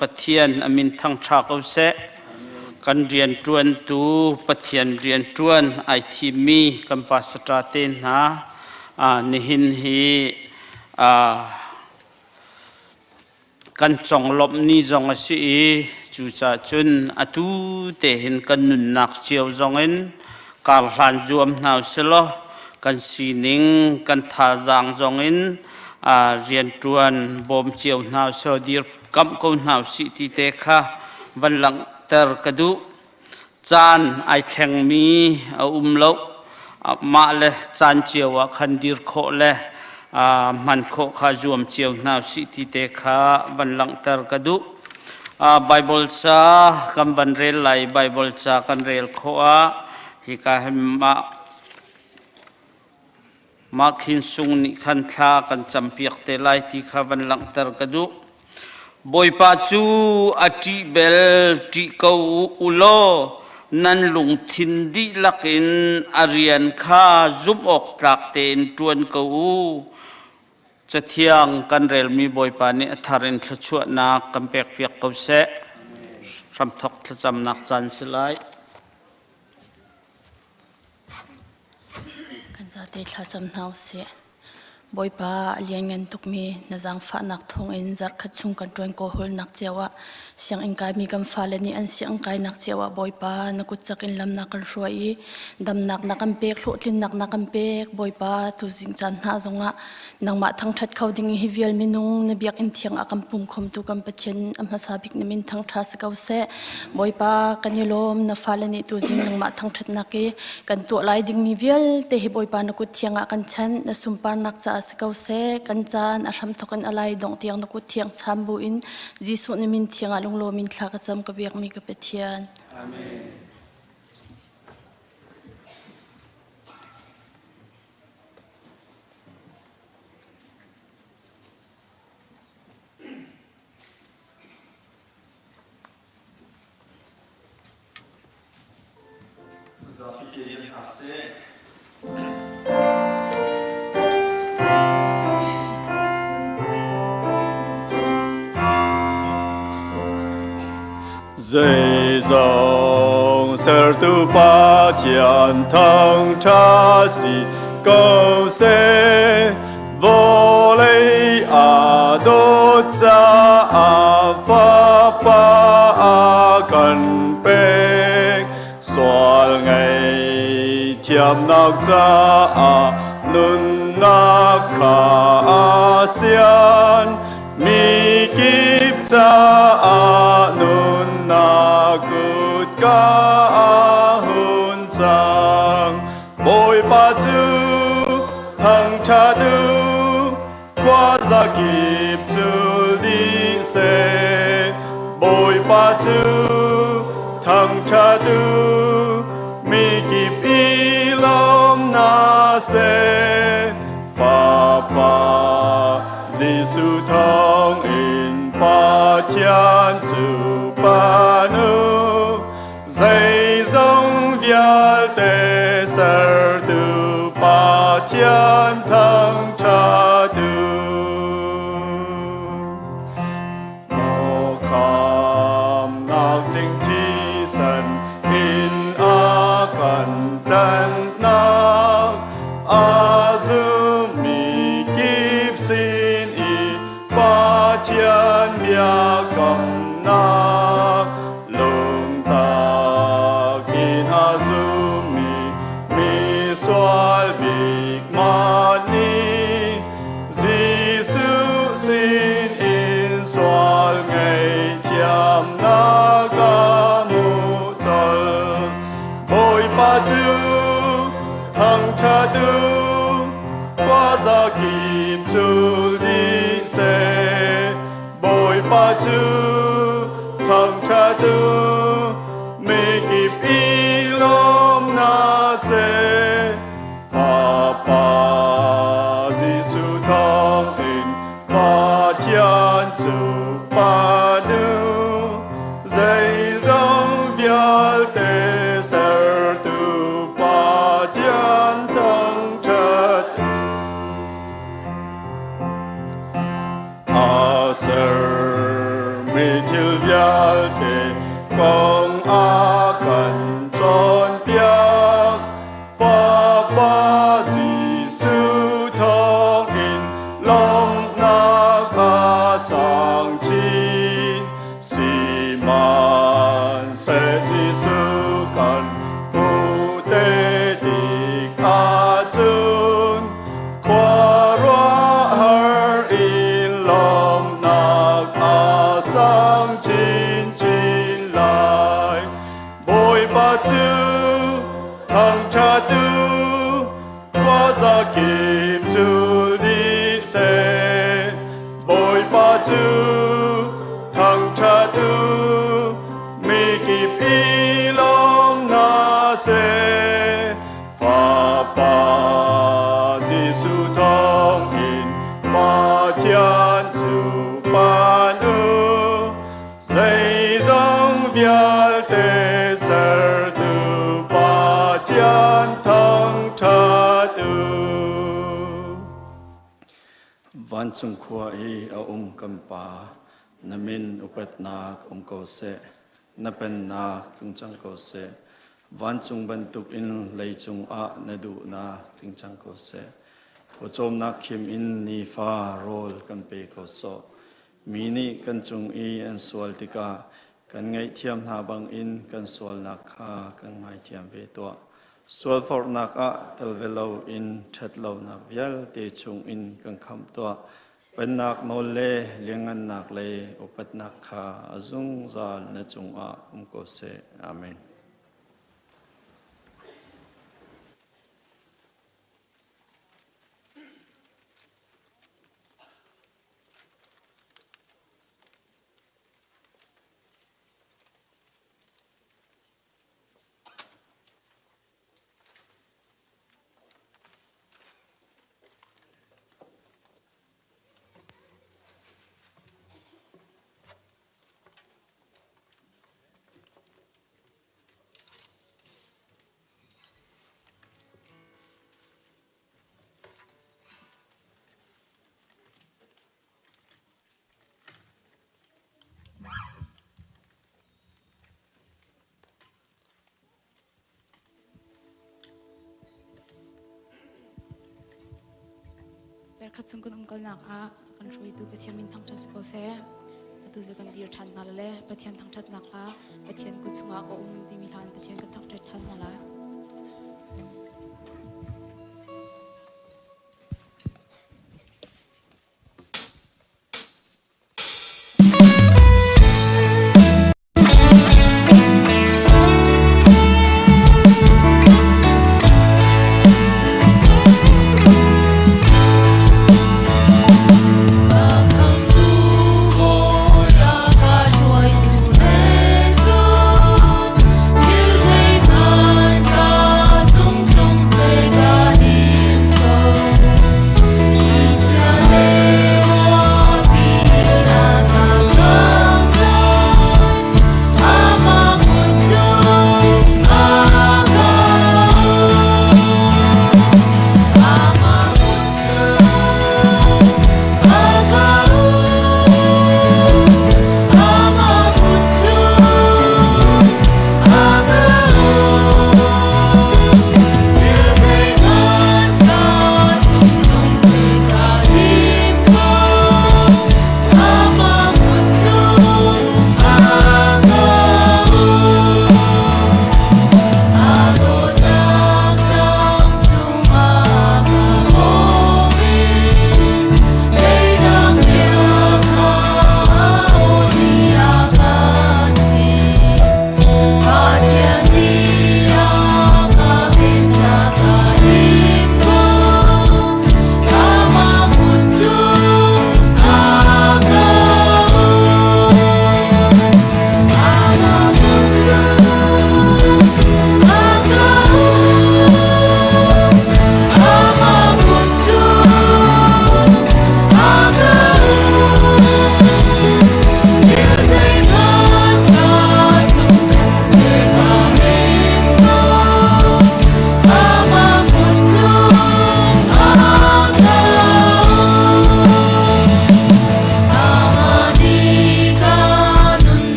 ปัทยานอามินทั้งชาเขาเสกันเรียนจวนตูปัทยานเรียนจวนไอทีมีกันภาษาตราเตนหานิหินฮีกันจงลบนี้จงอาศัยจูจ่าจุนอตูเตหินกันนุนนักเจียวจงเงินการหันจวมหนาวเสลอกันสีนิงกันท่าจางจงเงินเรียนจวนบ่มเจียวหนาวเสดีร์กำกูหนาวสิติเตค่ะวันหลังเตอร์กระดูจานไอแข็งมีโลมาเลจานเจียวคันดิร์โคเลมันโคข้าจวมเจียวหนาวสิติเตค่ะวันหลังเตอร์กระดูไบเบิลซากันบันเรลไลไบเบิลซากันเรลโคฮิกาเฮมาขินสุงนิขันทากันจำเปียกเตลัยที่ข้าวันหลังเตอร์กระดูบอยปัจจุอาทิเบลที่เขาอุโลนันลุงทินดีลักินอารียนข้าจุบออกจากเตนจวนเขาจะเที่ยงกันเรลมีบอยปานิทารินทชวนักกันเปียกเปียกเขาเสะรำทอกทจำนักจันสลายกันจะเตะทจำนาวเสะบอยปาเลี้ยงเงินตุกมีนจังฟ้านักทงอินจัดขัดชุงกันจวนโกหลนักเจ้าวะเสียงอิงกายมีกำฟ้าเลนี่อันเสียงกายนักเจ้าวะบอยปานักุจักอินลำนักกันช่วยดำนักนักกันเปกลุลินนักนักกันเปกบอยปาตุจิงจันหาจงะนังมาทั้งทัดเขาดิ่งฮิวิลมินุงนเบียกอินเทียงอากันปุ่มคมตุกันปะเชนอัมฮัสาบิกนมินทั้งทัสเกาเสบอยปากันยลมนฟ้าเลนี่ตุจิงนังมาทั้งทัดนักกันตัวลายดิ่งมีวิลเตหิบอยปานักุเทียงอากันฉันนสุมปานักจะสเกาเสกันจานอาชัมทกันอะไรดงเทียงนักุเทียงชามบุอินจีสุนมินเทียงอาลงโลมินทากจำกบียกมีกบเทียนอาเมน最终十度八天腾查西高塞沃雷阿多扎阿法巴阿กันเป็กสวลไงเทียมนักจาอานุนนักขาอาเซียนมีกิบจาอานุนนักกุดกาอาหุนจังบอยปัจจุทั้งชาดูกว่าจะกิบจุลิเซบอยปัจจุทั้งชาดูมีกิบอีลมนาเซฟาปาจิสุทองอินปาเทียนจูปานุใจจงเวียเตเสดูปาเทียนทั้งชาดูโมคามนักทิ้งที่สันอินอากันตันนักอาซุมีกิบสินอีปาเทียนเบียกำนักลงตากินอาซุมีสวลบิกมานีจิสุสินอินสวลไงเทียมนักามุจลบอยปัจจุทั้งชาดูกว่าจะกิบจุลิเซบอยปัจจุทั้งชาดูไม่กิบอีลมนาเซฟาปาจิสุทองอินปาเทียนจูปานุใจจงเวียเตเสดูปาเทียนทั้งชาดูอาเซมี mi thil vial te kong a kan chon piak pa pa Giêsu thong in long na ka sang chin si man se Giêsu kan pu te dik a chun kwa ra har in long na ka sang chin chin lai boy ba chu thang cha tu qua ra kim chu đi se boy ba chu thang cha tu mi kip i long na se fa pa Giêsu thong in ma thiên chu ban u dây dòng vial te ser tu ba thiên thong cha tu van chung khua i a kam pa namin upat nak ko se na pen nak tung chang ko se van chung ban tuk in lei chung a na du na ting chang ko se ho chom nak khim in ni fa rol kan pe ko so mi ni kan chung i an sual tika kan ngai thiam na bang in kan sual nak kha kan ngai thiam ve to sual for nak a tel velo in that lo nak vial te chung in kan kham to pen nak mo le lengan nak le upat nak kha azung zal na chung a ko se amen. Zer khatsung kun kal nak a kan roi tu pathian min thang thas ko se tu je kan dir than na le pathian thang that nak la pathian ku chunga ko ti mi than pathian ka thang that than na la Hãy subscribe cho kênh Ghiền Mì Gõ để không bỏ lỡ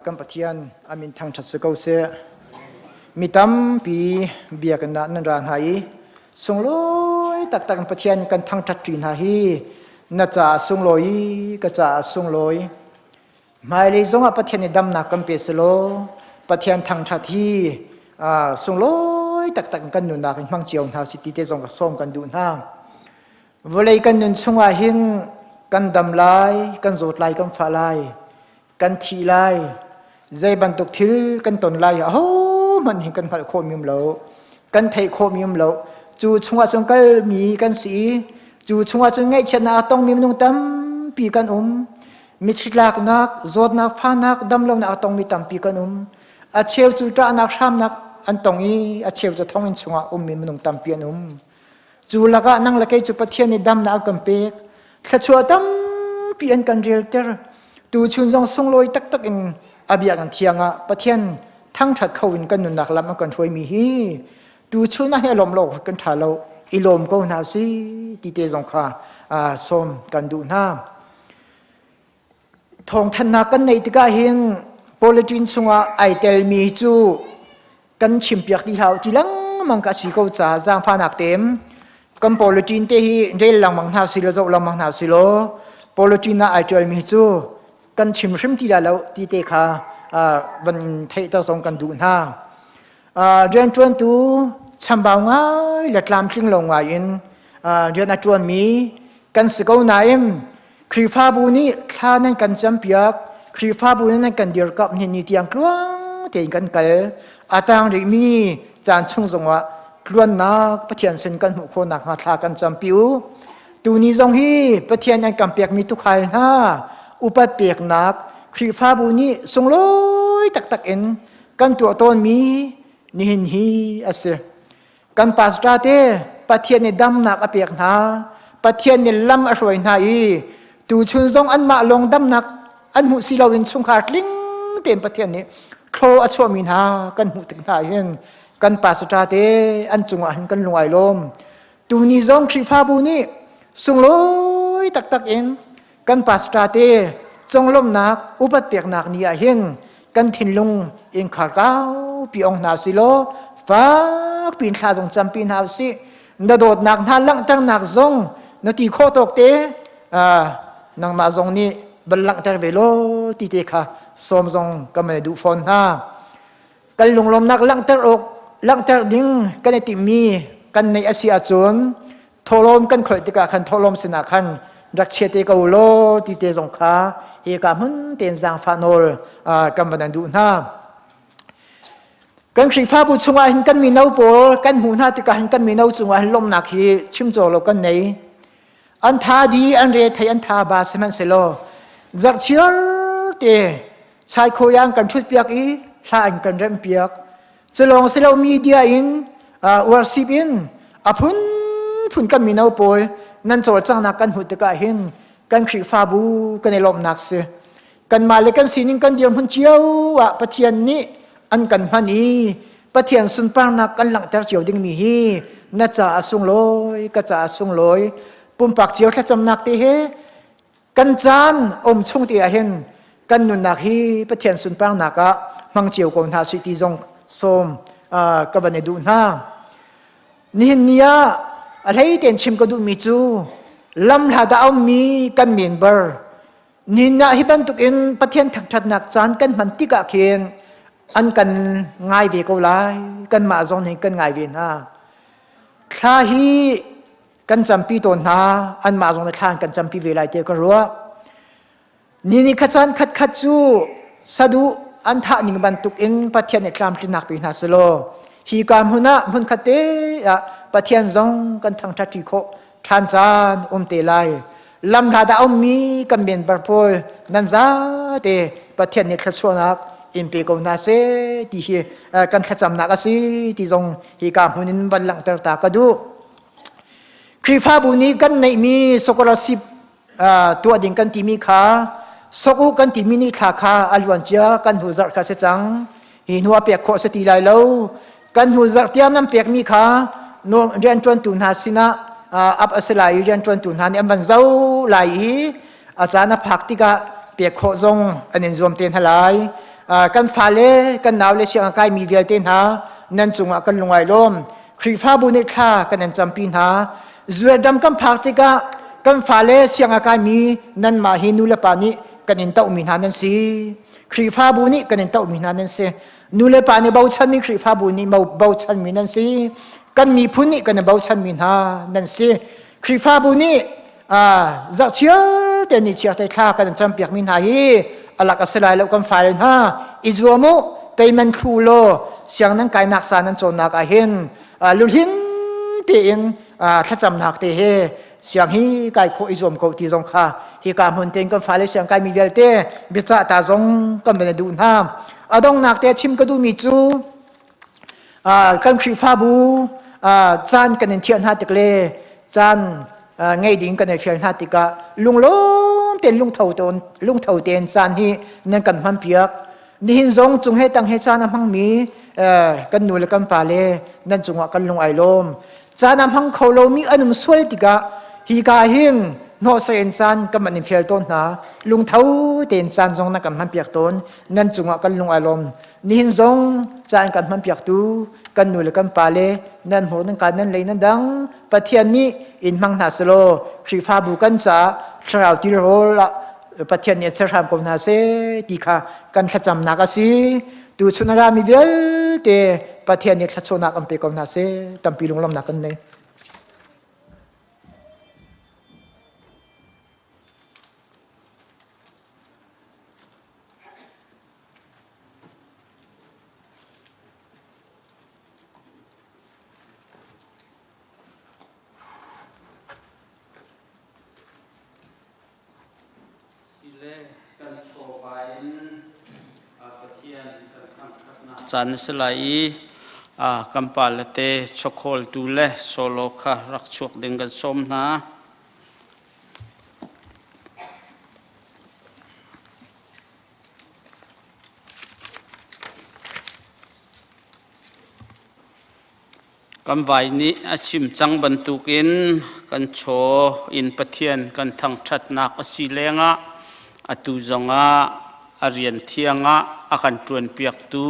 กันปะเทียนอามินทางชัดสกาวเสมีตั้มปีเบียกันนันรานหายส่งลอยตักกันปะเทียนกันทางชัดจีนหายน่าจะส่งลอยก็จะส่งลอยไม่เลยส่งปะเทียนดำนักกันเปสโลปะเทียนทางชัดที่ส่งลอยตักกันหนุนนักมังเจียวหาสิติเตส่งกับส้มกันดูหน้าเวลากันหนุนส่งอาหิงกันดำลายกันโจดลายกันฟ้าลายกันทีลายใจบรรทุกทิลกันตนลายโอ้มันเห็นกันพัดโคมิมเหลากันไทยโคมิมเหลาจูชงว่าจงกันมีกันสีจูชงว่าจงไงชนะต้องมีมนุษย์ตั้มปีกันมิชิลากนักโจดนักฟ้านักดำลงนักต้องมีตั้มปีกันอาเชียวจูตานักช้ำนักอันตรงนี้อาเชียวจะท้องอินชงว่ามีมนุษย์ตั้มปีกันจูละก็นั่งละก็จูปะเทียนในดำนักกันเปกถ้าชัวตั้มปีอันกันเรียลเตอร์ตูชุนจงส่งลอยตักอินอาบียกันเทียงอ่ะปะเทียนทั้งชัดเขาวินกันนุนนักลำกันช่วยมีฮีตูชุนนั่นให้ลมโลกกันถ่าเราอิลมก็น่าสิตีเตจงค่ะส้มกันดูน้ำทองธนากันในตะกาเฮงโพลิจินสงะไอเตลมีจูกันชิมเปียกที่เขาที่ลังมังกะสีเขาจ่าจางพานักเต็มกันโพลิจินเตฮีเรลลังมังหาสิโลจกลังมังหาสิโลโพลิจินน่ะไอเตลมีจูกันชิมชิมที่แล้วตีเตค่ะวันไทยต้องส่งกันดูน้ำเรียนจวนตูชัมบาวง่ายหลัดลามทิ้งลงว่าอินเรียนจวนมีกันสกุลนายมครีฟ้าบุนีข้านั่นกันจำเปียกครีฟ้าบุนีนั่นกันเดียร์กับนี่เตียงกลวงเตียงกันกัลอาตางริมีจานชุ่งสงว่ากลวนนักปะเทียนเส้นกันหุโคนักหาทากันจำปิวตูนี้จงฮีปะเทียนยังกันเปียกมีทุกขันห้าอุปเปียกนักครีฟ้าบุนีส่งลอยตักเอ็นกันตัวต้นมีนี่หินฮีอาเซกันปัสตาเตปะเทียนในดำนักอเปียกนาปะเทียนในลำอร่อยนาอีตูชุนซงอันมาลงดำนักอันหุสิลาวินสุงขาดลิงเต็มปะเทียนนี้โครอชวมินากันหุตึงนาเฮงกันปัสตาเตอันจุงอันกันลงไอลมตูนี้ซงครีฟ้าบุนีส่งลอยตักเอ็นกันปัสตาเตจงลมนักอุปเปียกนักนี่เฮงกันทิ้งลงอินขาเก้าปีองนาสิโลฟ้าปีนขาจงจำปีนหาสินโดดนักท่าลังตั้งนักจงนาทีโคตกเตนังมาจงนี่บัลลังแต่เวโลตีเตค่ะสมจงก็ไม่ดูฟอนฮะกันลงลมนักลังแต่อกลังแต่ดิ้งกันในติมีกันในอาเซียจนทอลมกันคอยติกาขันทอลมสนาขันรักเชติกาอุโลตีเตจงค่ะเอกามุนเต็นจางฟานอลกันบันดูหน้ากันครีฟ้าบุษงาหินกันมีนาโปกันหูหน้าติกาหินกันมีนาจงาหินลมนักฮีชิมโจโลกันไหนอันท่าดีอันเรทอันท่าบาสมันเซโลจักเชียร์เตชายโคยังกันชุดเปียกอีลาอันกันเริ่มเปียกจะลองเซโลมีเดียอินวอร์ซิบินอพุนกันมีนาโปนั่นโจจังนักกันหูติกาหินกันครีฟ้าบุกันในลมนักเสกันมาเลยกันสินิงกันเดียร์หุ่นเจียวว่าปะเทียนนี้อันกันพันอีปะเทียนสุนปางนักกันหลังแต่เจียวดิ้งมีฮีน่าจะสุงลอยก็จะสุงลอยปุ่มปากเจียวถ้าจำนักตีเฮกันจานชุ่งตีเห็นกันนุนนักฮีปะเทียนสุนปางนักะมังเจียวกองทาสิติจงส้มกับบันดูหน้านี่เนียอะไรเตียนชิมก็ดูมีจูลำลาดเอามีกันเมียนเบอร์นี่นะฮิบันตุกินปะเทียนถักถัดนักจานกันมันติกะเขียนอันกันง่ายเวกเอาไลกันมาจงเห็นกันง่ายเวน่าข้าฮีกันจำปีตนนาอันมาจงในข้างกันจำปีเวลาเดียวก็รู้นี่ขจานขัดจูสะดุอันท่าหนึ่งบรรทุกอินปะเทียนในคลามที่นักปีนาสโลฮีกามหุนะมุนขัดเตะปะเทียนจงกันทั้งทัดที่โคทานจานเตลัยลำลาดเอามีกันเบียนบาร์โพลนันซาเตปะเทียนในขจรนักอินเปกนาเซที่กันขจำนักสิที่จงฮีกามหุนินบัลลังตากระดูครีฟ้าบุนีกันในมีสกลสิบตัวดิ่งกันที่มีขาสกุกันที่มีนิขาอลวันเจียกันหูจักขาเสจังหินหัวเปียกโคสติไลเลวกันหูจักเตียน้ำเปียกมีขาโนเรียนจวนตุนหาสินะอับอัสลายเรียนจวนตุนหานี่มันเจ้าไหลอาจารย์พักติกะเปียกโคจงอันนี้รวมเตียนทลาย กันฟ้าเลกันหนาวเลเสียงกายมีเดียเตนหานั่นจุงกันลงไอลมครีฟ้าบุญคลากันนั่นจำปีนหาจวดดำกันพักติกะกันฟ้าเลเสียงกายมีนั่นมาหินุเลปานิกันนินตาอุมินานั่นสิครีฟ้าบุญกันนินตาอุมินานั่นสินูเลปานิเบาชันมีครีฟ้าบุญเบาชันมีนั่นสิกันมีพุนิกันเบาชันมีนานั่นสิครีฟ้าบุญจักเชียเตนิเชียเตคลากันจำเปียกมินหายีอลักอัสลายแล้วกันฟ้าเลนฮาอิจวามุเตมันครูโลเสียงนั้นกายนักสานันโจนักอาเห็นลุหินเตียนถ้าจำนักเตเฮเสียงฮีกายโคอิจวมโกตีจงข้าฮีการหุ่นเตียนกันฟ้าเลเสียงกายมีเวลเตบิจาตาจงกันเป็นดูนห้ามอดงนักเตชิมก็ดูมีจูกันครีฟ้าบูจานกันเทียนหาติกเลจานไงดิ้งกันในเทียนหาติกะลุงเตียนลุงเท่าเตียนจานฮีนั่นกันพันเปียกนี่หินจงจงให้ตั้งให้จาน้ำพังมีกันนูและกันปาเลนั่นจงว่ากันลงไอลมจาน้ำพังเขาโลมีอันนุ่มสวยติกะฮีกาหิงนอเซนจานกันมันเฟียลต้นนะลุงเท่าเตียนจานจงนักกันพันเปียกต้นนั่นจงว่ากันลงไอลมนี่หินจงจานกันพันเปียกตูกันนูและกันปาเลนั่นหัวนั่นการนั่นเลยนั่นดังปะเทียนนี้อินมังนาสโลครีฟ้าบุกันสาชาวติโรละปัจจัยนี้จะทำกับนาเสติค่ะกันขจำนักสิดูชุนรามีเวลเตปัจจัยนี้ขจรนักอันเป็นกับนาเสตั้มปีลงลำนักกันเลย จันสลายกัมปาลเตช็อกโกลตูเลโซโลคารักชวกดึงกันส้มนะกัมไว้นี้ชิมจังบรรทุกินกันโชอินปะเทียนกันทั้งชัดนักสีเลงะอตุจงะอเรียนเทียงะอาการตรวนเปียกตู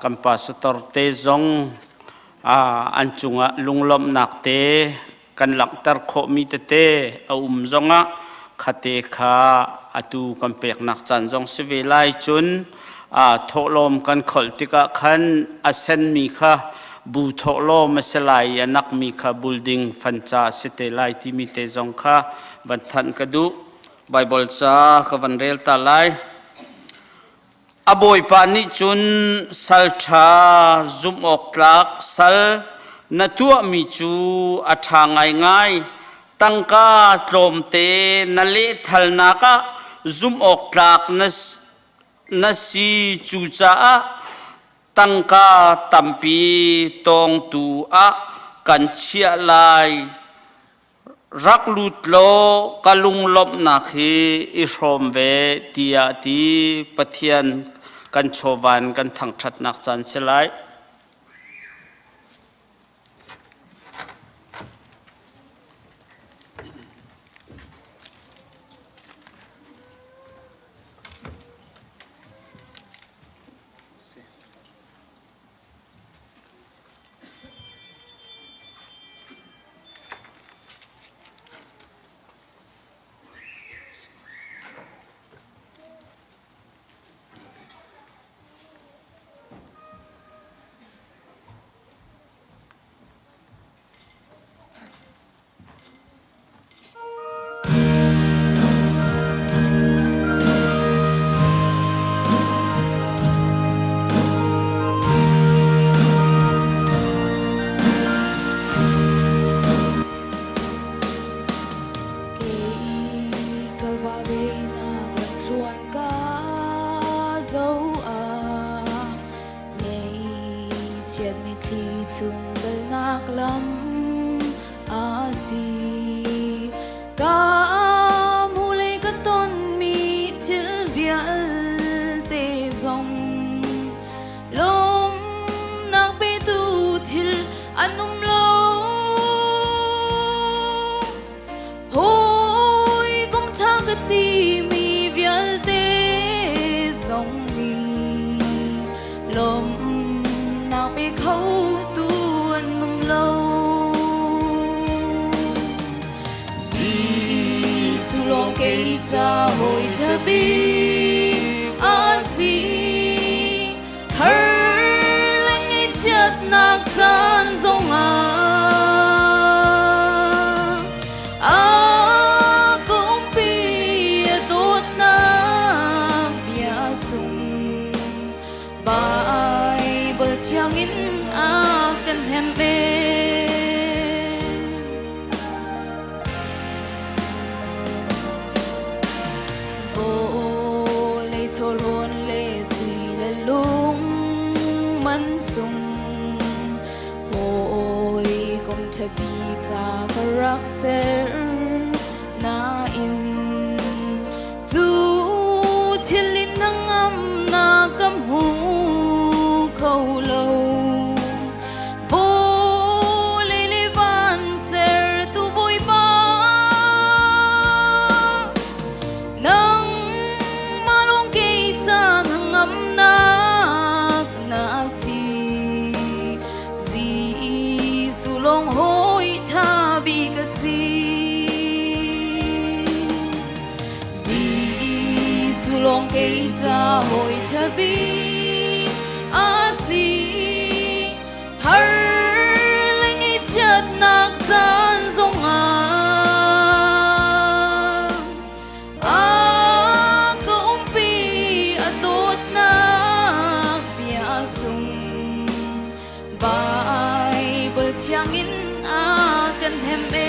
กัมปัสตอร์เตจงอันจุงะลุงลมนักเตกันหลักตรโคมิเตเตจงะขัดเตขาอตุกัมเปียกนักจันจงสเวไลจุนทกลมกันขลติกะขันอเซนมีค่ะบูทกลมสลายนักมีค่ะบุลดิงฟันจ่าสเตไลติมิเตจงค่ะบันทันกระดูไบเบิลจ้าขวันเรลตาไลอบอยปานิจุนสัลชาซุมออกลักสัลนัตัวมีจูอัฐางไงไงตั้งกาโจมเตนเลทัลนักซุมออกลักนัสีจูจ้าตั้งกาตัมปีตองตัวกันเชียไลรักลุดโลกลุงลบนักฮีอิชมเวตียตีปะเทียนกันโชวันกันทั้งชัดนักจันเสลายตีมีเวียลเตสงมี cha hồi cha bi a si her leng i chat nak chan zong a cũng bi tốt na bia sung bai bel chang in a kan hem be thôn hôn lệ suy lệ lung mắn sung hồi công thề bi cả rắc ser na in du thiên linh nắng âm na cam hu khâu lâu vô lê lê van ser tu bôi ba nắng ngâm nak na si di su long hoi tha bi ka si di su long ke sa hoi tha bi a si har leng i chat nak san zong chang in a kan hem e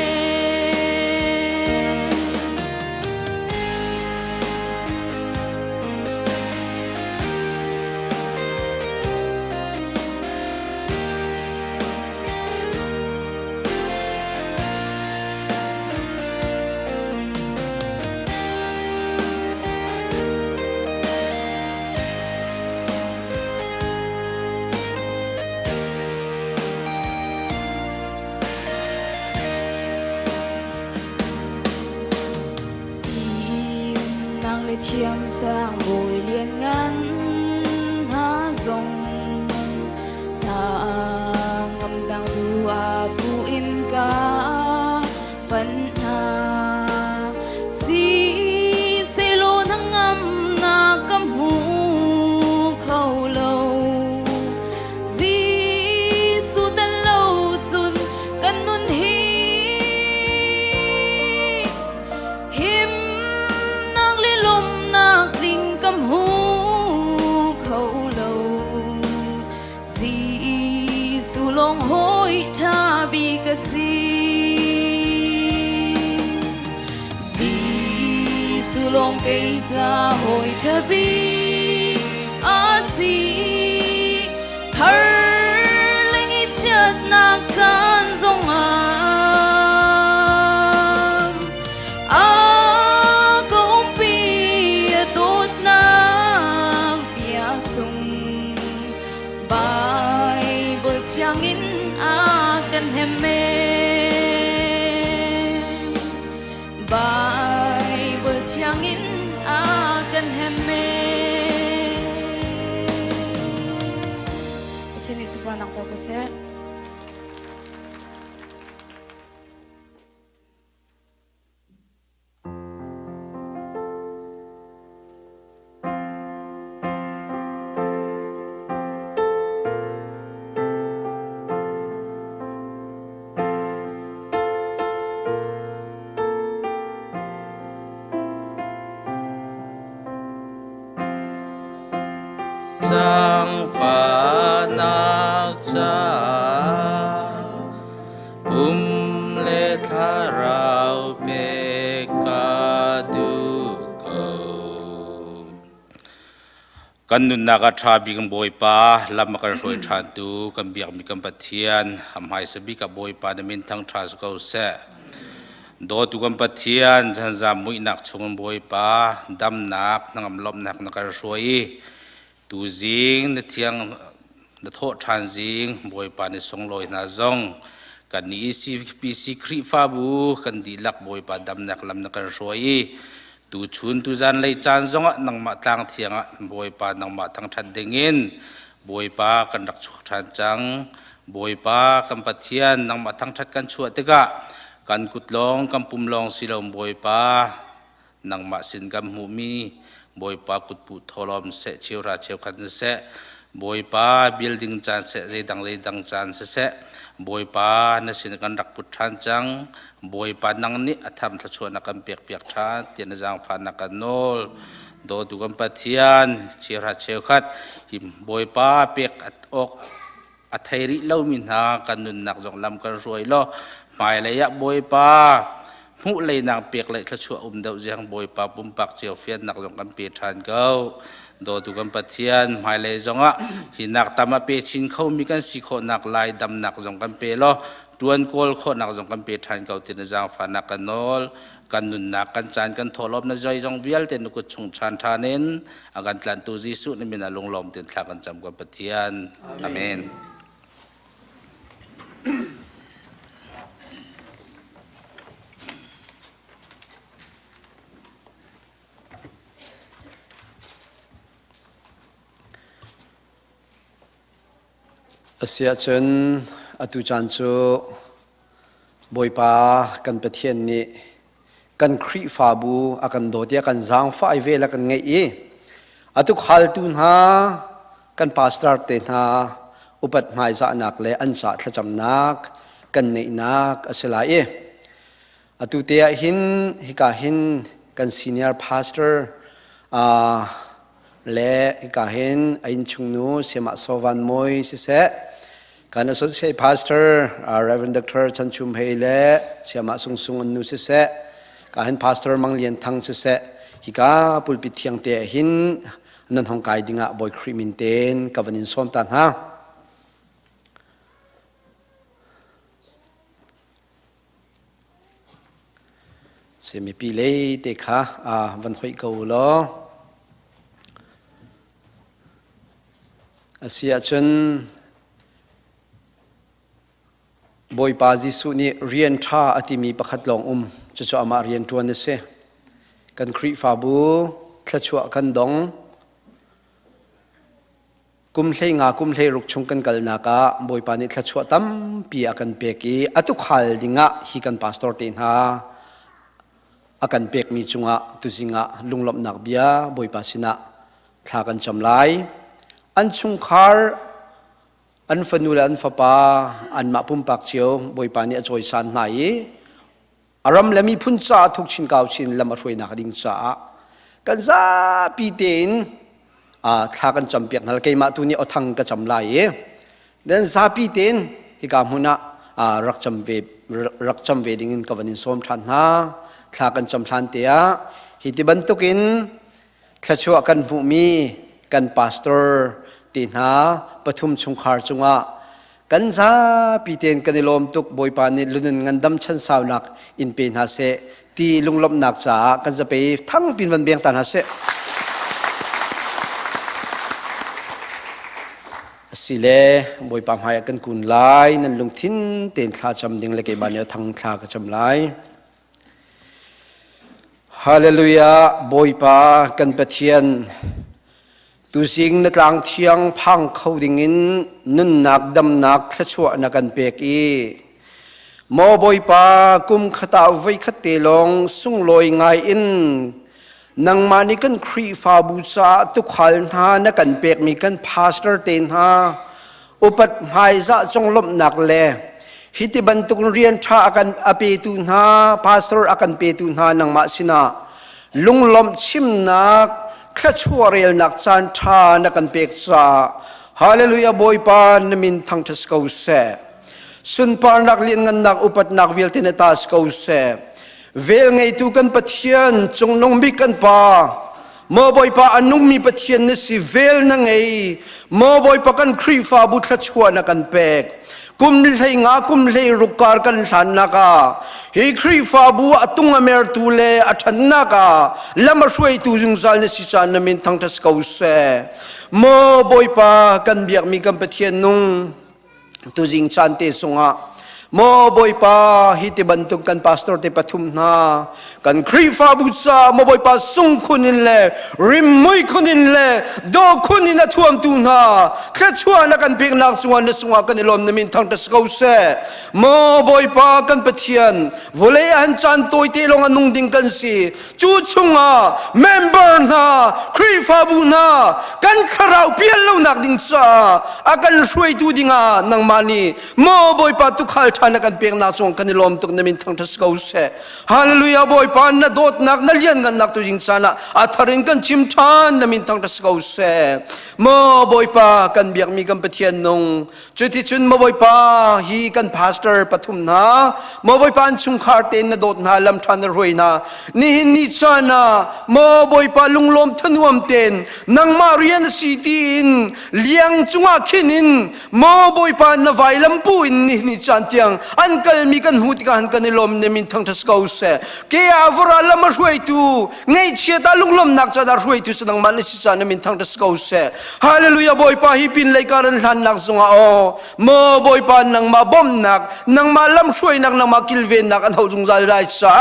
chiêm sang bồi liên ngắn há rồng thả ngầm đang lưu à phu in ca vẫn hà si se lô nắng ngâm na cam hu khâu lâu di su tan lâu chun kan nun hi cam hu khâu lâu di su long hoi tha bi ka si di su long ke sa hoi tha bi a si har leng i chat nak chan zong chang in a kan hem me Bible chang in a kan hem me Chen is super nak ko se sang pha nak cha pum le tha rao pe ka du ko kan nun na ka tha bi kan boi pa lam kan roi than tu kan biak mi kan pathian ham hai se bi ka boi pa na min thang tha ko se do tu kan pathian jan za mui nak chung boi pa dam nak nangam lom nak na ka roi tu jing na thiang na tho than jing boi pa ni song loi na zong kan ni si pc khri fa bu kan di lak boi pa dam nak lam na kan roi tu chun tu jan lei chan zong nang ma tang thianga boi pa nang ma thang that dengin boi pa kan rak chu than chang boi pa kan pathian nang ma thang that kan chu ateka kan kutlong kan pumlong silom boi pa นังมาสินกัมหูมีบอยปากุดปุทอลอมเสเชียวราเชียวขันเสบอยปาบิลดิ้งจานเสเรดังจานเสบอยปานสินกันรักปุถันจังบอยปานังนี้อัฐมทชวนักันเปียกชาเตียนจางฟานักันโนลโดดุกัมปะเทียนเชียวราเชียวขัดหิมบอยปาเปียกอัดอกอัฐริเล่ามินหากันนุนนักจงลำกันรวยล้อหมายเลยะบอยปาหูเลยนางเปียกเลยทชัวเดาเจียงบอยปาปุ่มปักเจียวเฟียนนักจงกันเปียทานเก้าโดตุกันปะเทียนหมายเลยจงอ่ะหินักตามาเปียชินเขามีกันสิโคนักลายดำนักจงกันเปียล้อดวนโกลโคนักจงกันเปียทานเก้าตินจางฟานักกันโนลกันนุนนักกันจานกันทอลบนใจจงเวียลเตนุกุชงชานทานินอากันตันตูจิสุนิมินาลงลมเต็นทากันจำกันปะเทียนอาเมนเสียจนอตุจันจูบอยปากันเปเทียนนี้กันครีฟาบูอากันโดดยากันจางฟ้าเวลกันไงอตุขัลตุนฮากันพาสตาร์เตนฮาอุปัตหมายจะนักเลอันจะทจำนักกันเนนักอสลายอตุเตียหินฮิกาหินกันซีเนียร์พาสเตอร์และฮิกาหินอินชุงนูเสมาโซวันมอยสิเซการ associate pastor Reverend Dr. Chan Chum Hei และเสียมาสุงสุงอันนุสิเสการเห็น pastor มังเลียนทังสิเสฮิกาปุลปิดเทียงเตะหินนันหงกายดิ่งะบอยครีมินเตนกับวันนินส้มตันฮะเสมีปีเล่เตะค่ะวันหอยเกาลอเสียจนบอยปาจิสุนี่เรียนท่าอติมีประคัดลองจะอามาเรียนตัวนี้เสกันครีฟาบูทชัวกันดงกุมเลยงากุมเลยรุกชงกันกัลนักะบอยปานี่ทชัวตั้มปีอากันเปกีอตุขัลดิงะฮิกันพาสตอร์ตินฮาอากันเปกมีจุงะตุสิงะลุงลบนักเบียบอยปาสินะทากันจำไลอันชุงคาร์อันฟันุลอันฟ้าปาอันมาปุ่มปักเชียวบอยปานี่จอยสันไหนอารมณ์และมีพุ่นจ่าทุกชินเก่าชินละมาช่วยนักดิ่งจ่ากันซาปีเตนทากันจำเปียกนัลเกมาตัวนี้เอาทังกันจำไล่เดินซาปีเตนฮิกามุนะรักจำเวดิ่งกับวันนินส้มทันฮะทากันจำทันเตียฮิติบันตุกินทชัวกันผู้มีกันพาสเตอร์ตีนหาปฐุมชุงคาร์จุงะกันซาปีเตนกันในลมตุกบอยปานิลุนเงินดำชันสาวนักอินเป็นหาเสตีลุงลมนักจ่ากันจะไปทั้งปีนวันเบียงตันหาเสสิเลบอยปามหายกันกุนไลนั่นลุงทิ้นเต็นทาจำดิ่งเล็กบานเนทั้งทากจำไลฮาเลลูยาบอยปากันเปเทียนตุสิงนักลางเทียงพังเขาดิ่งินนุนนักดำนักทชัวนักันเปกีมอบอยปากุมขตาไว้ขเตลงสุงลอยไงอินนังมานิกันครีฟาบูซาตุขัลทานักันเปกมีกันพาสเตอร์เตนฮาอุปัตหายจะจงลบนักเลฮิติบันตุกเรียนท่าอากันอเปตุนฮาพาสเตอร์อากันเปตุนฮานังมาสินาลุงลมชิมนักแค่ชั่วเรียลนักจานทานักันเปกซาฮาเลลูยาบอยปานมินทังทัสกาวเซสุนปานักเลียนงันนักอุปัตนักเวลเทนตัสกาวเซเวลไงตุกันปะเทียนจงนงมีกันปาโมบอยปาอันนุ่งมีปะเทียนนี่สิเวลนังไงโมบอยปากันครีฟาบุตรชั่วนักันเปกกุมเลยงากุมเลยรุกการกันสันนักาเฮครีฟาบัวตุงอเมรตูเลอัชันนักาละมาช่วยตูจุงซาลเนสิจานมินทังทัสกาวเซโมบอยปากันเบียกมีกันปะเทียนนุ่งตูจิงชันเตสงะ โมบอยปาฮิติบันตุกันพาสตอร์ที่ปฐุมนากันครีฟาบุษาโมบอยปาสุงคุนินเลริมมุยคุนินเลดอคุนินท่วมตุนาแค่ชั่วนักันเพียงนักสวรรค์สวรรค์กันลมนมินทางตะสกาวเซโมบอยปากันปะเทียนวเลอันจันตัวเตลงอันนุงดิงกันสีจูชุงาเมมเบอร์นาครีฟาบุนากันคราวเพียนลงนักดิงซาอากันช่วยดูดิงานังมานีโมบอยปาตุขัลทานักันเพียงนักสวรรค์กันลมตุกนมินทางตะสกาวเซฮาเลลูยาบอยปานาโดดนักนัลยันกันนักตุจิงซานะอาทารินกันชิมทานนมินทางตะสกาวเซโมบอยปากันเบียกมีกันปะเทียนนงจุดที่จุนโมบอยปาฮีกันพาสเตอร์ปฐุมนาโมบอยปานชุงคาร์เตนนาโดดนาลำทานรวยนานี่หินนิชานาโมบอยปาลุงลมทนวมเตนนังมาเรียนสีตีนเลี้ยงจุงอาขินินโมบอยปานนาไวลำปูอินนี่นิจานเตียงอันกัลมีกันหูติกันกันลมเนมินทางทัสกาวเซเกียาวราลมาช่วยตูไงเชียตาลุงลมนักจะได้ช่วยตูสนังมันสิจานมินทางทัสกาวเซฮาเลลูยาบอยปาฮิปินเลยการันนักสงอาโมบอยปานังมาบ่มนักนังมาลำช่วยนักนังมากิลเวนนักอันเฮาจุงใจได้ซะ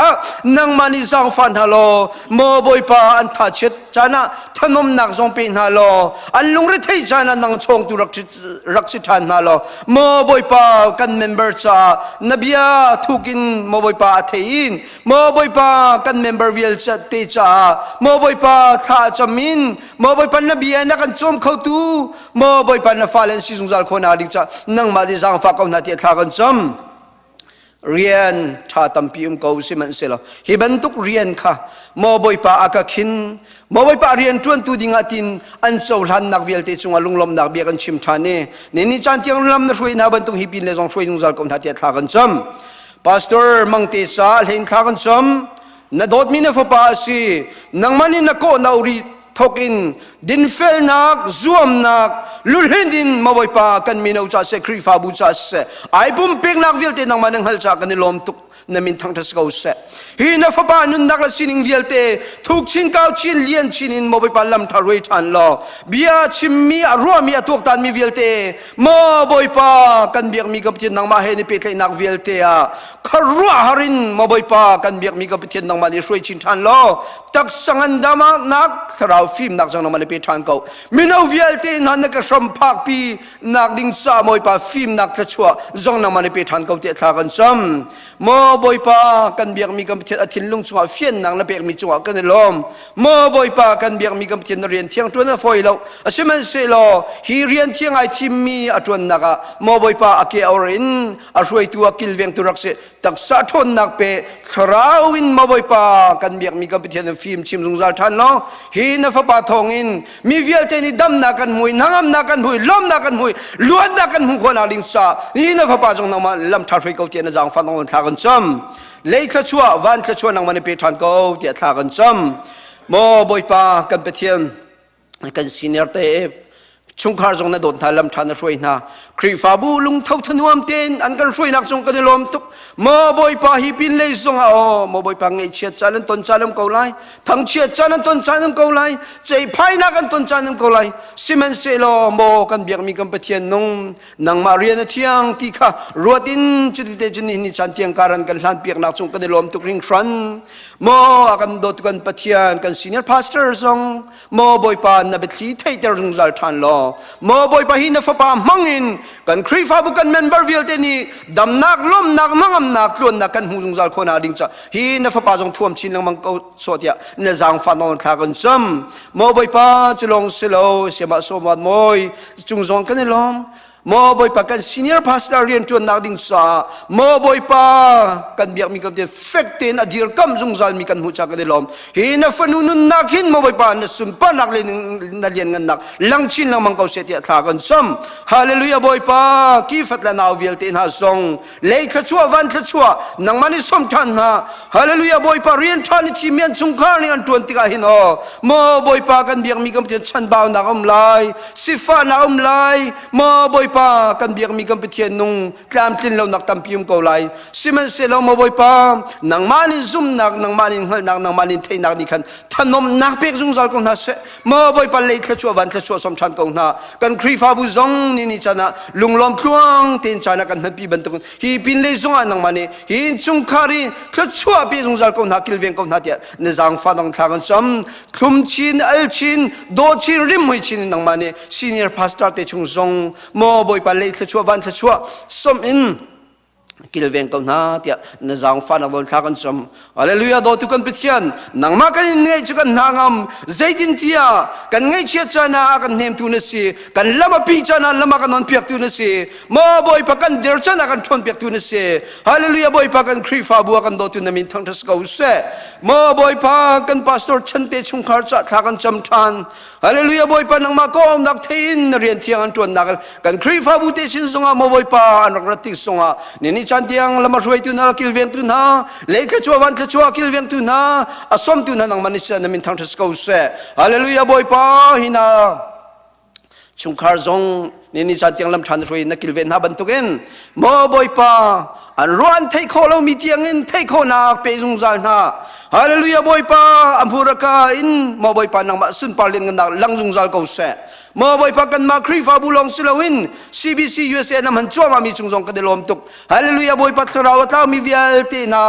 นังมานิสังฟันฮัลโลโมบอยปาอันทัชจานะถนมนักทรงเป็นฮัลโลอันลุงฤทัยจานะนังชงตุรักสิทานฮัลโลโมบอยปากันเมมเบอร์จ้านบียาทุกินโมบอยปาเทีนโมบอยปากันเมมเบอร์วิลจัดเตจ้าโมบอยปาท่าจามินโมบอยปานบียานักกันจมเข้าตูโมบอยปานฟาเลนซิซุงจัลคนอาดิจ้านังมาดิสังฟักเอาหน้าที่ท่ากันจมเรียนชาตัมพิมเขาสิมันเสลฮิบันทุกเรียนค่ะโมบอยปาอากาขินโมบอยปาเรียนทวนตูดิงาตินอันโซลันนักเบียลเตจุงอลุงลมนักเบียกันชิมทานเนนี่จันที่อังลำนักช่วยนาบันทุกฮิปินเลจงช่วยนุงจัลคนหน้าที่ท่ากันจมพาสตอร์มังเตซาเห็นท่ากันจมนาโดดมินฟปาสีนังมันนี่นักโกนาอุริทกินดินเฟลนักซวมนักลุลเฮนดินมาบอยปากันมีนาอุจาเซครีฟาบูจาเซไอบุมเปกนักวิลเตนังมันนังฮัลจากกันในลมตุกนามินทางทัสกาวเซฮีนาฟปานุนนักละชินิงวิลเตทุกชินก้าวชินเลียนชินินมาบอยปาลำทารวยทันลอเบียชิมมีอรัวมีอตุกตันมีวิลเตมาบอยปากันเบียกมีกับจินนังมาเฮนิเปตเลยนักวิลเตอะคารัวฮารินมาบอยปากันเบียกมีกับจินนังมาในช่วยชินทันลอตักสังดามานักสราวฟิมนักจังนังมาในเปทันเขามินาวิลเตนันนักสัมภาปีนักดิ้งซามาบอยปาฟิมนักตะชัวจังนังมาในเปทันเขาเตะทากันซ้ำมาบอยปากันเบียกมีกับจินอธินลุงจังเฟียนนังนับเบียกมีจังกันในลมมาบอยปากันเบียกมีกับจินเรียนเที่ยงตัวนั้นฟอยเราอาศัยมันเสลอฮีเรียนเที่ยงไอทิมมีอจวนนักมาบอยปาอเกอรินอาช่วยตัวกิลเวงตัวรักเสตักสะทนนักเปทราวินมาบอยปากันเบียกมีกับจินฟิล์มชิมซุงจัลทันเนาะฮีนฟปาทองอินมีเวลเตนิดำนักกันมวยนังนักกันมวยล้มนักกันมวยล้วนนักกันมวยคนอาลิงซาฮีนฟปาจงนังมาลำทาร์ฟเขาเตียนจังฟันองทากันซ้ำเลยขชัววันขชัวนังมันเปทันเขาเตียทากันซ้ำมาบอยปากันเปเทียนกันซีเนียร์เตชุงคาร์จงนัดโดนทาลำทานช่วยนาครีฟาบูลุงเท่าทนวมเตนอันกันช่วยนักจงกันลมตุกมาบอยปาฮิปินเลยจงเอามาบอยปาไงเชียจานันต้นจานันเกาไลทั้งเชียจานันต้นจานันเกาไลใจพายนักกันต้นจานันเกาไลซิมันเซโลโมกันเบียกมีกันเปเทียนนงนางมาเรียนเที่ยงที่ข้ารวดินจุดเตจุนินิจันเทียงการันกันลันเปียกนักจงกันลมตุกริงฟรันโมกันโดดกันเปเทียนกันซีเนียร์พาสเตอร์จงโมบอยปานับเทียไทเตอร์จงจัลทันโลโมบอยปาหินฟปามังอินกันครีฟาบุกันเมนเบอร์วิลเตนีดำนักล้มนักมังนักล้วนนักกันหูจงจัลคนอาดิงจ้าหินฟปาจงท่วมชินลังมังเขาสวดยาเนจังฟันองทากันซ้ำโมบอยปาจะลงเสลาเสียมาสมัดมวยจงจงกันลมโมบอยปากันซีเนียร์พาสตอร์เรียนจวนนักดิ้งซาโมบอยปากันเบียกมีกันเดเฟกเตนอดีรกัมจงจัลมีกันหูจักกันลมหินฟนุนนักหินโมบอยปาเนสุนปานักเลนนักเรียนกันนักลังชินลังมังเขาเสียที่ทากันซ้ำฮาเลลูยาบอยปากีฟัดละนาวเวลเตนฮาซงเลยขชัววันขชัวนังมันนี่สมทันฮะฮาเลลูยาบอยปาเรียนทานิทีเมียนจงคานี่อันตวนติกาหินโอโมบอยปากันเบียกมีกันเดชันบ่าวนักอมไลสิฟ้านักอมไลโมบอยปา ปากันเบียกมีกันไปเทียนนุงกลามตินเราหนักตำพิมเกาไลสิมันเสเรามาบ่อยปานังมานิซุ่มหนักนังมานิหนักนังมานิเทนักนี่คันถนมนักเปียกซุ่มซัลกงนาเสมาบ่อยปาเลยขชัววันขชัวสมชันกงนากันครีฟาบุซงนี่จานะลุงลอมพลวงเต็นจานะกันมันปีบันตุกฮีปินเลยซงอันนังมานิฮีจุงคารีขชัวเปียกซุ่มซัลกงนาคิลเวียงกงนาเดียนจางฟ้านังทากันซ้ำคลุมชินอัลชินโดชินริมไม่ชินนังมานิซีเนียร์พาสตอร์เตชุงซงมาบ่อยปาเลยขชัววันขชัวสมอินกิลเวงกันนาเตียนจางฟ้านักบอลทักันสมฮาเลลูยาโดตุกันพิธีนนังมากันเงยจุกันนางามใจดินเตียกันเงยเชียจานากันเฮมตุนสีกันลำปีจานาลำกันนอนเปียกตุนสีมาบ่อยพักกันเดือดจานากันทนเปียกตุนสีฮาเลลูยาบ่อยพักกันครีฟาบัวกันโดตุนมินทั้งทัศกอุเสมาบ่อยพักกันพาสตอร์ชันเตชุงคาร์จัดทักันจำทานฮาเลลูยาบ่อยพักนังมาก็นักเทียนเรียนเทียงอันจวนนักกันครีฟาบุเตชินสงามาบ่อยพักอันรักติสงานี่จันเทียงลำมาช่วยตุนาคิลเวียงตุนาเล็กชัววันชัวคิลเวียงตุนาอสมตุนานังมันนิสนามินทางทัศกอุเสฮาเลลูยาบ่อยปาหินาชุงคาร์ซงนี่จันเทียงลำชันช่วยนักคิลเวียงนาบันตุกินมาบ่อยปาอันร้อนเทโคเรามีเทียงอินเทโคนาเปซุงซานาฮาเลลูยาบ่อยปาอัมพูรากาอินมาบ่อยปานังมาสุนปาลินกันนักลังซุงซาลกอุเสมาบ่อยพักกันมาครีฟาบุลองสิลาวิน CBC USA น้ำมันจ้วงมีจงกันเดลอมตุกฮาเลลูยาบ่อยพักสราวตามีวิอัลตีนา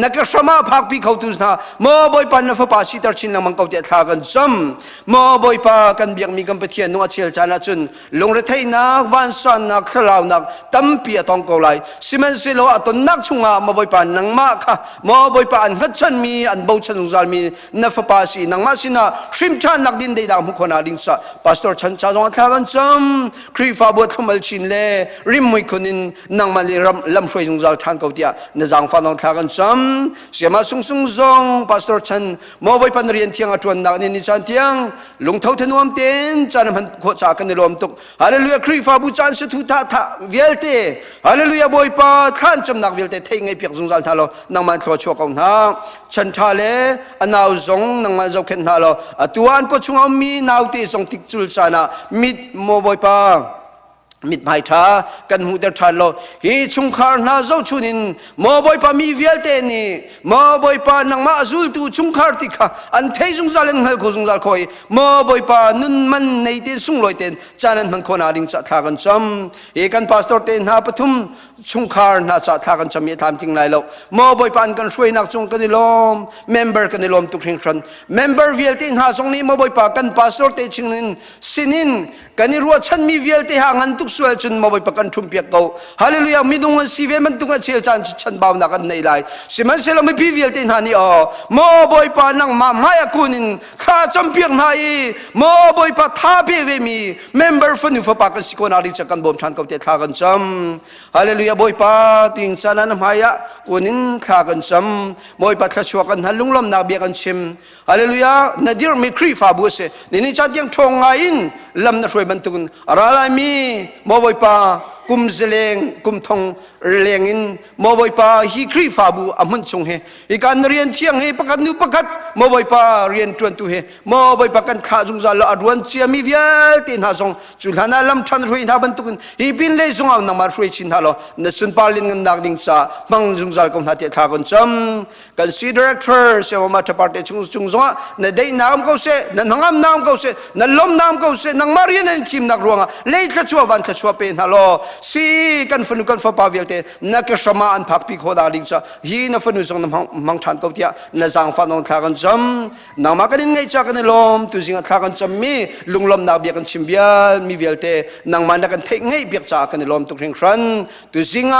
นักสมาพักปีเขาตุสนามาบ่อยพันนัฟปาสิตาชินน้ำมันเขาเดทากันซ้ำมาบ่อยพักกันเบียงมีกันไปเทียนนุ่งเชียลจานาจุนลงเรทัยนักวันสันนักสลาวนักตั้มปีตองเกาไลซิมันสิโลอัตนักชุงอามาบ่อยพันนังมาค่ะมาบ่อยพันฮัดชันมีอันบ่ชันอุซาลมีนัฟปาสินังมาสินะชิมชันนักดินเดดังมุขนาดิงซาพาสตอร์ชันชาจงทากันจำครีฟาบวชขมัลชินเล่ริมมวยคนนินนังมันลำช่วยจงจัลทันเขาเดียนจางฟ้าน้องทากันจำเสียมาซุงซงพาสตอร์ชันมอบไว้ปันเรียนเที่ยงอัจวนนักนินจันเที่ยงลงเท้าทนวมเต็นจานมันโคจากกันในลมตุกฮาเลลูยาครีฟาบุจันสุทุตาทะเวลเตฮาเลลูยาบอยปาท่านจำนักเวลเตเทงไงเปียกจงจัลทาโลนังมันโคชัวกองนาฉันทาเลอนาวซงนังมันจบเข็นทาโลตัวอันปัจจุบันมีนาวเตซงติกจุลสานามิดโมบอยปามิดไม้ท่ากันหูเดทันโลฮีชุงคาร์นาเจ้าชุนินโมบอยปามีเวลเตนี่โมบอยปานังมาจุลตูชุงคาร์ติกะอันเทจุงซาเลนเฮลโคจุงซาลคอยโมบอยปานุนมันในเตนสุงลอยเตนจานันมันคนอาดิงจะทากันจำเอกันพาสตอร์เตนหาปฐุมชุงคาร์นาจะทากันจำมีทำจริงไรโลโมบอยปานกันช่วยนักจงกันดิลมเมมเบอร์กันดิลมตุกริงครันเมมเบอร์เวลเตนหาทรงนี้โมบอยปากันพาสตอร์เตชิงนินสินินกันนี่รัวฉันมีเวลเตหางันตุกสวยจนโมบอยปากันทุ่มเปียกเขาฮาเลลูยามีดวงสีเวมันตุกเชียจันฉันบ่าวนักกันในไลสิมันเสลไม่พี่เวลเตนหานี่อ๋อโมบอยปานังมาไม่กุนินข้าจำเปียกไหนโมบอยปาท่าเบเวมีเมมเบอร์ฟันอยู่ฝากกันสิคนอาริจักกันบ่มฉันเขาเตะทากันจำฮาเลลูยาบอยปาติงชานันหายะกุนินทากันจำโมบอยปาทัชวกันฮัลลุงลมนาเบียกันชิมฮาเลลูยานาดิร์มีครีฟาบุเสนี่จัดยังทงไงอินลำนักช่วยบรรทุกอะไรมีโมบอยปากุมเสลงกุมทงเลียงอินโมบอยปาฮีครีฟาบูอามันชงเฮอีการเรียนเที่ยงเฮประกันนุประกัดโมบอยปาเรียนจวนตุเฮโมบอยปากันขาจุงซาลอดวันเชียมีเวียตินหาซงจุลานาลำชันช่วยนาบรรทุกฮีปินเลยซงเอานำมาช่วยชินฮาโลนสุนปาลินกันนักดิ่งซามังจุงซาลกงหาเตทากันจำกันซีดีเรคเตอร์เสียมาทัพพาร์ตจุงซงนได้น้ำเขาเสนหงามน้ำเขาเสนลมน้ำเขาเสนังมาเรียนทีมนักรวงเลยขชัววันขชัวเป็นฮาโลซีกันฝนุกันฝาปาเวลเตนักสมาอันพักปีโคดาลิงซาฮีนัฝนุจงนมังทันเขาเตียนจางฟันองทากันจำนังมากันไงจากกันลมตุจิงทากันจำมีลุงลมนาเบียกันชิมเบียมีเวลเตนังมันกันเทงไงเบียจากกันลมตุกเริงครันตุจิง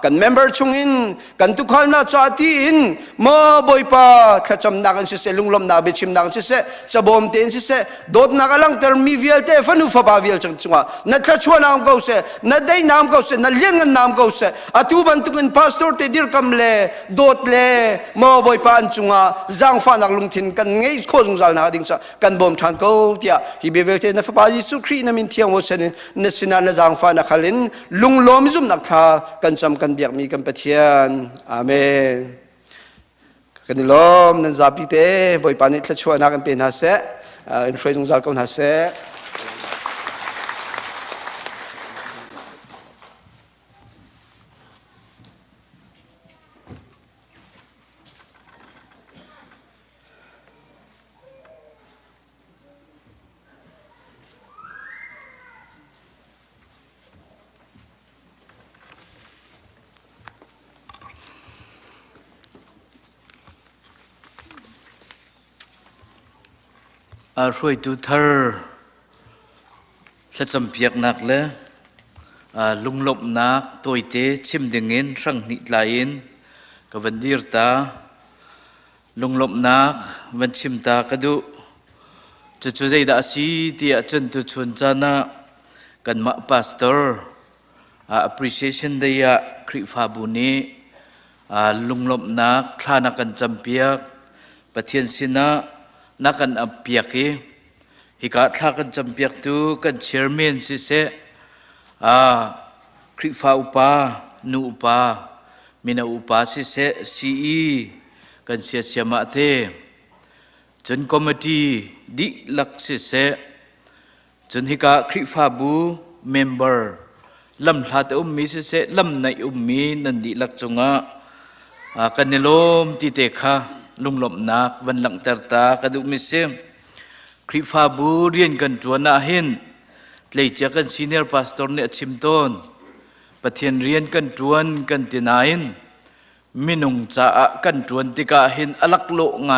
กันเมมเบอร์ชงอินกันทุกคนน่าจะตีอินโมบอยปาถ้าจำนักกันสิเสลุงลมนาเบียชิมนักสิเสจะบ่มเตนสิเสโดดนักลังเตอร์มีเวลเตฝนุฝาปาเวลจังจังว่านักชัวน้ำเขาเสนักได้น้ำเขาเสนักเลี้ยงน้ำเขาเสอตุบันตุกันพาสตอร์เตดิร์กำเล่โดดเล่โมบอยปานจุงาจังฟ้านักลุงทินกันไงโคจงจัลนาดิ่งซะกันบ่มชันเขาเตียฮิเบเวลเตนัฟปายิสุครีนมินเทียงวเสนนสินานะจังฟ้านักขัลินลุงลมซุมนักทากันจำกันเบียกมีกันปะเทียนอาเมนกันลมนันซาปิเตบอยปานิทชัวนักกันเป็นฮาเซอินฟลูเอนซ์จัลกันฮาเซ ช่วยดูเธอสัจำเปียกนักเลยลุงลบนักตัวเตชิมดึงเงินรังนิลายนกับวันดีร์ตาลุงลบนักวันชิมตากระดูจุดใจดาสีที่อาจารย์ตุชนจานะกันมาพาสเตอร์ appreciation ได้ยาคริฟาบุนีลุงลบนักคลานักันจำเปียกปะเทียนสินะนักกันอับเปียกฮิกาคลากันจำเปียกตูกันเชอร์เมนสิเสคริฟาอุปานูอุปามินาอุปาสิเสซีกันเสียเสียมาเทจนคอมเมดี้ดิลักสิเสจนฮิกาคริฟาบูเมมเบอร์ลำหลัดมีสิเสลำในมีนันดิลักจงกันนิลมติเตคะลุงลมนักวันหลังตาตากระดูมิเซมคริฟาบูเรียนกันตัวนาเห็นเลยจากกันซีเนียร์พาสตอร์เนี่ยชิมต้นปะเทียนเรียนกันจวนกันตินายนมินุงจะกันจวนติกาเห็นอลักโลไง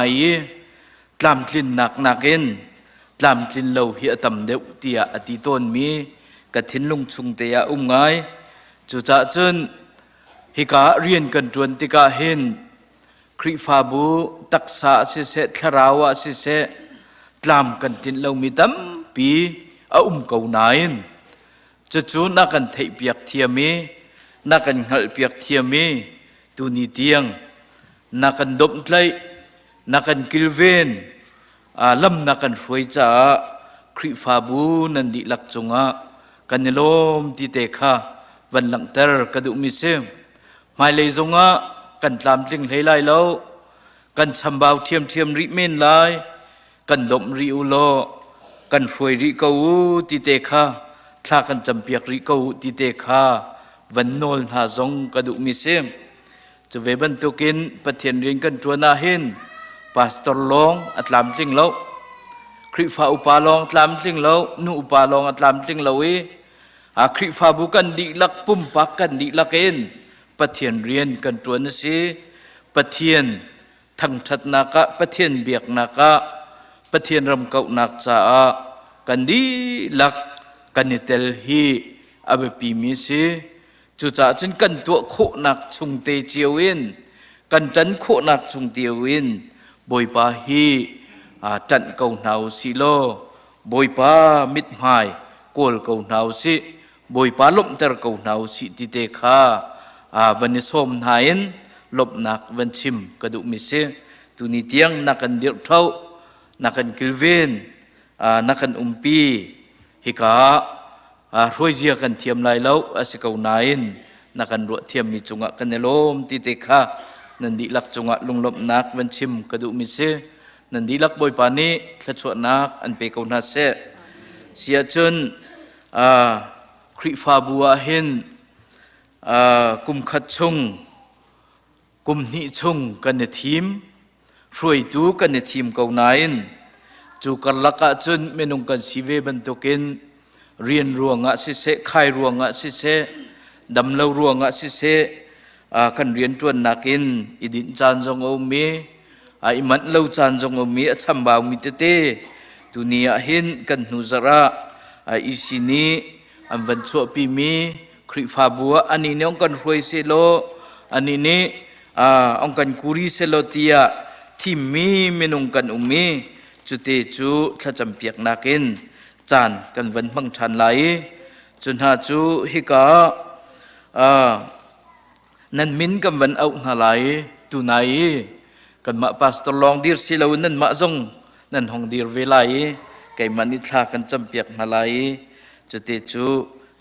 ตามกลิ่นหนักเห็นตามกลิ่นเราเหี่ยต่ำเดียวเตียอติต้นมีกระถินลุงชุงเตียไงจุจะจนฮิกาเรียนกันจวนติกาเห็นคริฟาบูตักษาสิเสทราวะสิเสตามกันตินเรามีตั้มปีเกาหนายจะจูนักกันเทียเปียกเทียมีนักกันหัลเปียกเทียมีตูนีเตียงนักกันดบไลนักกันกิลเวนลำนักกันฟวยจ่าคริฟาบูนันดิลักจงกันนิลมติเตคะวันหลังเตอร์กระดูมิเซมไม่เลยจงกันตามลิงให้ไล่แล้วกันชำบาวเทียมริเมนไลกันดมริอุโลกันฟวยริเกาติเตคะถ้ากันจำเปียกริเกาติเตคะวันโนลหาจงกระดูมิเซมจะเวบันตุกินปะเทียนเรียนกันตัวนาเห็นพาสตอร์ลองอัตลามลิงแล้วคริฟาอุปาลองอัตลามลิงแล้วนูอุปาลองอัตลามลิงแล้วคริฟาบุกันดิลักปุ่มปักกันดิลักเอ็นปะเทียนเรียนกันตัวนั้นสิปะเทียนทั้งทัดนักะปะเทียนเบียกนักะปะเทียนรำเก่านักจ้ากันดีลักกันนิเตลฮีอาเบปีมิสิจุจ่าจนกันตัวโคนักชุงเตเจียวินกันจันโคนักชุงเตียวินบอยปาฮีจันเกาหนาวสิโลบอยปามิดหายโกลเกาหนาวสิบอยปาลมเตอร์เกาหนาวสิติเตคะวันนี้ส้มหายนลบนักวันชิมกระดูมิเซตุนิเตียงนักกันเดียร์เท่านักกันกิลเวนนักกันปีฮิการวยเจียกันเทียมลายแล้วอาศัยเกาหนายนักกันรัวเทียมมีจงะกันเนลมติเตคะนันดีลักจงะลุงลบนักวันชิมกระดูมิเซนันดีลักบอยปานีขจวนักอันเปเกาหนาเซเสียจนคริฟาบัวเห็นกุมขัดชงกุมนิชงกันในทีมช่วยดูกันในทีมเกาหนายจูกันลักจนเมนุงกันสีเวบันตุกินเรียนรัวงะสิเสขายรัวงะสิเสดำเล่ารัวงะสิเสกันเรียนจวนนักินอิดินจานจงเอามีอิมันเล่าจานจงเอามีชัมบาวมิเตเตตุนียหินกันนุจระอิสินีอันวันชั่วปีมีคริฟาบัวอันนี้เนี่ยองกันรวยเซโลอันนี้เนี่ยองกันกุรีเซโลเตียที่มีเมนุงกันมีจุดเตจูถ้าจำเปียกนักินจานกันวันบังชันไหลจนหาจูฮิกานั่นมินกันวันเอาหาไหลตุนัยกันมาพาสตอร์ลองดีร์สิลาวันนั้นมาจงนั่นห้องดีร์เวลัยไก่มันนิทากันจำเปียกหาไหลจุดเตจู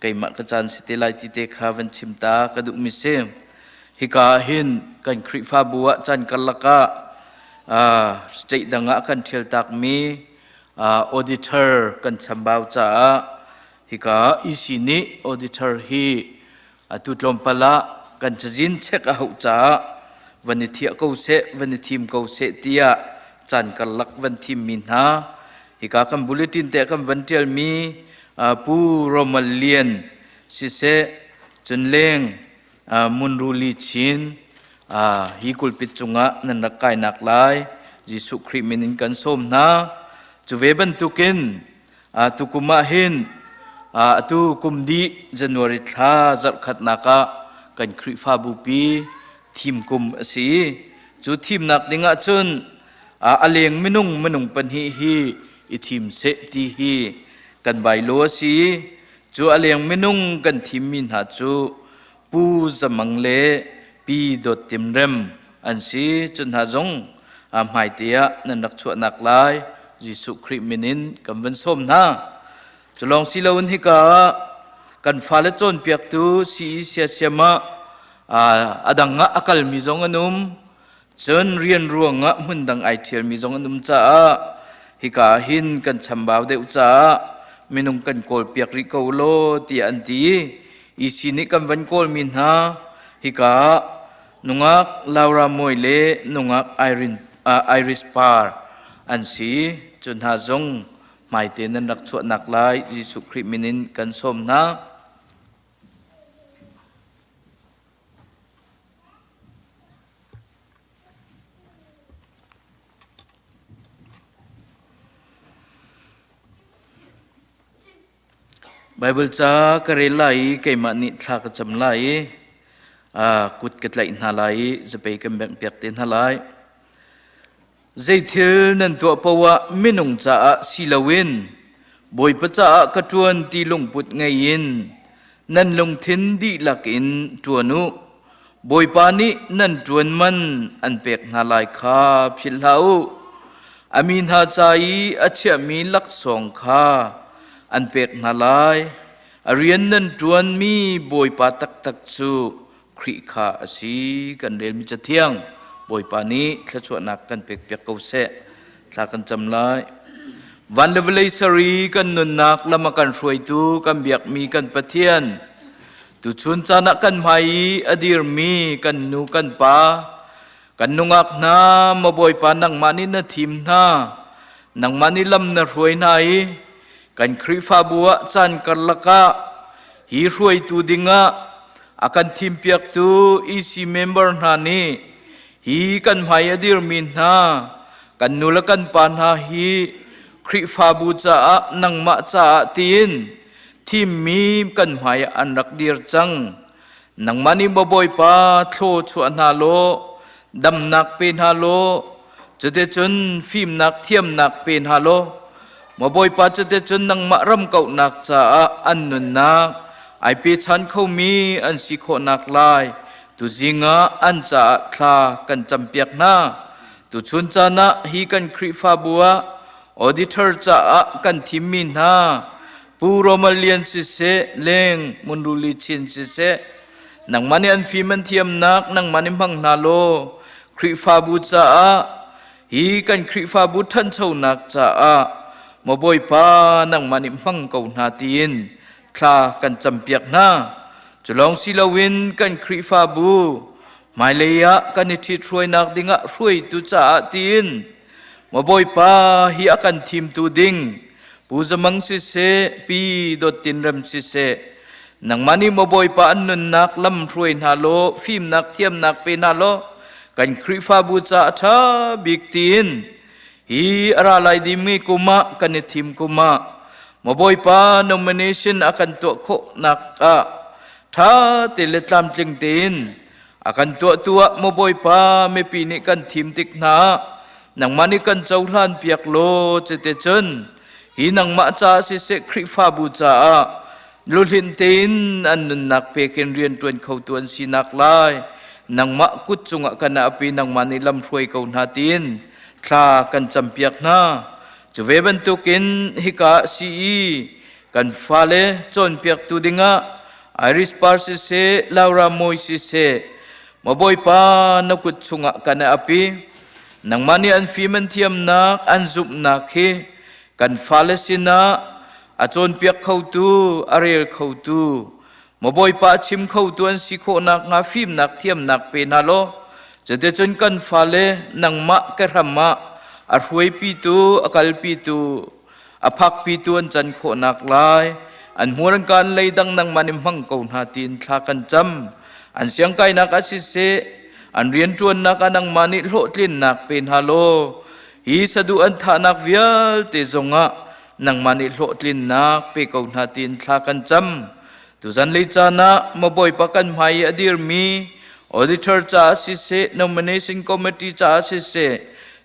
ไก่มะกระจานสิเตไลติเตคาวันชิมตากระดูมิเซฮิกาหินกันคริฟาบัวจันกันละกะสเตดังะกันเทลตักมีออดิเตอร์กันชัมบาวจ้าฮิกาอิสินีออดิเตอร์ฮีตุตลมปละกันจะจินเช็คเอาจ้าวันนี้เทียเขาเสวันนี้ทีมเขาเสเตียจันกันลักวันทีมมินฮาฮิกากันบุลเลตินเตะกันวันเทียลมีผู้รอมาเลียนสิเสจนเลงมุนรูลีชินฮิกุลปิจุงะนันรักกายนักลายยิสุคริมินินกันส้มนะ จูเวบันตุกินตุกุมาหินตุกุมดีจันวริทาจัดขัดนักกันคริฟาบุปีทีมกุมสีจูทีมนักดิงะจนอเลียงมนุงปันฮีอีทีมเซตีฮีกันใบโลสีจูอเลียงมนุงกันทีมมินหาจูปูจมังเลปีดดติมเรมอันสีจนหาจงหมายเตียนันรักชวนักลายยิสุคริมินินกันวันส้มนะจะลองสิลาวันฮิกากันฟ้าและจนเปียกตูสีเสียเสียมาดังงะอากาศมีจงอนุมจนเรียนรู้งะหุ่นดังไอเทียมีจงอนุมจ้าฮิกาหินกันชำบ่าวเดอุจ้ามินุงกันโกลเปียกริโกโลตีอันตีอีสินิกันวันโกลมินฮาฮิกานุงักลาวรามวยเลนุงักไอริสปาร์อันสีจนหาจงหมายเตนันรักชวนักลายยิสุคริมินินกันสมนะไบเบิลจ้ากระเรลัยเกมานิทากจำไลกุดกระไลนาไลจะไปกันแบ่งเปียกเต็นนาไลใจเทียนันตัวปวะมินุงจ้าศิลวินบอยปะจ้ากระทวนตีลงปุดไงยินนันลงทินดีลักอินตัวนุบอยปานินันจวนมันอันเปียกนาไลคาพิลาอุอามินหาใจอาเชมีลักสองคาอันเปกนาลายเรียนนั้นจวนมีบอยปาตักสูคริขาสีกันเรียนมิจเที่ยงบอยปานี้ทะชวนักกันเปกเปียกเกาเสะทากันจำลายวันเลวเลยสรีกันนุนนักละมากันรวยตูกันเบียกมีกันปะเทียนตุชุนจานักกันไม้อดีรมีกันนูกันปากันนุงักนามาบอยปานังมานินาทีมนานังมานิลำนารวยนายกันคริฟาบัวจันกันละกะฮีรวยตูดิงะอากันทีมเปียกตูอีซีเมมเบอร์นานีฮีกันหมายดิรมินนากันนุลกันปานฮาฮีคริฟาบูจ้านังมาจ้าตีนทีมมีกันหมายอันรักดีรจังนังมานิบบ่อยปาโทชวนฮาโลดำนักเป็นฮาโลจะได้จนฟิล์มนักเทียมนักเป็นฮาโลมาบ่อยปาจะได้จนนังมารำเก่านักจ้าอันนุนนักไอปีชันเขามีอันสิโคนักลายตุจิงะอันจ้าทากันจำเปียกนาตุชุนจานะฮีกันคริฟาบัวออดิเตอร์จ้ากันทิมินนาปูโรมาเลียนสิเสเลงมุนรุลิชินสิเสนังมันอันฟิมันเทียมนักนังมันมังนาโลคริฟาบูจ้าฮีกันคริฟาบุทันเท่านักจ้ามาบ่อยปานังมันมังเก่านาตีนทากันจำเปียกนาจะลองศิลวินกันคริฟาบูหมายเลยะกันนิทิตรวยนักดิงะรวยตุจ้าตีนมาบ่อยปาฮีอากันทีมตูดิงปูจมังสิเสปีดดตินรำสิเสนังมันมาบ่อยปาอันนุนนักลำรวยนาโลฟิมนักเทียมนักเป็นนาโลกันคริฟาบูจ้าท่าบิกตีนฮีอะไรลายดิมีกุมะกันนิทิมกุมะมาบ่อยปา nomination akan tua ko nak tha teletam jing tin akan tua ma boy pa me pini kan thim tik na nang mani kan chaulan piak lo chete chun hi nang ma cha si se khri fa bu cha lulhin tin an nun nak pe ken rian tuan khau tuan sinak lai nang ma kut chunga kana api nang mani lam throi kau na tin tha kan champiak naจะเวบันตุกินฮิกาซีกันฟาเลจนเปียกตูดิงะไอริสปาร์ซิเซลาวรามอยซิเซมาบ่อยปานกุดสุงะกันอภินังมันนี่อันฟีมันเทียมนักอันซุบนักเฮกันฟาเลสินะอาจนเปียกเข้าตูอาเรียลเข้าตูมาบ่อยปาชิมเข้าตัวอันสิโคนักงาฟิมนักเทียมนักเป็นฮัลโลจะเดจนกันฟาเลนังมะกระมะอารวยปีตูอากาลปีตูอาพักปีตูอันจันโคนักลายอันหัวรังการเลยดังนังมันมังเกาหาตีนทากันจำอันเสียงไก่นักอาศิเสอันเรียนจวนนักนังมันโลดลินนักเป็นฮัลโล hi sadu an tha nak vial te zonga nang mani hlo tlin nak pe ko na tin thla kan cham tu zan le chana maboi pakan mai adir mi auditor cha si se nomination committee cha si se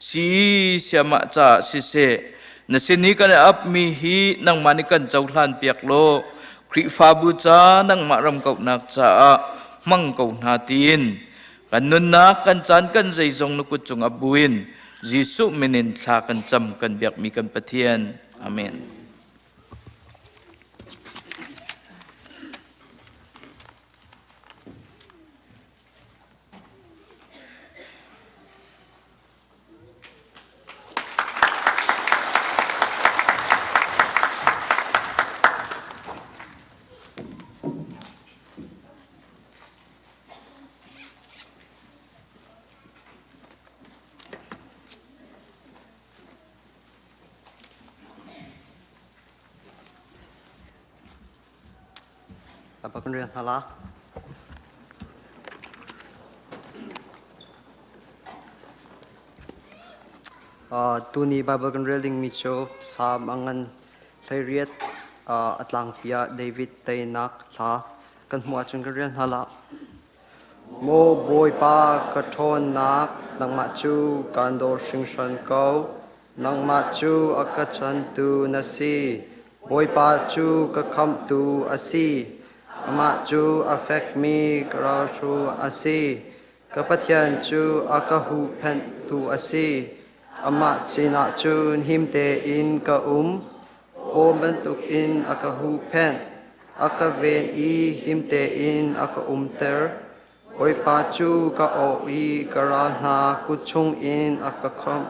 si siama cha si se na sini kan ap mi hi nang mani kan chauhlan piak lo khri fa bu cha nang maram kau nak cha mang kau na tin kan nun nak kan chan kan zai zong nu kuchung abuin jisu minin thla kan cham kan biak mi kan pathian amen. Apa kun rian hala tuni Bible kun reading mi cho sam angan thairiat atlang pia David tainak tha kan hmu achun kun rian hala mo boy pa ka thon nak nang ma chu kan do sing san ko nang ma chu akachan tu nasi boy pa chu ka kham tu asi ama chu affect me karashu asi kapatyan chu akahu pen tu asi ama china chun himte in ka o bentuk in akahu pen akaven i himte in aka ter oi pa chu ka o i karana kuchung in akakham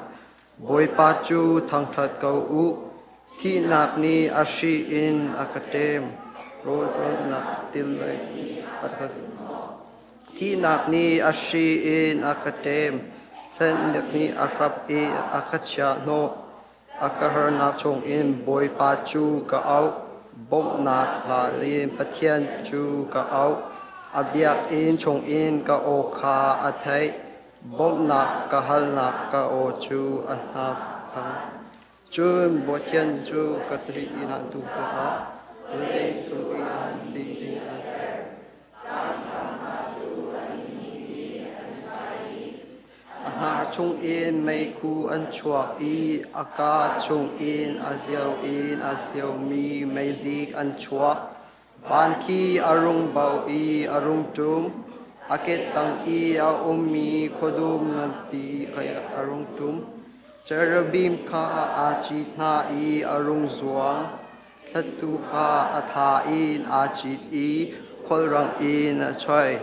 boy pa chu thangthat ka u thi nak ni ashi in akatem roll nak tilai thi nak ni ashi in akatem sen nak ni arab e akacha no akahar na chong in boy pa chu ka au bom nak la lin pathian chu ka au abyak in chong in ka o kha athai bom nak ka hal nak ka o chu anap chun bo thian chu ka tri ina tu ta Ahar chung in may ku an chuak i aka chung in adhiau mi may zik an chuak ban ki arung bau i arung tum akit tang i a mi khodum nan pi kaya arung tum cherubim ka achit na i arung zuang Thatu ka atha in achit i kolrang in choi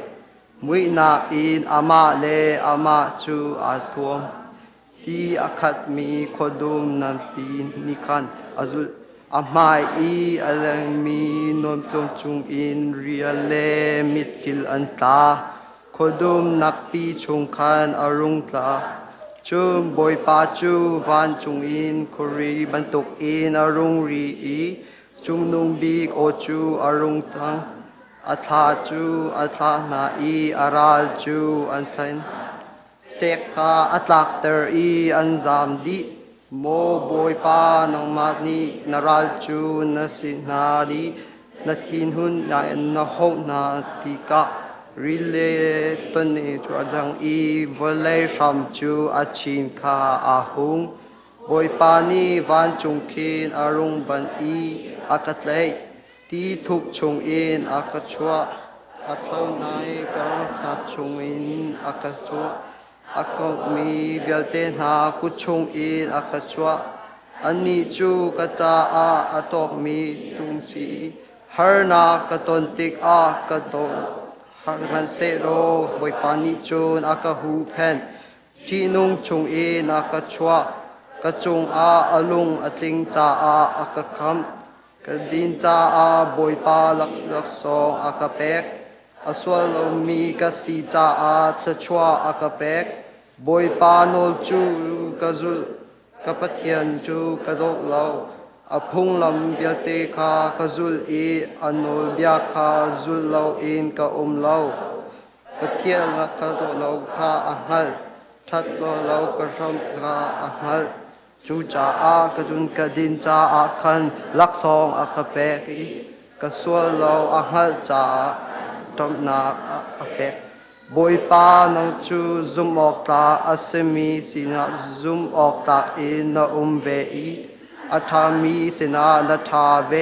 mui na in ama le ama chu atuam ti akhat mi khodum nan pin nikan azul amai i alang mi nom tong chung in riale mitkil anta khodum nakpi chung khan arung tla chum boy pa chu van chung in kori bantuk in arung ri i chung nung big o chu arung tang atha chu atha na i aral chu anthain tek kha atlak ter i anzam di mo boy pa nang mat ni naral chu nasina di nathin hun na ho na ti ka rile ton ni chu ajang i volai sham chu achin kha ahung boy pa ni van chung khin arung ban i akatlai ti thuk chung in akachwa athau nai karang ta chung in akachwa akau mi vialte na ku chung in akachwa ani chu kacha a atok mi tungsi harna katon tik a katon harman se ro boy pani chun akahu pen ti nung chung in akachwa kachung a alung atling cha a akakham kadin cha a boy pa lak song akapek aswalo mi kasi cha a thachwa akapek boy pa nol chu kazul kapathian chu kadok law aphung lam biate kha kazul e anol bia kha zul law in ka law pathian ka do law kha angal that law ka ram kha angal จูจ่าอากระดุนกระดินจ่าอาคันลักซองอากระเปกอีกระสวลเราอาหัลจ่าตมนาอาเปกบอยปานังจูซุมออกตาอาเซมีสินาซุมออกตาอินนาเวอีอาทามีสินานาทาเว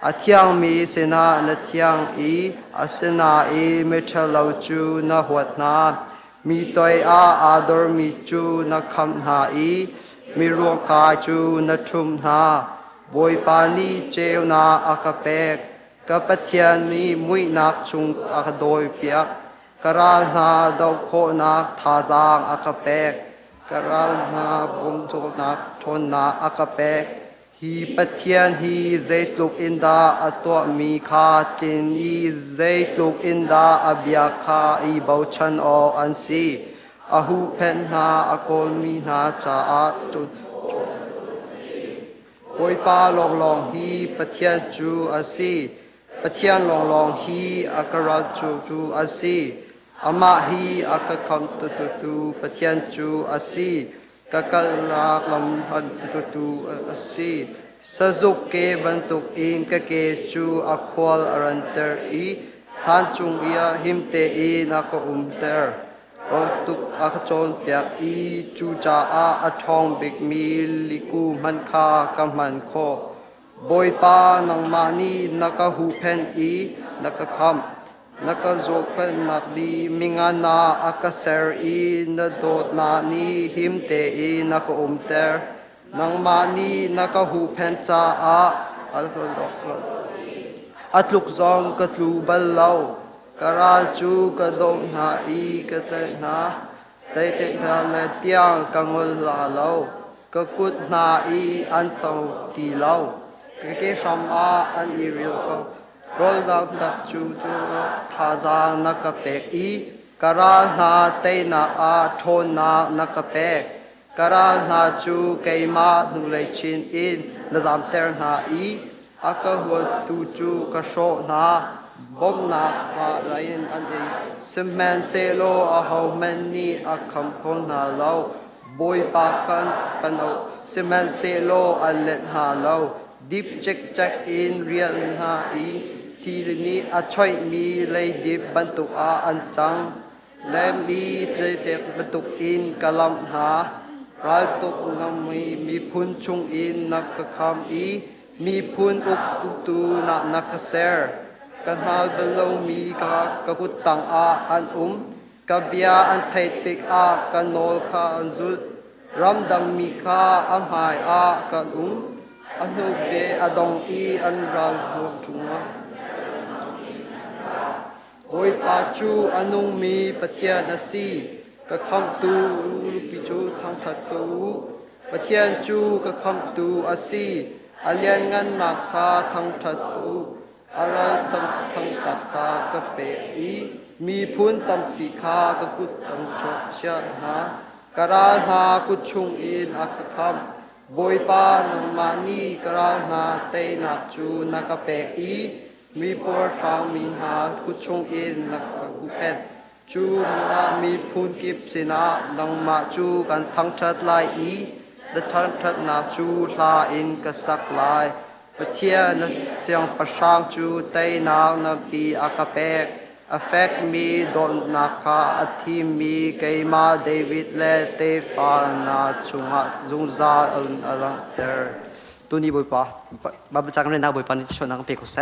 อาเทียงมีสินานาเทียงอีอาเสนาอีเมทลาวจูนาหัวนามีตัวอาดอร์มีจูนาคำนาอีมีรวงกายจูนาทุมนาบอยปานีเจวนาอากาเปกกับปะเทียนมีมุยนักชุงอากาโดยเปียกกรานาดาวโคนาทาจางอากาเปกกรานาบุมโทนาทนนาอากาเปกฮีปะเทียนฮีเจตุกอินดาอตัวมีคาตินฮีเจตุกอินดาอเบียคาอีบาวชันออันซีอาหูเพนนาอโกลมีนาจาอาตุโอยปาลองลองฮีปะเทียนจูอาซีปะเทียนลองลองฮีอากราจูอาซีอามาฮีอากคำตุปะเทียนจูอาซีกะกะลาลำพันตุอาซีสะจุกเกบันตุกอินกะเกจูอาควอลอารันเตอร์อีทานจุงเอียหิมเตอีนักเตอร์องตุกอาขจรเปียกอีจูจาอาทองบิกมีลิกูมันคากำมันโคบอยปานังมานีนักหูเพนอีนักคำนักโจเป็นนักดีมิงานาอากาเซอร์อีนัดโดดนานีหิมเตอีนักเตอร์นังมานีนักหูเพนจาอัลลุกซองกะตลูบัลลาวกราจูกะดงนาอีกะเตนาเตเตนาเลเตียงกังวลลาลาวกะกุดนาอีอันตองตีลาวกะเกชัมอันอีริลก็รอลดาวดักจูทาจานักเปกอีกรานาเตนาโทนานักเปกกรานาจูเกมานุเลชินอินนซามเตอร์นาอีอากะหัวตูจูกะโชนาบอมนามาไลน์อันเอซิมแมนเซโลอาฮาวแมนนีอาคัมพงนาลาวบอยปากันกันเอาซิมแมนเซโลอัลเลนนาลาวดิบเช็คอินเรียนนาอีทีนี้อาช่วยมีเลยดิบบันตุอาอันจังและมีเจบันตุอินกะลัมหาราตุกนมีพุนชุงอินนักคำอีมีพุนอุกตูนักเซอร์กันหาเบลลมีกะกุดตังอันกะเบียอันไทติกกันโนลคาอันซุลรำดังมีอันหายกันอันโนเบอดองอีอันรังหัวจุงโอยปาจูอันุงมีปะเทียนสีกะคำตูปิจูทางพัดตูปะเทียนจูกะคำตูอาซีอาเลียนงันนักคาทางพัดตูอาราตังทางตักคากะเปอีมีพุนตัมปีคากะกุดตังจบเชนากะรานากุชุงอินอักคำบอยปานังมานีกะรานาเตนักจูนักเปอีมีปวดฟังมีหากุชงอินนักกุเพนจูนามีพูนกิบสินานังมาจูกันทั้งทัดลายอีและทั้งทัดนาจูลาอินกษักลายปะเทียนเสียงประชางจูเตนางนปีอากาเปกอเฟกมีดอนนาคาอธิมีเกมาเดวิดและเตฟานาจุงะจุงซาอัลังเตอร์ตัวนี้บุยปะบับจังเรนาบุยปะนี่ชวนนักเปกุเส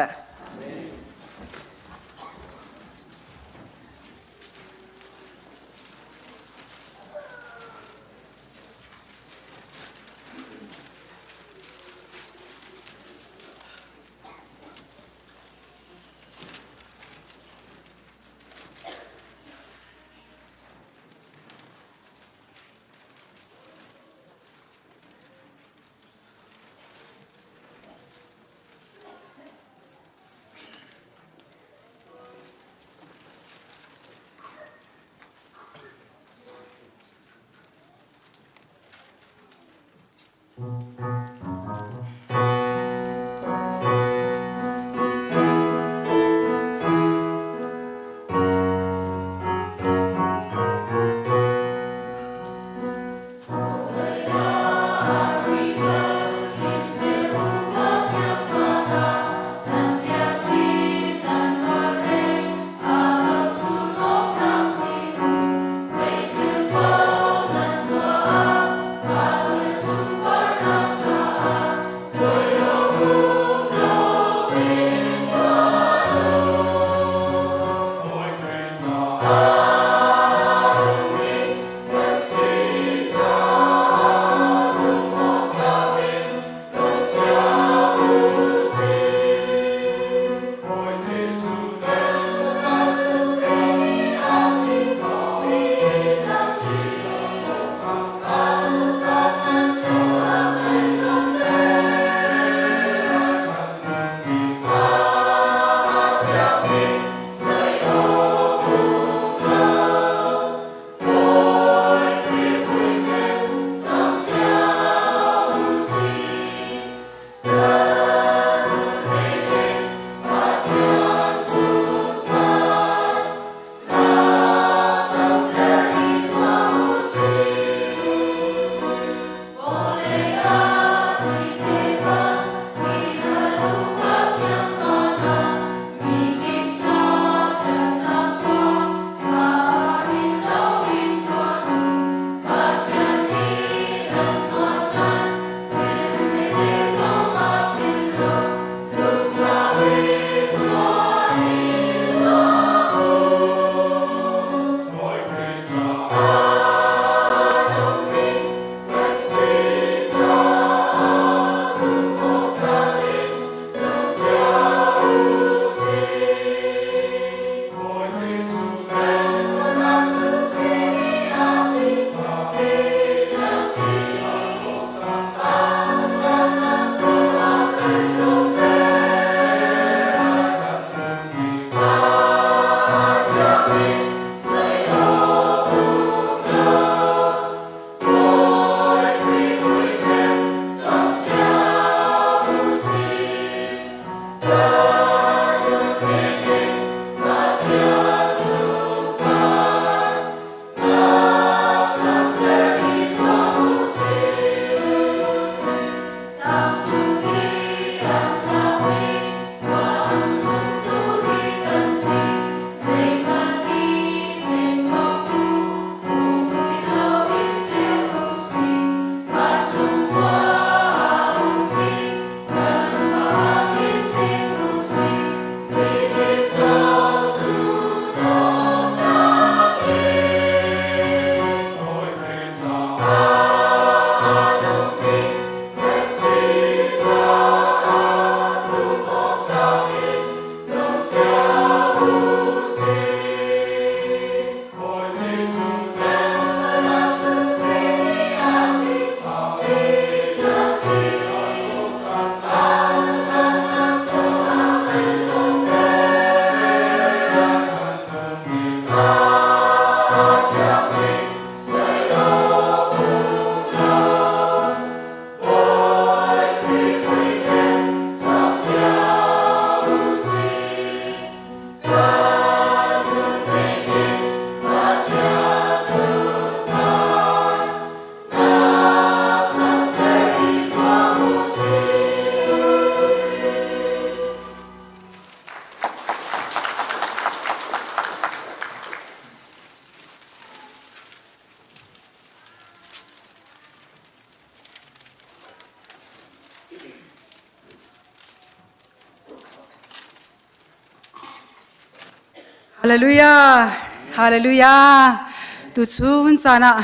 Hallelujah. Hallelujah. Tu chun chana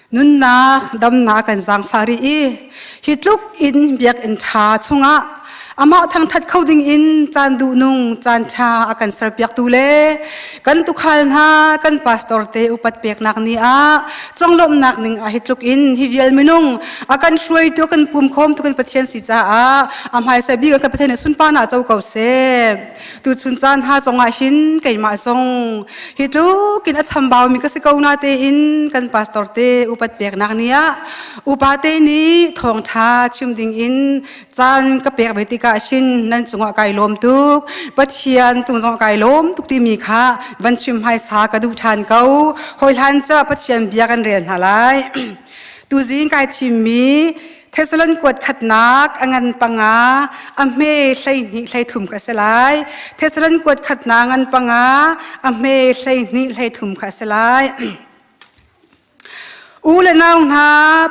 nun na dam na kan zang fari I hitluk in biak in tha chunga ama thang that coding in chan du nung chan cha akan sar piak tu le kan tu khal na kan pastor te upat pek nak ni a chonglom nak ning a hitluk in hi vial minung akan shroi tu kan pum khom tu kan pathian si cha a am hai sa bi kan pathian sun pa na chau kau se tu chun chan ha chonga hin kai ma song hitluk kin a chambau mi ka se kau na te in kan pastor te upat pek nak ni a upate ni thong tha chim ding in chan ka pek betika shin nan chunga kai lom tuk pathian tung jong kai lom tuk ti mi kha van chim hai sa ka du than kau hoi han cha pathian bia kan ren halai tu jing kai chim mi Thessalon kwat khat nak angan panga ame hlai ni hlai thum ka selai Thessalon kwat khat na angan panga ame hlai ni hlai thum ka selai ule naung na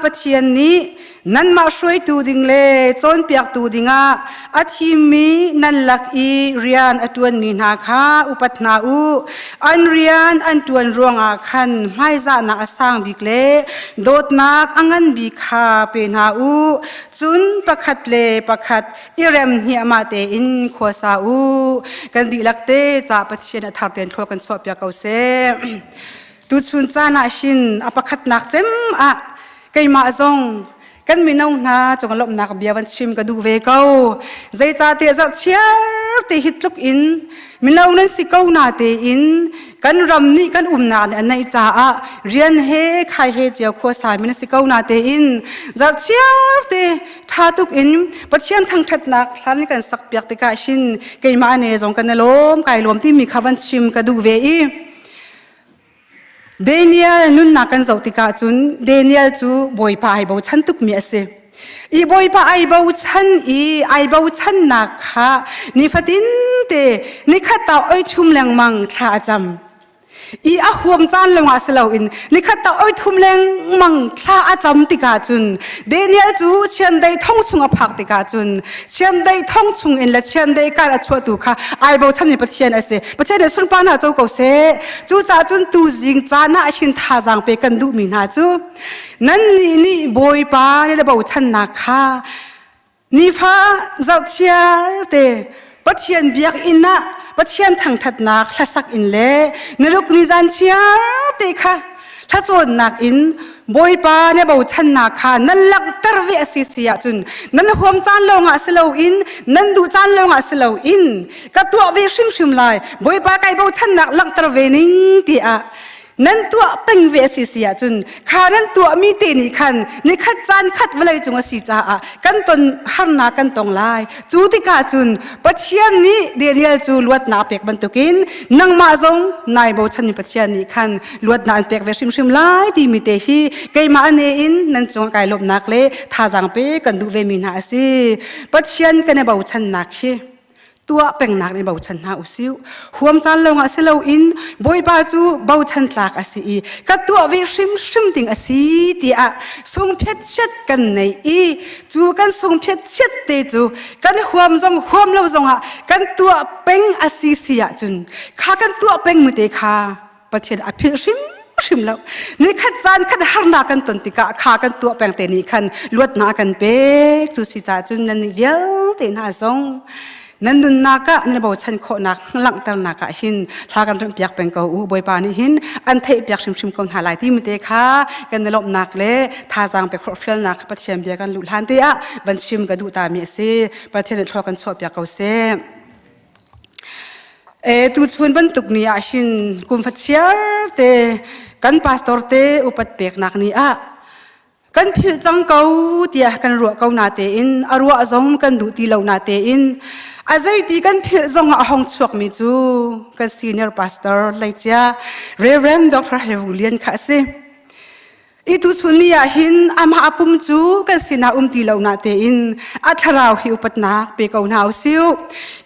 pathian ni nan ma shroi tu ding le chon piak tu dinga athi mi nan lak I rian atuan mi na kha upat na u an rian an tuan ronga khan mai za na asang bik le dot nak angan bi kha pe na u chun pakhat le pakhat irem hi ama te in khosa u kan di lakte cha pathian a thar ten thol kan chho pya kau se tu chun cha na shin apakhat nak chem a kai ma zong kan mi nong na chong lop nak bia van chim ka du ve kau zai cha te za chiar te hitluk in mi nong nan si kau na te in kan ram ni kan na nai cha a rian he khai he chiao kho sa mi na si kau na te in za chiar te tha tuk in pathian thang that nak thlan kan sak piak te ka shin kai ma ne jong kan lom kai lom ti mi khawan chim ka du ve I Daniel nun na kan zautika chun Daniel chu boipa ai bo chan tuk mi ase I boipa ai bo chan ai bo chan na kha ni fatin te ni khata oi chum lang mang tha jam I a huam chan longa selo in ni khata oi thum leng mang thla a cham tika chun Daniel chu chian dai thong chung a phak tika chun chian dai thong chung in la chian dai ka a chwa tu kha ai bo chan ni pathian ase pathian de sun pa na chau ko se chu cha chun tu jing cha na shin tha jang pe kan du mi na chu nan ni boy pa ni la bo chan na kha ni pha zau chia te pathian biak in na pathian thang that nak thlasak in le niruk ni jan chia te kha thachon nak in boy pa ne bo chan na kha nan lak tar ve asisia chun nan huam chan longa selo in nan du chan longa selo in ka tu ve shim shim lai boy pa kai bo chan nak lak tar ve ning ti a nan tua peng ve asisia chun kha nan tua mi te ni khan ni khat chan khat velai chunga si cha a kan ton har na kan tong lai chu ti ka chun pathian ni Daniel chu luat na pek ban tukin nang ma zong nai bo chan ni pathian ni khan luat na pek ve shim shim lai ti mi te hi kai ma ane in nan chong kai lop nak le tha jang pe kan du ve mi na si pathian kan bo chan nak hi tua peng nak ni bau chan na usiu huam chan lo nga selo in boy ba chu bau chan tlak asi I ka tua ve shim shim ting asi ti a sung phet chet kan nei I chu kan sung phet chet te chu kan huam jong huam lo jong a kan tua peng asi sia chun kha kan tua peng mu te kha pathian a phil shim shim lo ni khat chan khat har na kan ton tika kha kan tua peng te ni khan luat na kan pe chu si cha chun nan ni vial te na zong nan dun naka ni bo chan kho nak lang tar naka hin thla kan rum piak peng ko u boy pa ni hin an thei piak shim shim kon halai ti mi te kha kan lop nak le tha jang pe khofel nak pathiam bia kan lu hlan te a ban chim ga du ta mi se pathian thlo kan chho piak ko se tu chun ban tuk ni a shin kum fachiar te kan pastor te upat pek nak ni a kan phil chang kau tia kan ro kau na te in arwa zong kan du ti lo na te in azai ti kan phil zong a hong chuak mi chu kan senior pastor laicha Reverend Dr. Hevulian kha se itu chunia hin ama apum chu kan sina ti lo na te in atharau hi upat na pe kau na siu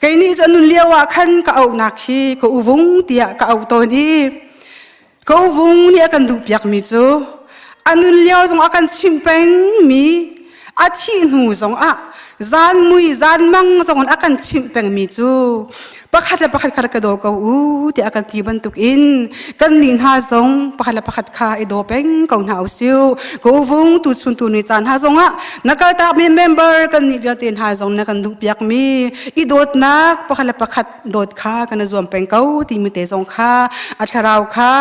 kai ni chanun lewa khan ka au na khi ko uvung tia ka au to ni ko uvung ni kan du piak mi chu anun liao zong akan chimpeng mi athi nu zong a zan mui zan mang zongon akan chimpeng mi chu pakhat khar ka do ko ti akan ti bantuk in kan nin ha zong pakhat kha e do peng ko na usiu ko vung tu chun tu ni chan ha zonga nakal ta mi member kan ni bia ten ha zong na kan du piak mi i dot nak pakhat dot kha kan zuam peng ko ti mi te zong kha atharau kha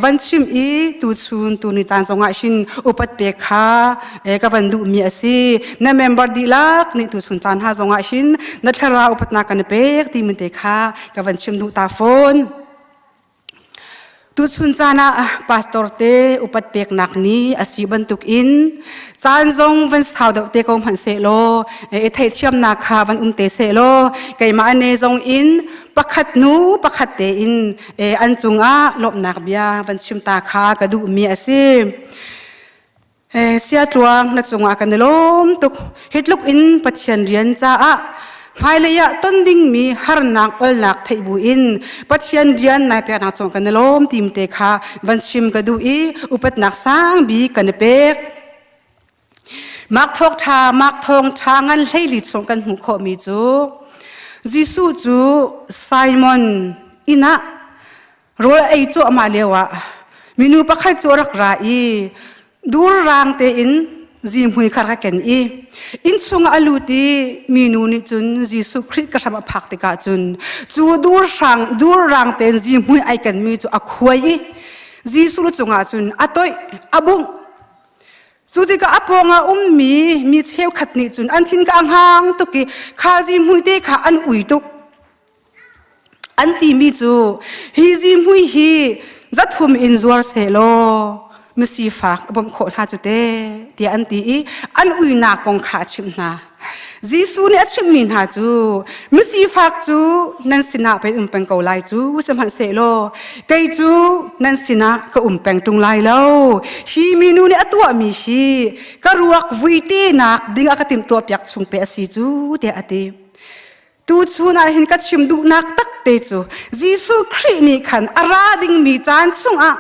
van chim i tu chun tu ni chan zonga shin upat pe kha ka van du mi asi na member dilak ni tu chun chan ha zonga shin na thara upat na kan pek ti mi te kha ka van chim du ta phone tu chun chana pastor te upat pek nak ni asi bantuk in chan zong van thau de te ko han se lo e thai chiam na kha van te se lo kai ma ne zong in pakhat nu pakhat te in an chunga lop nak bia van chim ta kha ka du mi asi sia tuang na chunga kan lom tuk hitluk in pathian rian cha a hai le ya ton ding mi har nak ol nak thai bu in pathian rian nai pe na chong kan lom tim te kha van chim ka du i upat nak sang bi kan pek mak thong tha ngan leili chong kan hu kho mi chu jisu chu simon ina ro ei chu ama lewa minu pakhat chu rak ra i dur rang te in zim hui khar ka ken i in chung aluti minu ni chun jisu khrit ka sama phak te ka chun chu dur rang te zim hui ai kan mi chu akhuai i jisu lu chunga chun atoi abung chuti ka aponga mi cheu khat ni chun an thin ka anghang to ki kha zim hui te kha an ui tuk an ti mi chu hi zim hui hi zathum in zuar se lo misi fak bom kho na chute ti an ti an ui na kong kha chim na jisu ni achim min ha chu misi fak chu nan sina pe peng ko lai chu sam han se lo kai chu nan sina ka peng tung lai lo hi minu ni atua mi hi ka ruak vuite nak ding akatim to piak chung pe asi chu te ati tu chuna hin ka chim du nak tak te chu jisu khri ni khan ara ding mi chan chung a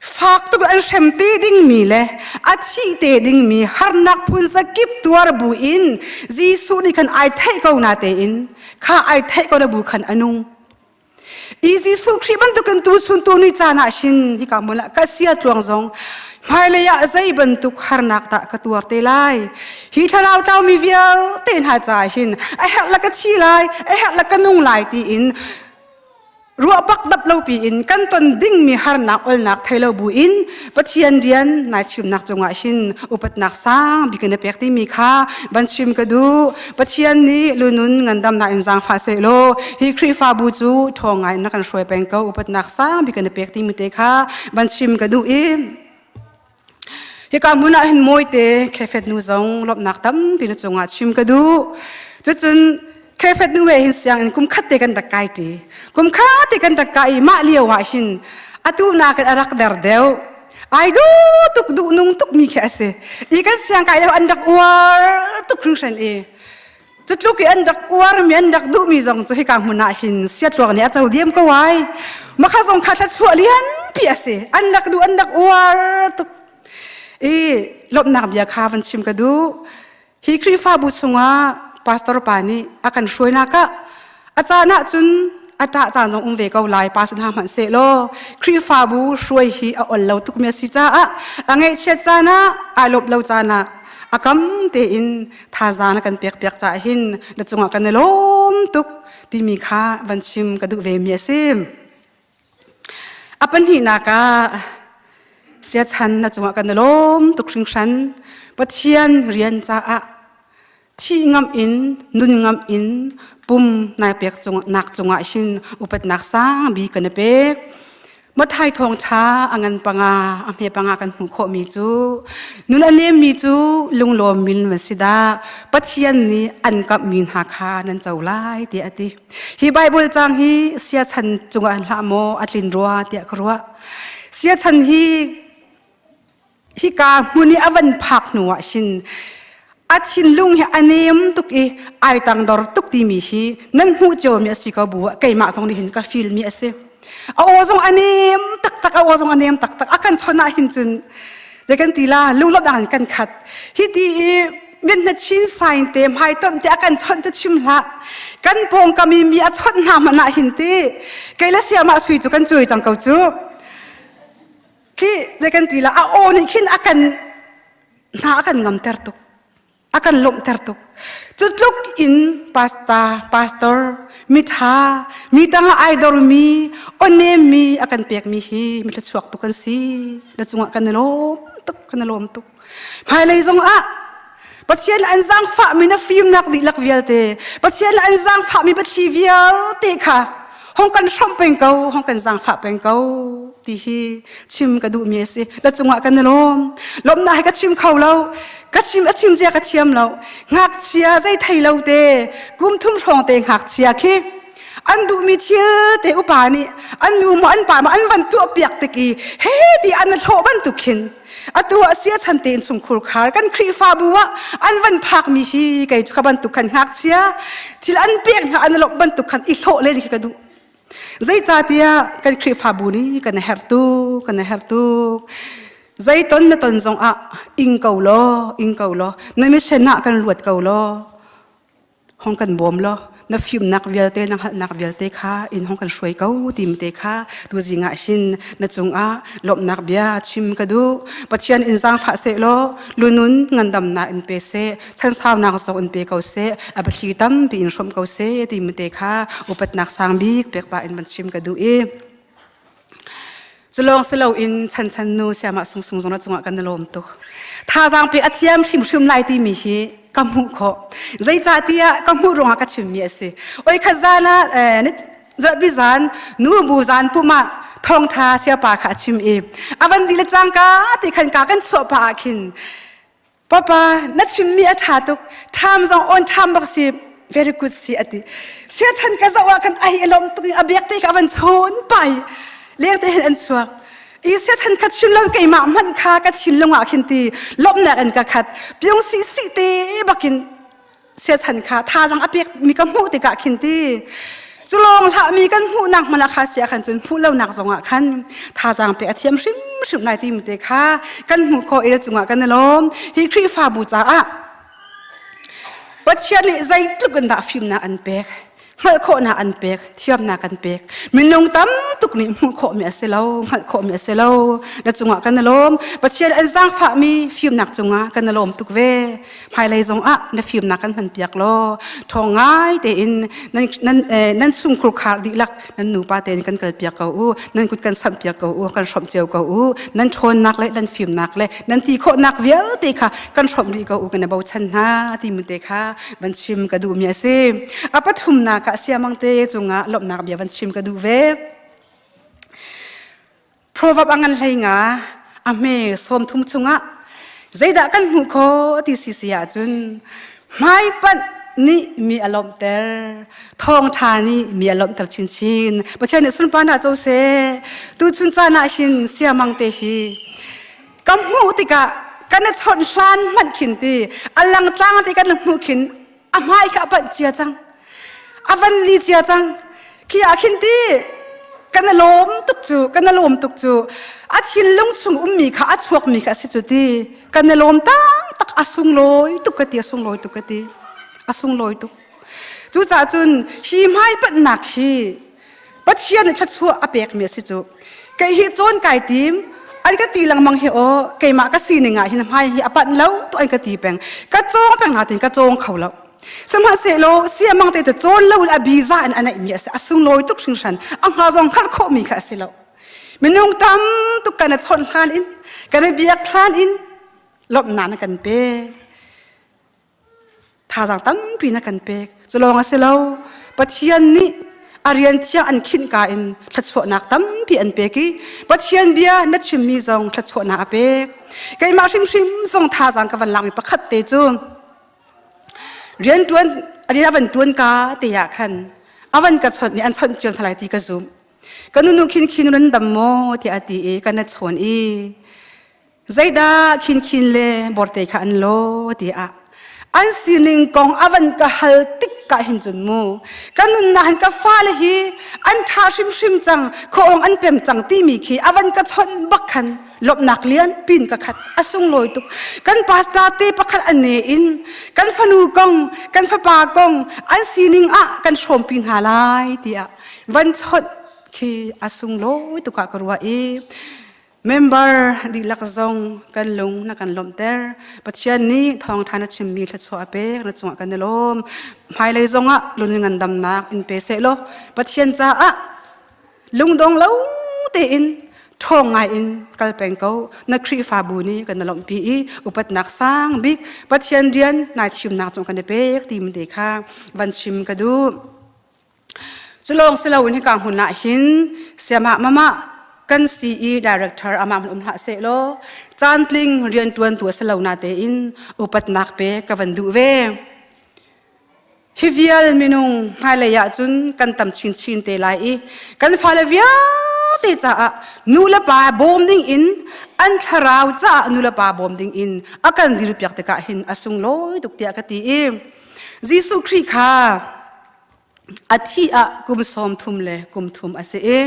fak tu an shem te ding mi le achi te ding mi har nak phun sa kip tuar bu in jisu ni khan ai thai ko na te in kha ai thai ko na bu khan anung i jisu khri ban tu kan tu sun tu ni chana shin hi ka mola ka sia tuang zong mai le ya zai ban tu har nak ta ka tuar te lai hi tharau tau mi vial ten ha cha hin ai hak la ka chi lai ai hak la ka nung lai ti in ruwa bak dap lo pi in kan ton ding mi har nak ol nak thailo bu in pathian rian na chim nak chunga shin upat nak sang bikene pekti mi kha ban chim ka du pathian ni lunun ngandam na injang fa se lo hi khri fa bu chu thongai na kan hroi peng ko upat nak sang bikene pekti mi te kha ban chim ka du i hi ka muna hin moite khefet nu zong lop nak tam pin chunga chim ka du chun khefet nu we hin siang in kum khatte kan takai ti kum khate kan takai ma liawa shin atu na kan arak dar deu ai du tuk du nung tuk mi kha ase i kan siang kai andak war tuk krushan e chutluk i andak war mi andak du mi zong chu hi ka muna shin siat lok ni achau diem ko wai makha zong kha tha chu lian pi ase andak du andak war tuk e lop nak bia kha van chim ka du hi khri fa bu chunga pastor pani akan shoi na ka achana chun ata chan jong ve ko lai pasan ha man se lo khri fa bu shoi hi a ol lo tuk me si cha a angai che chana a lop lo chana akam te in tha jana kan pek cha hin na chunga kan lom tuk ti mi kha van chim ka du ve mi sim apan hi na ka sia chan na chunga kan lom tuk sing shan pathian rian cha a thi ngam in nun ngam in pum nai pek chung nak chunga shin upat nak sang bi kan pek ma thai thong tha angan panga amhe panga kan hu kho mi chu nun anem mi chu lunglom min masida pathian ni an kap min ha kha nan chaulai ti ati hi bible chang hi sia chan chunga hla mo atlin ruwa ti akruwa sia chan hi ka muni avan phak nuwa shin achin lung he anem tuk e ai tang dor tuk ti mi hi nan hu cho mi si ka bu kai ma song ni hin ka feel mi ase a o song anem tak a o song anem tak akan chona hin chun je kan tila lung lo dan kan khat hi ti เมียนชินสายเต็มหายต้นแต่กันชนจะชิมละกันปงกามีชนหามันหินตีไกลเสียมาสุยจุกันจุยจังเกาจูขี้เด็กันตีละโอนี่ขินakanน่าakan ngam tertuk akan lom tertukจุดลุกอินพาสตอร์มิทามีตั้งไอดอลมีโอเนมีakanเปียกมีฮีมีละชวกตุกันซีละจงกันลมตุกภายเลยจงปัจเจียนอันจังฟ้ามีน่าฟิล์มนักดิลักเวียลเตปัจเจียนอันจังฟ้ามีปัจจีเวียลเตค่ะห้องกันชมเป็นเกาห้องกันจังฟ้าเป็นเกาที่ฮีชิมกระดูมีสิแล้วจังหวะกันลมน่าให้กัดชิมเขาเรากัดชิมเจียกัดเชียมเราหักเชียใจไทยเราเตกุมทุ่มทองเตงหักเชียขี้อันดูมีเชียเตอุปานีอันดูมาอันป่ามาอันวันตัวเปียกตะกี้เฮ้ดีอันนั้นโลบันตุกินตัวเสียชันเตียนสุงคุรคาร์กันครีฟาบัวอันวันพักมีฮีไก่จุกบันตุกันหักเชียที่อันเปียกอันลบบันตุกันอิโลเลยที่กระดูใจจ่าเตียกันครีฟาบุนีกันเฮร์ตุใจต้นจงอิงเกาโลนั่นไม่ใช่นักกันรวดเกาโลห้องกันบวมโลนับฟิล์มนักเวียลเตนักเวียลเตค่ะอินห้องกันช่วยเกาทีมเตค่ะตัวจิงชินนัดจงลบนักเบียชิมกระดูปัจจัยอินจังฟ้าเสโลลุนุนเงินดำนาอินเปเซฉันสาวนักส่งอินเปเกาเซอภิชีตั้มปีอินชมเกาเซทีมเตค่ะอุปนักสังบีกเปียกปะอินบันชิมกระดูจะลองเสลาอินชันนูเสียมาส่งนัดจงกันลมตุท่าจังเปียอธิยมชิมไลตีมีฮีกัมมุขใจจ่าเตียกัมมุรงกัดชิมมีสิโอ้ยข้าจานะนี่จะบิจานนูบูจานปุ่มาทองท่าเสียปากขัดชิมวันดีละจังกาติขันกากันสวปากินป้านัดชิมมีอัฐาตุกทำจงอนทำบักสิ very good สิอติเสียฉันก็จะว่ากันไอลมตุกอเบียกติกับวันชนไปเลี้ยงแต่เห็นอันชัวอีเสียทันกัดชินลงไก่หมามันคากัดชินลงอาคินตีลบหนักอันกัดเปียงสีตีบักินเสียทันคาท่าจังอเปียกมีกำหูติกะคินตีจุลองละมีกันหูหนักมันราคาเสียขันจนพูดเล่าหนักสงะขันท่าจังเปียเทียมชิมนายตีมุเตคากันหูคอเอรจุงะกันนลมฮิครีฟาบูจ้าปัจเจียนใจตุกันดาฟิมนาอันเปียกหัลโคนาอันเปกเทียมนากันเปกมินงตั้มตุกนี่มุขมีเสลาหัลโคมีเสลาแล้วจงกันนลมปัจเจียนอันจังฟ้ามีฟิมนักจงกันนลมตุกเวภายเลยจงในฟิมนักกันมันเปียกโลทองง่ายแต่อินนั่นสุ่มครุขดิลักนั่นหนูปาเตนกันเกิดเปียกเกานั่นกุดกันสัมเปียกเกากันชมเจียวเกานั่นชนนักเลยนั่นฟิมนักเลยนั่นตีโคนักเวียตีค่ะกันชมดีเกากันในเบาชันฮาตีมุเตค่ะบัญชิมกระดูมีเสปฐุมนาเสียมังเตจงลบนักเบียวันชิมกระดูเวเพราะว่าบางอันไรงาอเมสวมทุ่มจงใจดักกันหูโคที่เสียจุนไม่ปันนี่มีอารมณ์เตอร์ทองทานี่มีอารมณ์เตอร์ชินเพราะฉะนั้นสุนปานาโจเซตูจุนจานาชินเสียมังเตฮีกำหูติกะกันชนชานมันขินตีอลังจังติกันหูขินอาไม่กับปัจเจียจังวันลีเจียจังขี้อาคินตีกันลมตุกจูอาทินลงชุงมีข้าอาชวกมีข้าสิจุดีกันลมตักอาสุงลอยตุกติอาสุงลอยตุกติอาสุงลอยตุกจูจ่าจุนฮีไม่ปัดหนักฮีปัจเจียนชัดชัวอาเปียกมีสิจูไก่ฮีโจนไก่ทีมอันก็ตีลังมังเฮโอไก่มาก็สีหนึ่งไงฮีน้ำให้ฮีอปัดแล้วตัวอันก็ตีแปงก็โจงแปงหนาถึงก็โจงเขาแล้วสมัยเสโลเสียมังเตจะโจนเล่าอบีซาอันไหนมีอะไรอาสุงลอยตุกชิงชันอังหาจงขัดโคมีข้าเสโลมันนุ่งตั้มตุกกันชนคลานอินกันเบียคลานอินลบนานกันเปท่าจังตั้มปีนักันเปจะลองเสโลปัจเจียนนี้อารียนเชียอันขินกาอินทัดสวนักตั้มปีอันเปกี้ปัจเจียนเบียนัดชิมมีจงทัดสวนักเปกไก่มาชิมจงท่าจังกับวันหลังมีประคัดเตจูเรียนตัวนอันนี้วันตัวนกาเตียขันวันกระชดนี่อันชนเจียงทลายตีกระซุมกันนุ่งคินนันดำโมที่อดีกันนัดชนใจดาคินเล่บอร์เตขันโลที่อันสิลิงกองวันกะฮัลติกกะหินจุนมูกันนุ่นนานกะฟ้าเลยฮีอันท่าชิมจังโคองอันเปี่ยมจังตีมีขีวันกระชนบักขัน ลบนักเลี้ยนปีนกะขัดอสุงลอยตุกกันปาสตาเตปะขัดอันเนอินกันฟนูกงกันฟปากงอันซีนิงอะกันชมปีนหาลายเตียวันชดคีอสุงลอยตุกะกรัวmember di lakzong kan lung na kan lom ter pathian ni thong thana chimmi thla chho ape na chunga kan lom mai lai zonga luningan dam nak in pe se lo pathian cha a lungdong lo te in thong ngai in kalpeng ko na khri fa bu ni kan lom pi i upat nak sang bik pathian dian na chim nak chung kan pe tim de kha van chim ka du chlong selawin hi ka hun na hin siama mama kan CE director amam ha se lo chantling rian tuan tu salona te in upat nak pe ka van du ve hivial minung halaya chun kan tam chin chin te lai i kan phalavia te cha nula pa bom ding in an tharau cha nula pa bom ding in akan dir pyak te ka hin asung loi tuk tia ka ti i jisu khri kha athi a kum som thum le kum thum ase e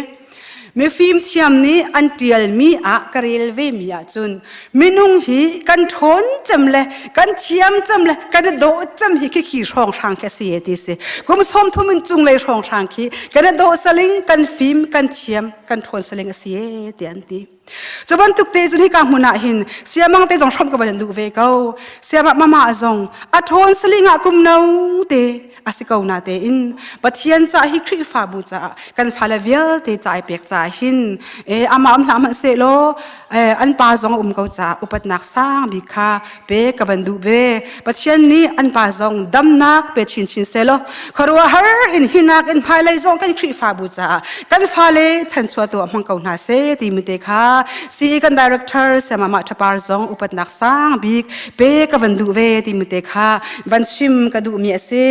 me phim chiam ni an tial mi a karel ve mi a chun minung hi kan thon chamle kan chiam chamle kan do cham hi ki rong thang ka se ti se kum som thumin chung le rong thang ki kan do saling kan phim kan chiam kan thon saling a se ti an ti choban tuk te chun hi ka hmuna hin siamang te jong thom ka ban du ve ko siama mama zong a thon saling a kum nau te asikau na te in pathian cha hi khri fa bu cha kan phalavial te chai pek cha hin ama am lam se lo an pa zong ko cha upat nak sang bi kha pe ka ban du be pathian ni an pa zong dam nak pe chin chin se lo kharwa har in hinak in phalai zong kan khri fa bu cha kan phale chan chwa to amang ko na se ti mi te kha si kan director sama ma thapar zong upat nak sang bi pe ka ban du ve ti mi te kha ban chim ka du mi ase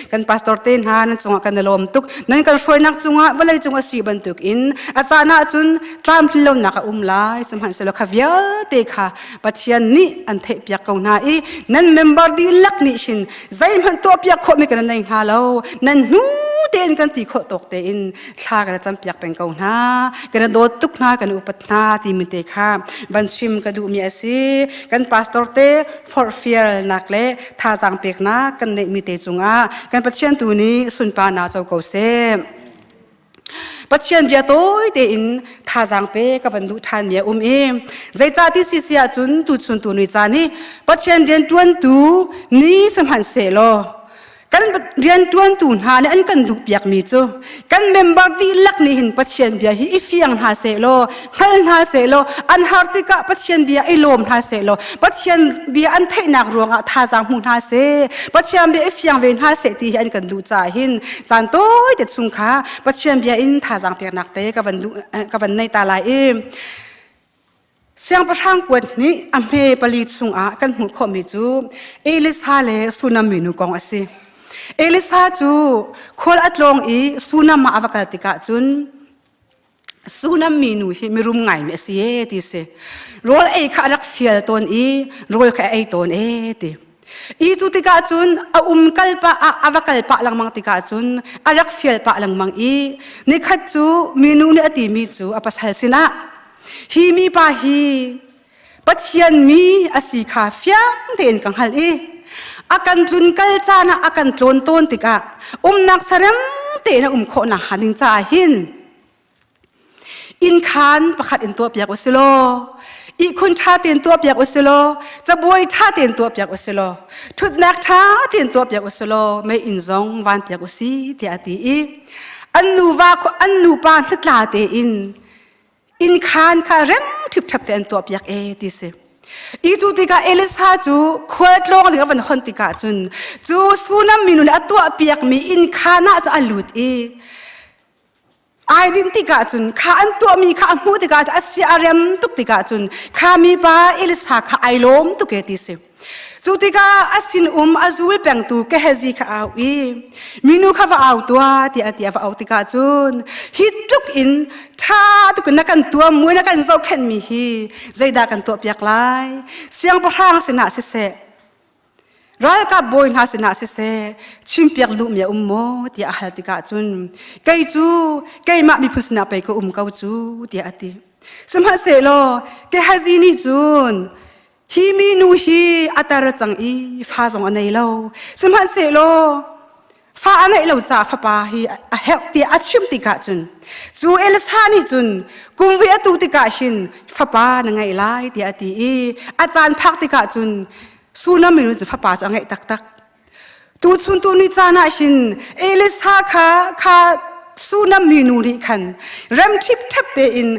kan pastor ten han chunga kan lom tuk nan kan shoi nak chunga walai chunga si ban tuk in achana chun tlam hlom nak lai chum han selo khavia te kha pathian ni an the pyak ko na i nan member di lak ni shin zaim han to pyak kho mi kan nei ha lo nan nu ten kan ti kho tok te in thla kan cham pyak peng ko na kan do tuk na kan upat na ti mi te kha ban chim ka du mi ase kan pastor te for fear nak le tha jang pek na kan nei mi te chunga kan pathian tu ni sun pa na chau ko se pathian bia toy te in tha jang pe ka ban du than mia em zai cha ti si sia chun tu chun tu ni cha ni pathian den tuan tu ni sam han se lo kan rian tuan tu ha ne an kan du piak mi chu kan member di lak ni hin pathian bia hi ifiang ha se lo hal ha se lo an hartika pathian bia ilom ha se lo pathian bia an thai nak ruanga tha jang hu ha se pathian bia ifiang ven ha se ti an kan du cha hin chan toy te chung kha pathian bia in tha jang pek nak te ka van nei ta lai em siang pathang kwat ni amhe pali chung a kan mu kho mi chu elisa le sunam minu kong ase elisa chu khol atlong i sunam ma avakal tika chun sunam minu hi mirum ngai me se ti se rol ei kha rak fial ton i rol kha ei ton e ti i chu tika chun a kalpa a avakalpa lang mang tika chun arak fial pa lang mang i ni khat chu minu ni ati mi chu apasal sina hi mi pa hi pathian mi asi kha fiang ten kang hal i akan tlun kal chana akan tlon ton tika nak saram te na kho na haning cha hin in khan pakhat in to piak osilo i khun tha ten to piak osilo chaboi tha ten to piak osilo thut nak tha ten to piak osilo me in zong wan piak osi ti ati i annu wa kho annu pa thla te in khan kha rem thip thap ten to piak e ti se i chu tika elisa chu khwat long tika van hon tika chun chu sunam minun atwa piak mi in khana chu alut e identity chun kha an to mi kha mu tika asiarem tuk tika chun kha mi pa elisa kha ailom tu ke ti se chu tika asin azul peng tu ke hezi kha au e minu kha va au tua ti atia va au tika chun hit tuk in tha tu kan kan tua mu na kan zau khen mi hi zaida kan to piak lai siang pathang sena se se ral ka boy na sena se chim piak lu mi mo ti a hal tika chun kai chu kai ma mi phusna pe ko kau chu ti ati สมหเสโลเกฮาจีนี่จุนฮีมีนูฮีอัตระจังอีฟ้าจงอันไหนเล่าสมหเสโลฟ้าอันไหนเราจ่าฟ้าปาฮีเฮลตีอัดชิมติกาจุนจูเอลสานี่จุนกุมวิอตุติกาชินฟ้าปานังไงไล่ตีอตีอีอาจารย์พักติกาจุนสูน้ำมินุจุฟ้าปาจังไงตักตักตูชุนตูนิจานาชินเอลิสฮาคาสูน้ำมินูนี่ขันเริ่มทิพทับเตอิน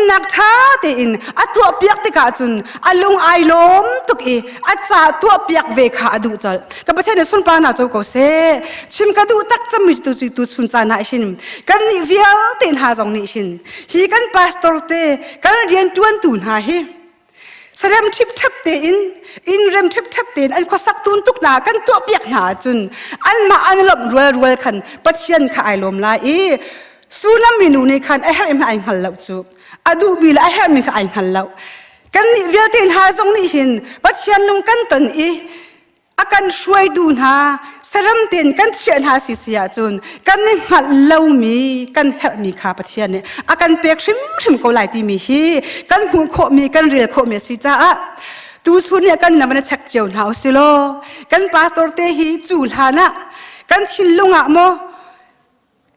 นักท้าเตอินอัตัวเปียกติกาจุนอัลงไอลมตุกอีอัจาตัวเปียกเวขาอดูจัลกับประเทศในสุนปานาโจโกเซชิมกระดูตักจมิตุจิตุสุนจานาชินกันนิเวียเตนหาจงนิชินฮีกันพาสตอร์เตกันเรียนตวนตุนหาฮีสเรมทิพทับเตอินเรมทิพทับเตอินอันก็สักตุนตุกนากันตัวเปียกหนาจุนอันมาอันหลบรวยขันปัจเจียนขาไอลมลาอีสูน้ำมินูนี่ขันไอแฮมไอหันเหล่าจูอดูบิลไอแฮมไอหันเหล่ากันนี่เวียเตนหาจงนี่หินปัจเจียนลงกันตนอีอาการช่วยดูหาสรำเต็นกันเชียนหาสิเสียจุนกันนี่หัดเล่ามีกันเฮลมีขาปัจเจียนเนี่ยอาการเปียกชิมก็หลายที่มีฮีกันหูโคมีกันเรียลโคมีสิจ้าตูชุนเนี่ยกันนำมาเช็คเจียวหนาวสิโลกันพาสตอร์เตฮีจูลานะกันชินลุงอะโม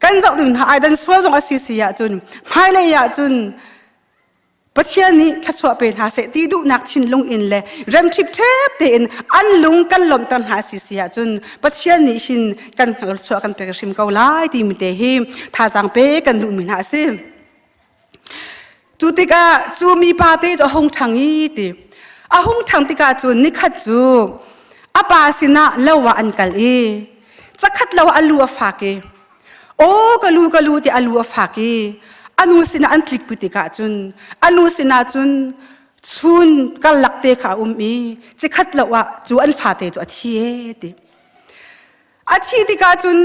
กันจะดึงหาไอดันสวจงอาศิเสียจุนไม่เลยยาจุนปัจเจียนนี้ชัดชัวเป็นหาเสตีดูนักชินลุงอินเลยเริ่มทิพเทปเตนอันลุงกันลมตันหาสิเสียจุนปัจเจียนนี้ชินกันชัวกันเปกชิมเกาไลตีมิเตหิท่าจังเปกันดูมินหาสิจุติกาจูมีปาเตจะหงทางนี้ติอาหงทางติกาจุนนิขัดจูอาปาสินะเล่าว่าอันกัลเอจะขัดเล่าอัลลัวฝากเอโอ้กะลูที่อัลลัวฝากเออนุสินะอันคลิกปิติกาจุนอนุสินะจุนชุนกัลลักเตขาอีจะขัดเล่าว่าจูอันฝาเตจูอาชีเอติอาชีติกาจุน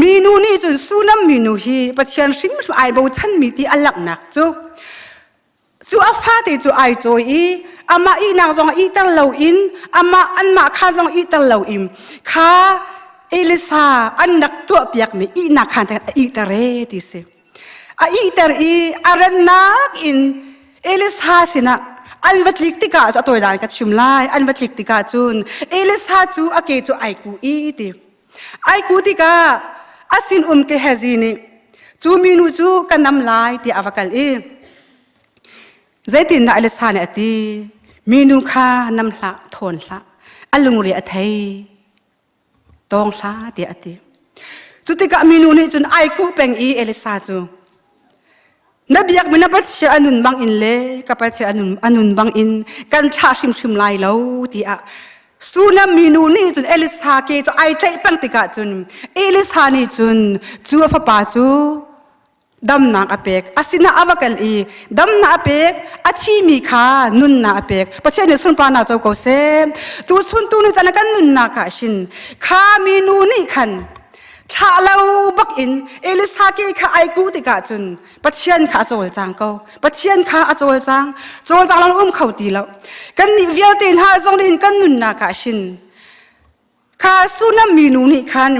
มีนูนี่จุนสูน้ำมีนูฮีปัจเจียนชิมไอโบชันมีที่อัลลักนักจูอาฟาเตจูไอโจอีอามาอีนางจงอีตังเหลาอินอามาอันมาข้าจงอีตังเหลาอิมข้าเอลิซาอันนักตัวเปียกมีอีนักขันแต่อีตาเรติเสอีตาอีอารันนักอินเอลิซาสินะอันวัตลิกติกาจะตัวหลานกัดชุมไลอันวัตลิกติกาจุนเอลิซาจูอาเกจูไอกูอีติไอกูติกาอาสินเกฮซีนีจูมินูจูกันนำไลที่อาวกัลอีใจตินน่าเอลิซาเนี่ยตีมีนูค่านำละทนละอัลลุงเรียไทยตองละเดียตีจุดที่กับมีนูนี่จนไอกูเป็นอีเอลิซาจูนับยักษ์มันนับเชื่ออนุนบังอินเล่กับเชื่ออนุนบังอินกันท่าชิมไล่เล่าที่อ่ะสูนับมีนูนี่จนเอลิซาเกจไอไทยเป็นติกาจนเอลิซานี่จนจูฟ้าป่าจูดำนักอเปกอาศินาอวกัลอีดำนักอเปกอาชีมีขานุนนักอเปกประเทศนี้สุนปานาเจ้าโกเซตูสุนตูนี่จะนักนุนนักชินขามีนูนี่ขันถ้าเราบักอินเอลิซาเกขาไอกูติกาจุนประเทศขาโจลจางเกาประเทศขาโจลจางเราเขาตีแล้วกันนี่เวียตินหาจงดินกันนุนนักชินข้าสุนัมมีนูนี่ขัน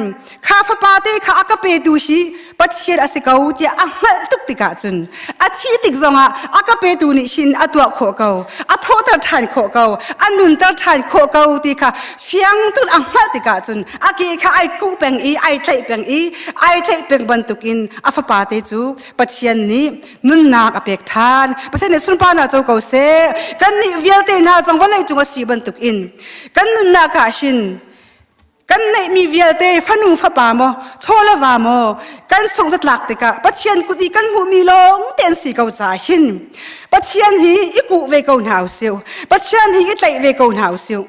ข้าฟ้าปาเตข้าอากาเปดูชีปัจเจียนอาศัยเขาจะอ่างมัลตุกติกาจุนอาชีติกจงอากาเปดูนี่ชินอตัวโคเกาอโทตรทานโคเกาอันนุนตรทานโคเกาที่ข้าเฟียงตุอ่างมัลติกาจุนอาเกข้าไอกูเป็งอีไอไทยเป็งอีไอไทยเป็งบรรทุกินอาฟ้าปาเตจูปัจเจียนนี้นุนนักอเปกทานประเทศนี้สุนปานาเจ้าเกาเซกันนี่เวียเตนาจงวันเลยจงว่าสีบรรทุกินกันนุนนักชินกันในมีเวียเตฟันูฟ้าป่าโมโชลาวาโมกันส่งจัดหลักติกะปัจเจียนกุฏิกันหูมีลงเตียนสีเกาจ่าหินปัจเจียนฮีอีกูเวเกาหนาวเสียวปัจเจียนฮีอีไตเวเกาหนาวเสียว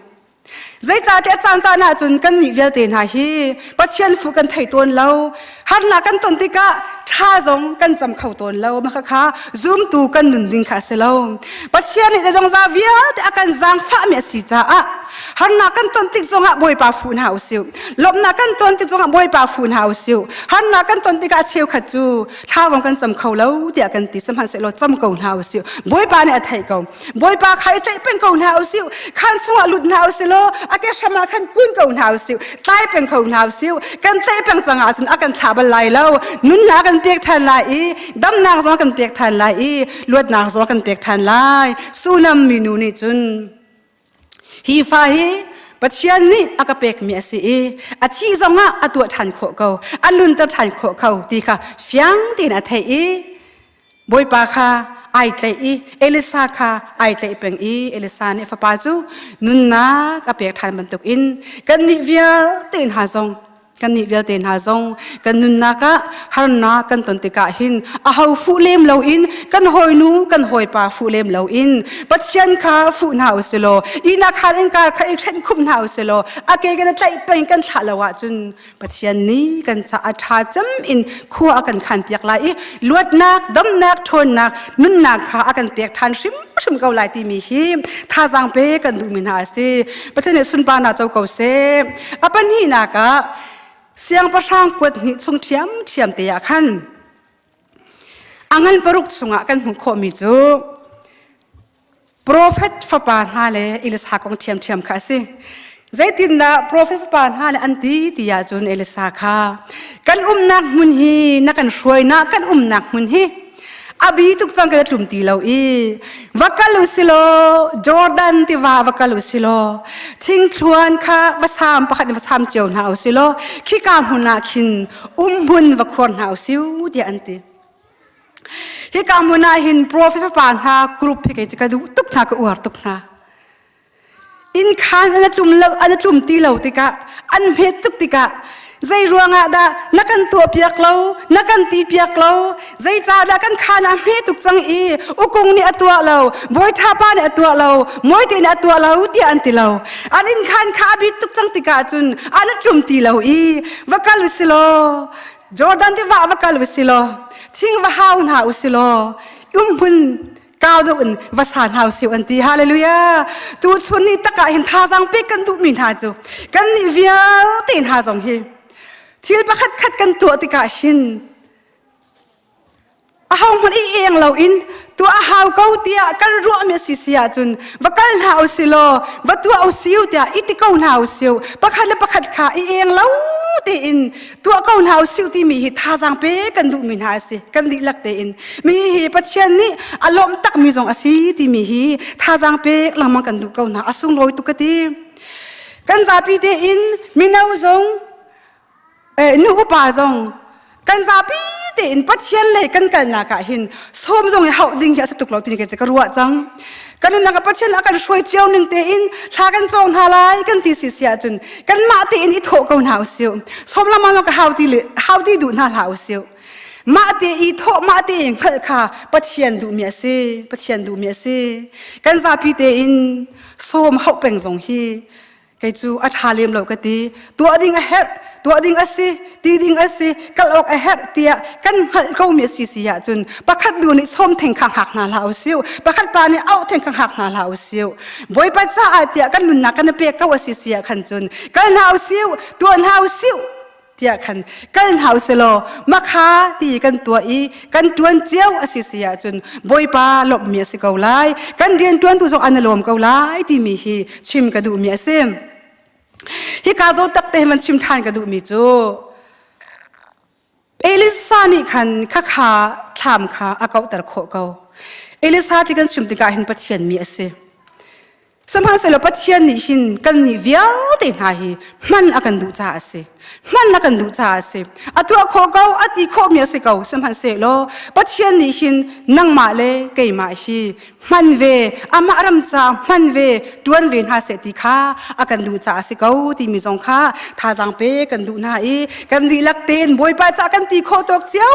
ใจจ่าเตจานจานาจุนกันนี่เวียเตนาฮีปัจเจียนฟูกันไทยตัวเราหันหน้ากันต้นติกะท่าจงกันจำเข้าตัวเรามาค่ะซูมตูกันนุนดิงขาเสลาปัจเจียนนี่จะจงซาเวียแต่อาการจางฟ้าเมียสีจ้าหันหน้ากันต้นติกจงบอยปาฟูนหาวสิวลบหน้ากันต้นติกจงบอยปาฟูนหาวสิวหันหน้ากันต้นติกาเชียวขัดจูท่าจงกันจำเข้าแล้วเดี๋ยวกันติสัมพันธ์เสลจำเกาหาวสิวบอยปาเนี่ยไทยเกาบอยปาใครใจเป็นเกาหาวสิวขันสวะหลุดหาวสิโลอาแกชมาขันกุ้นเกาหาวสิวใต้เป็นเกาหาวสิวกันใต้เป็นจังอาจนอากันถาบลายแล้วนุนหน้ากัน เปียกทันลายดำนักสวกันเปียกทันลายลวดนักสวกันเปียกทันลายสุนัมมินูนี่จุนฮีฟ้าฮีปัจจัยนี้อากาเปกมีสิอาชีจงอาตัวทันโคเขาอันลุนตัวทันโคเขาดีค่ะเฟียงตีนาเทบอยปาค่ะไอเตยเอลิซาค่ะไอเตยเป็นเอลิซาเนี่ยฟ้าป้าจูนุนนักอเปกทันบรรทุกอินกันนิเวียตีนหาจงกันนิเวียเตนหาจงกันนุนนักฮาร์นากันตนติกาหินอาหาฟูเลมเลวอินกันหอยนูกันหอยปาฟูเลมเลวอินปัจจัยข้าฟูนหาอุสโลอีนักฮาริงกาข้าอีกเช่นคุมหาอุสโลอาเกกันใจเป็นกันฉลาวะจุนปัจจัยนี้กันจะอัฐาจำอินขัวกันขันเปียกไหลลวดนักดำนักทนนักนุนนักข้ากันเปียกทันชิมเกาไหลตีมีหิมท่าจังเปกันดูมินหาสิปัจจัยสุนปานาเจ้าเกาเซอปันฮีนักเสียงประชางกวดหิชงเทียมเตียขันอังหันปรุกสุงะกันหุโคมิจูโปรเฟตฟปานฮาเลอิลิสฮากงเทียมค่ะสิใจตินนะโปรเฟตฟปานฮาเลอันตีติยาจุนอิลิสฮาค่ะกันนักมุนฮีนักกันช่วยนักกันนักมุนฮีอาบีทุกสังกัดทุ่มตีเราวักลุสิโลจอร์แดนที่วักลุสิโลทิ้งชวนค่ะวัสามประคัดวัสามเจียวหนาวสิโลขี้กามหุนาคินบุญวักคนหนาวสิวเดียอันตีขี้กามหุนาหินโปรเฟสปานฮากรุ๊ปที่เกิดจากดูตุกนาก็อวดตุกนาอินคานอันทุ่มตีเราติกะอันเพชตุกติกะใจรัวงาดานักันตัวเปียกเรานักันตีเปียกเราใจจ่าดากันขานาเมตุกจังอุกงนี่อตัวเราบอยท่าป้านี่อตัวเรามวยเตนี่อตัวเราเตียอันติเราอันอินคานขาบิตุกจังติกาจุนอันจุ่มตีเราวักลุสิโลจอร์แดนที่วักลุสิโลทิ้งว่าฮาวนาอุสิโลบุญก้าวดุนวัสานหาวสิวันตีฮาเลลูยาตัวชนนี้ตะกะเห็นท่าจังเป๊กกันดุมินหาจูกันนิเวียเตีนหาจงฮีที่ประคัดกันตัวติกาชินอาหาวมันเองเราอินตัวอาหาวเกาเตียกันรัวเมสิเสียจุนว่ากันหาอุสิโลว่าตัวอุสิวเตียอิติเกาหาอุสิวประคัดขาเองเราตีอินตัวเกาหาอุสิวที่มีหิท่าจังเป๊กันดุมินหาสิกันดิลักเตอินมีหิปัจเจนนี้อารมณ์ตักมีจงอาศิที่มีหิท่าจังเป๊กลังมันกันดุเกาหาอสุงลอยตุกตีกันซาปีเตอินมีนาอุจงนูอุปาจงกันซาปีเตอินปัจเจียนเลยกันนักหินส้มจงเขาดิ้งแค่สตุกเราตีนกันจะกระรัวจังกันนักปัจเจียนอาการช่วยเจียวหนึ่งเตอินชากันจงหาลายกันตีสิเสียจุนกันมาเตอินอิโถกันหาวเสียวส้มละมันก็หาวตีดูน่าหาวเสียวมาเตอิโถมาเตอินขัดขาปัจเจียนดูเมียซีกันซาปีเตอินส้มเขาเป็นจงฮีไกจูอัฐาเลียมเราก็ตีตัวดิ้งเฮ็ดตัวดิ้งสิตีดิ้งสิกัลออกเฮ็ดเตียกันเขามีสิยาจุนประคัดดูนี่ส้มเทงขังหักนาลาวซิวประคัดปานี่เอาเทงขังหักนาลาวซิวบอยปัจจ้าเตียกันลุนนักกันเปียกเขาสิยาขันจุนกันหาวซิวตัวหาวซิวเตียขันกันหาวเซโลมาคาตีกันตัวกันตวนเจียวสิยาจุนบอยปาหลบเมียสิเกาไลกันเรียนตวนตุจงอันลมเกาไลที่มีฮีชิมกระดูเมียเซมฮิกาโซตักเตมันชิมทานกระดูมีจูเอลิซานี่ขันข้าขาถามขาอากาตะโคเกาเอลิซาที่กันชิมติกาหินปัจเจียนมีเสสมภารเสลปัจเจียนนี่หินกันนี่เวียเตนหาฮีมันอากันดูจ้าเสอตัวโคเกาอติโคมีเสเกาสมภารเสโลปัจเจียนนี่หินนังมาเลเกยมาฮีมันเวอามารัมจามันเวดวนเวนหาเสติคาอากันดูจ้าเสเกาที่มีจงคาท่าจังเปกันดูนากันดีลักเตนบอยป้าจากกันตีโคตกเจ้า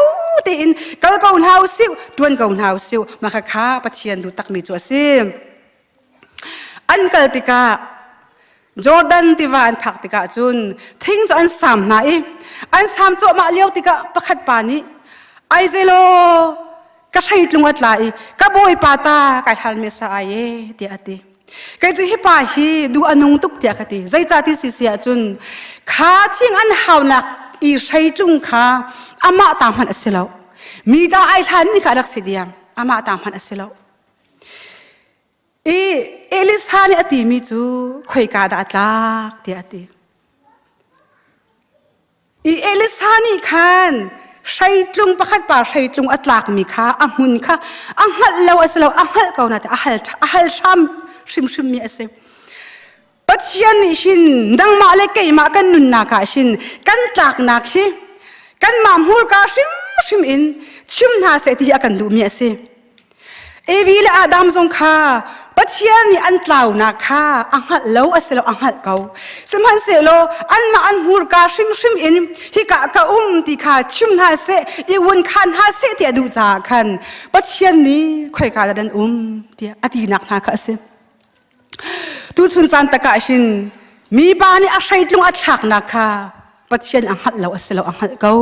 เตนกัลเกาหาวซิวดวนเกาหาวซิวมาคาปัจเจียนดูตักมีจัวเซมอันกัลติกาจอร์แดนที่ว่าอันพักติกาจุนทิ้งจนสามนายอันสามจ่อมาเลี้ยวติกาประคัดปานีไอเซโลก็ใช้ลุงอัดไหลก็บอยปาตากายทันเมสไอเดียติก็จะฮิปาฮีดูอนุงตุกเดียกติใจจ่าที่สิเสียจุนขาทิ้งอันหาวนักอีใช้จุงขาอามาตามหันอัสเลามีตาไอทันนี่ขาดักเสียมอามาตามหันอัสเลาเอลิซานี่อติมีจูคอยกาดอัตลักเดียติเอลิซานี่คัน ใช้ตรงประคัดป่าใช้ตรงอัตลากมีค่าอัมุนค่าอังหัดเราอัสเราอังหัดเก่านะแต่อัลชัมชิมมีเอเซปัจเจียนนี่ชินดังมาเลยเกยมากันนุนนากาชินกันตากนักฮีกันมามูลกาชิมอินชิมนาเสตีอากันดูมีเอเซเอวีเลอาดามซงค่าปัจเจียนนี่อันเล่านักค่าอังหัดเราอัสเราอังหัดเก่าสมัยเสโลอันมาอันมูลกาชิมอินฮิกะกะติค่าชิมนาเสอีวันคันหาเสตีดูจาคันปัจเจียนนี่ค่อยกาดันที่อดีนักนาคาเสตูสุนจันตะกาชินมีบานี่อาศัยลงอัดฉากนักค่ะปัจเจียนอังหัดเราอัสเราอังหัดเก่า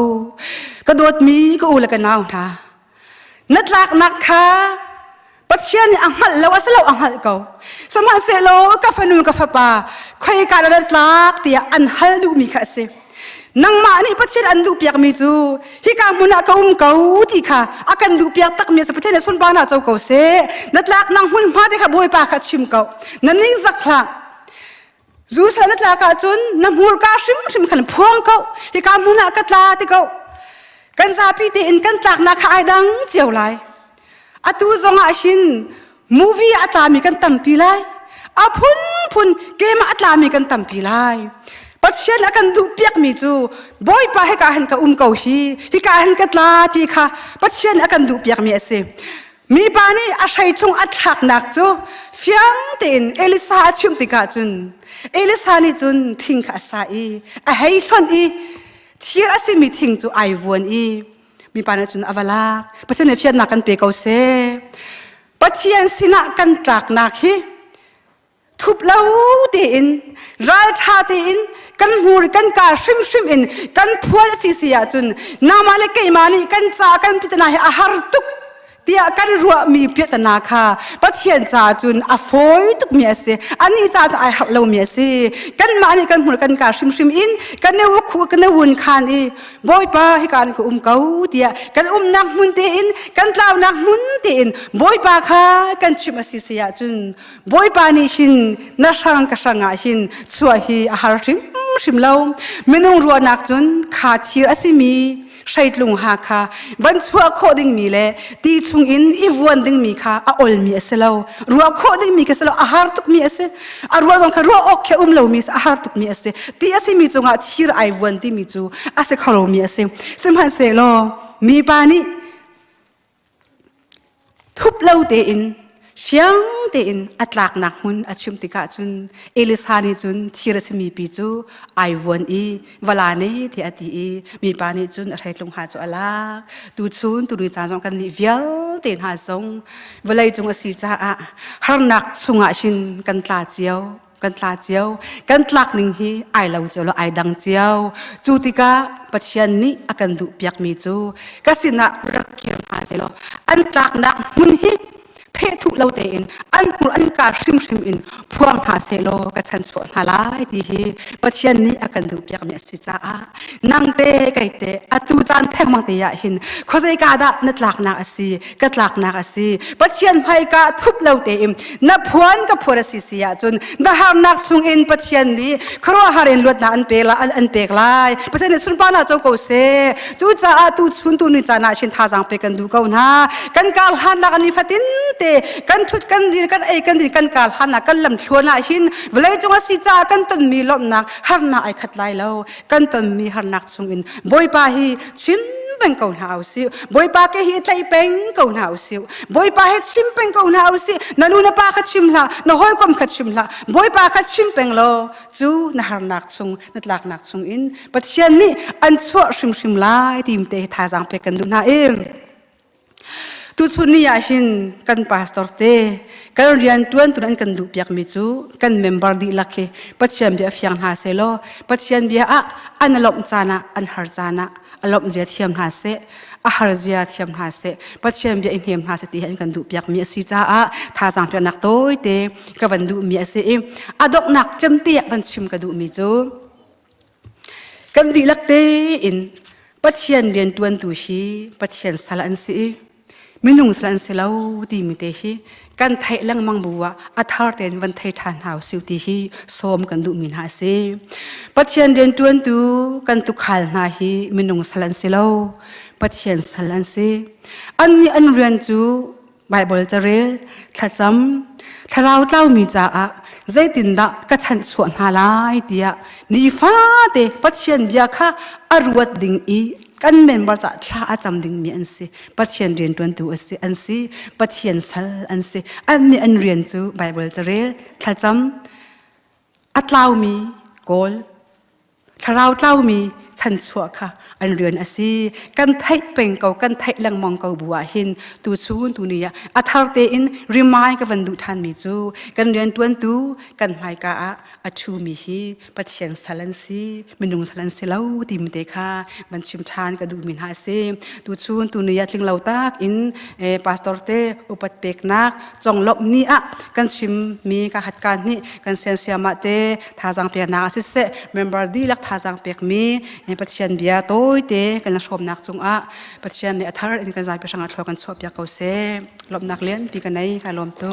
กระโดดมีก็อุลกันเอาท่านัดลักนักค่ะปัจเจียนอังหัดเราอัสเราอังหัดเก่าสมัยเสโลกาฟนูกาฟปาใครการนัดลักเตียอันหัดดูมีค่ะเสนังมานี่ปัจเจียนอันดูเปียกมีจูฮิกามุนักเก่าที่ค่ะอากันดูเปียกตักมีสประเทศสุนบานาเจ้าเก่าเสนัดลักนังหุ่นมาที่ค่ะบวยปาขัดชิมเก่านั่นนิ่งสักครั้งจูสนัดลักจนน้ำหูกาชิมขันพวงเก่าฮิกามุนักกัดลาที่เก่ากันซาปีเตอินกันตักนักไอดังเจียวไลอาตูจงอาชินมูวีอัตลามีกันตั้มปีไลอาพุนเกมอัตลามีกันตั้มปีไลปัจเจียนอากันดูเปียกมีจูบอยปาให้การกับเกาฮีให้การกับลาที่ค่ะปัจเจียนอากันดูเปียกมีเอเซมีปานี่อาศัยจงอัดฉักนักจูเฟียงเต็นเอลิซาชิมติกาจุนเอลิซานี่จุนทิ้งข้าสายให้ชนเทียร์สิมีทิ้งจูไอวนมีปานี่จุนอวลากปัจเจียนเฟียนนักกันเปเกาเซปัจเจียนสินักกันตรักนักฮีทุบเล่าเตียนรัลชาเตียนกันหูกันกาชิมอินกันพัวสิเสียจุนนามาเลกยมานี่กันจากกันพิจารณาให้อาหารตุกเตียกันรัวมีเพียรนาคาปัจเจียนจ่าจุนอฟอยตุกเมียเสอันนี้จ่าตัวไอหักเล่าเมียเสกันมานี่กันหูกันกาชิมอินกันเนวคูกันเนวุนคานบอยปาให้การก็เกาเตียกันนักมุนเตียนกันเล่านักมุนเตียนบอยปาค่ะกันชิมสิเสียจุนบอยปานี่ชินนักสังกสังอาชินชัวฮีอาหารชิมเล่าไม่ต้องรัวนักจุนขาดเชื้อสิมีใช้ลุงหาค่ะวันชัวโคดิ้งมีเลยตีชุงอินอีวันดิ้งมีค่ะอลมีเอสเล่ารัวโคดิ้งมีก็เสล่าอาหารตุกมีเอสรัวตรงค่ะรัวโอเคเล่ามีอาหารตุกมีเอสตีเอสมีจงอาชีรไอวันที่มีจูอาศัยเขาเล่ามีเอสสมัยเสล่ามีปานี่ทุบเล่าเตอินเฟียงเตอินอัตลักนักหุ่นอัดชิมติกาจุนเอลิซานีจุนทีรสมีปีจูไอวันเวลานี้ที่อดีมีปานีจุนอะไรลงหาจุอลาดูชุนดูจานจงกันนี่เวียลเตนหาจงเวลาจงอสีจ้าฮาร์นักสุงอาชินกันตาเจียวกันตลักหนึ่งฮีไอเราเจียวเราไอดังเจียวจูติกาปัจจัยนี้อากันดูเปียกมีจูก็สินะรักเกียรหาเซโลอันตลักนักหุ่นฮีเพทุเราเตนอันปุอันกาชิมอินพวงหาเซโลกับฉันสวนหาลายดีปัจจัยนี้อากันดูเปียกมีสิจ้านางเตไก่เตอตูจานแทมังเตียหินข้อใจกาดนัดหลักนักอสีกัดหลักนักอสีปัจจัยให้กาทุบเราเตมนับพวนกับพวรสิเสียจนนัหานักชงอินปัจจัยนี้ครัวหาเรนลวดนาอันเปลาอันเปกลายปัจจัยนี้สุนปานาเจ้าเกาเซจูจ้าตูชุนตูนิจานาชินทาจังเปกันดูเกาหน้ากันกาลหันนักอันนี้ฟัตินเตกันทุดกันดีกันกันดีกันกาลหันนักกันลำชวนอาชินเวลาจงสิจ้ากันต้นมีลมนักหันนักไอขัดลายเรากันต้นมีหันนักชงอินบอยปาฮีชินเป็นเกาหน้าสิบอยปาเกฮีไตเป็นเกาหน้าสิบอยปาเฮชิมเป็นเกาหน้าสินันูนปาขัดชิมละนหอยกลมขัดชิมละบอยปาขัดชิมเป็นโลจูนหันนักชงนัดหลักนักชงอินปัจจัยนี้อันชั่วชิมลายทีมเตะทาจังเปกันดูน่าตุชุนีอาชินกันพาสตอร์เตกันเรียนตัวนตุนันกันดูเปียกมิจูกันเมมเบอร์ดีลักเกปัจจัยเบียฟียงหาเซโลปัจจัยเบียอันลมจานะอันฮาร์จานะอลมเจียเทียมหาเซอาฮาร์เจียเทียมหาเซปัจจัยเบียอินเทียมหาเซตีเห็นกันดูเปียกมีสิจ้าทาจังเปียนักโตยเตกันวันดูมีเซอดอกนักจำเตียวันชิมกันดูมิจูกันดีลักเตอินปัจจัยเรียนตัวนตุชีปัจจัยสลันซีมินุงสลันเซลาดีมิเตชี กันไทยลังมังบัวอัธาร์เตนวันไทยทานหาวสิวตีฮีสมกันดูมินหาเซปัจเจียนเดินจวนตูกันตุขลนาฮีมินุงสลันสิโลปัจเจียนสลันเซอันนี้อันเรียนจูไบเบิลจะเรียถ้าจำถ้าเราเล่ามีจ้าใจตินดะก็ฉันส่วนหาลายเดียนี่ฟ้าเตปัจเจียนเบียค่ะอรวดดิ่งอีกันเมนบาจะท่าอาจำดิ่งมีอันสิปัจเจียนเรียนตัวตัวอันสิปัจเจียนสัลอันสิอันนี้อันเรียนจูไบเบิลจะเรียถ้าจำอัตลาวมีโกลถ้าเราเล่ามีฉันชัวค่ะอันเรียนอาศีกันไทยเป็นเก่ากันไทยลังมองเก่าบัวหินตูซูนตูนี้อัธาร์เตอินริมายกับวันดูทันมีจูกันเรียนตัวตูกันหายกาอัชูมีฮีปัจเจียนสลันซีมินุงสลันซีเล่าติมเตค่ะมันชิมทานกับดูมินหาเซตูซูนตูนี้จึงเล่าตากอินพาสตอร์เตอุปัตเปกนักจงลบนี้กันชิมมีการหัดการนี้กันเซียนเซียมาเตท่าจังเปียนาสิเซเมมเบอร์ดีลักท่าจังเปียกมีปัจเจียนเบียโตเตกันชมนักจงปัจเจียนในอัธาร์อินกันใจไปสังกัดทอกันชอบอยากเอาเสลบนักเลี้ยนปีกันไหนการลมโต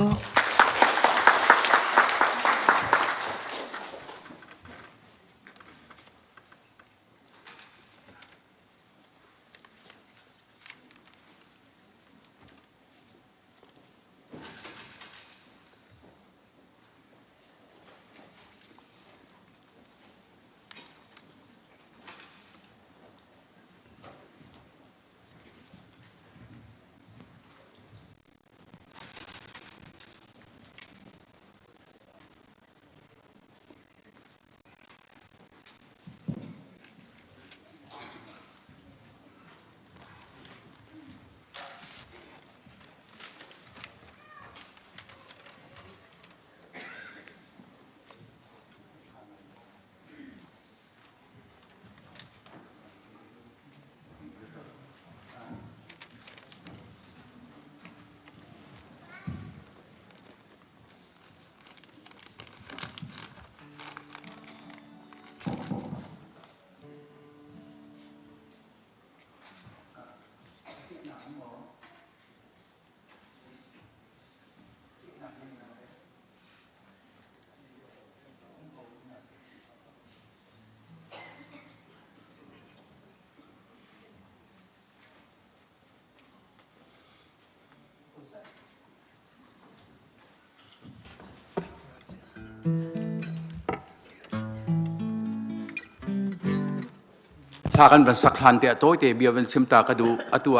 ถ้ากันเป็นสักหันเตะโต้เตะเบียเป็นชิมตากระดูอตัว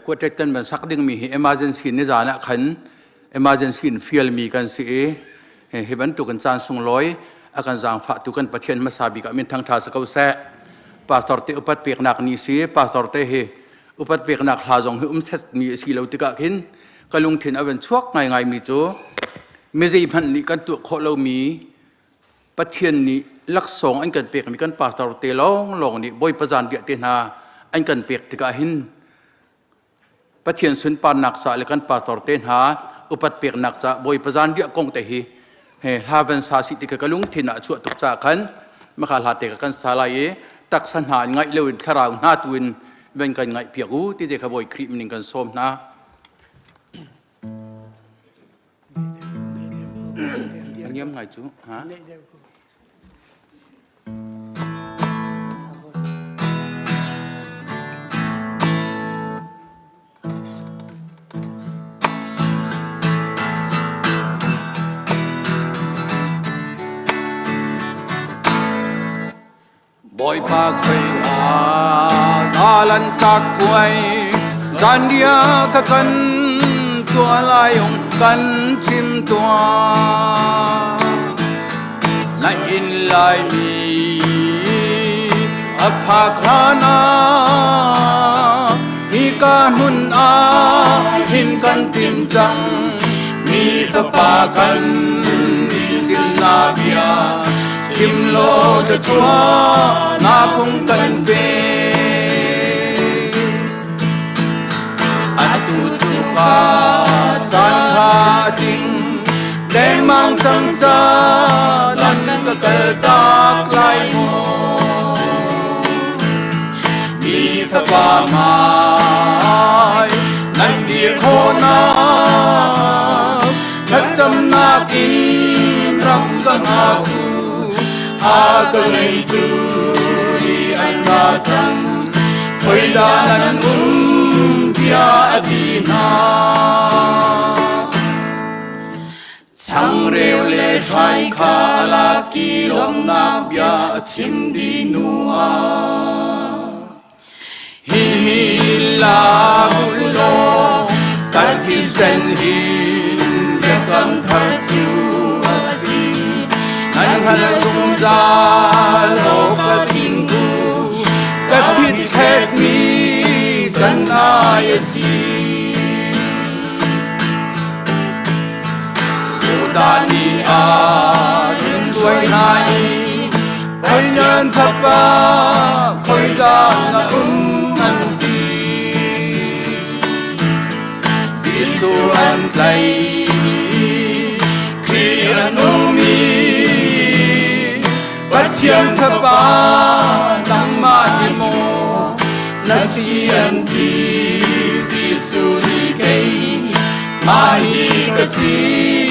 กวดเต็นเป็นสักดึงมี emergency นี่จานะขัน emergency ฟิลมีกันสิเห็นตุกันจานส่งลอยอาการจางฝาตุกันประเทศมาซาบิกามินทางทาสกาวเสะปาสตอร์เตอุปัตเปียกนักนี่สิปาสตอร์เตอุปัตเปียกนักหาจงเสนี่สิเราติกะขินกลุงถิ่นเอาเป็นชวกง่ายๆมีโจไม่ใช่พันนี่กันตัวโคเรามีประเทศนี้ลักษณะอันกันเปียกมีกันปาสตอร์เตลองนี่บ่อยประจานเดียเตนาอันกันเปียกติกะหินประเทศสุนปานนักษาเลกันปาสตอร์เตนหาอุปัตเปียกนักษาบ่อยประจานเดียกงเตหีฮาเป็นสาสิติกะกลุงถิ่นอ่ะชั่วตุกจากขันมาขาลาเตกะกันสาลายตักสันหาง่ายเร็วขราวหน้าตุนเป็นกันง่ายเปียกูที่เด็กขบอยครีมนิงกันส้มนะอันนี้มันไงจูฮะบอยปากไปตาลันตักป่วยจานเดียกกันตัวลายองกันชิมตัวลายอินลายมีอภาคานามีกามุนหินกันติมจังมีสปากันมีสินนาเบียชิมโลจะชัวนาคงกันเปอัตุตุกาจันทาจิงเดมังสังจาลันก็เกิดตากลายโมมีสปาไม้นันดีโคนา ngaku akanay tu di anrajam koidanan umpia adina chang reu le rai kha la ki lom na bia chim di nuwa hi la gulo kan hi sen hin ye kam thar chu asi nan hal sum za lo ka tin du ka thit khet mi chan na ye si Dani arin suy nai Hãy nhân thập ba khơi ra na ngăn ti Giêsu an lạy khi an mi Bất thiên thập ba nang ma hi mo Na si an ti Giêsu ni kay ma hi ka si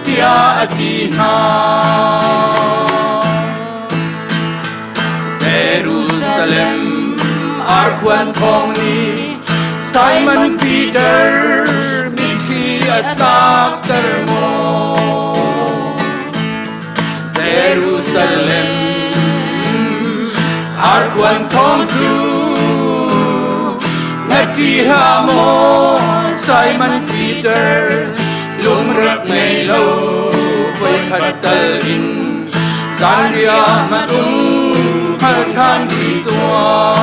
Tia atina Jerusalem Arkuan Thongni Simon Peter Mikhi atak termo Jerusalem Arkuan Thong tu Ngati hamo Simon Peter lung rắc ngày lâu với khát tờ in gian ria mặt khát than đi tua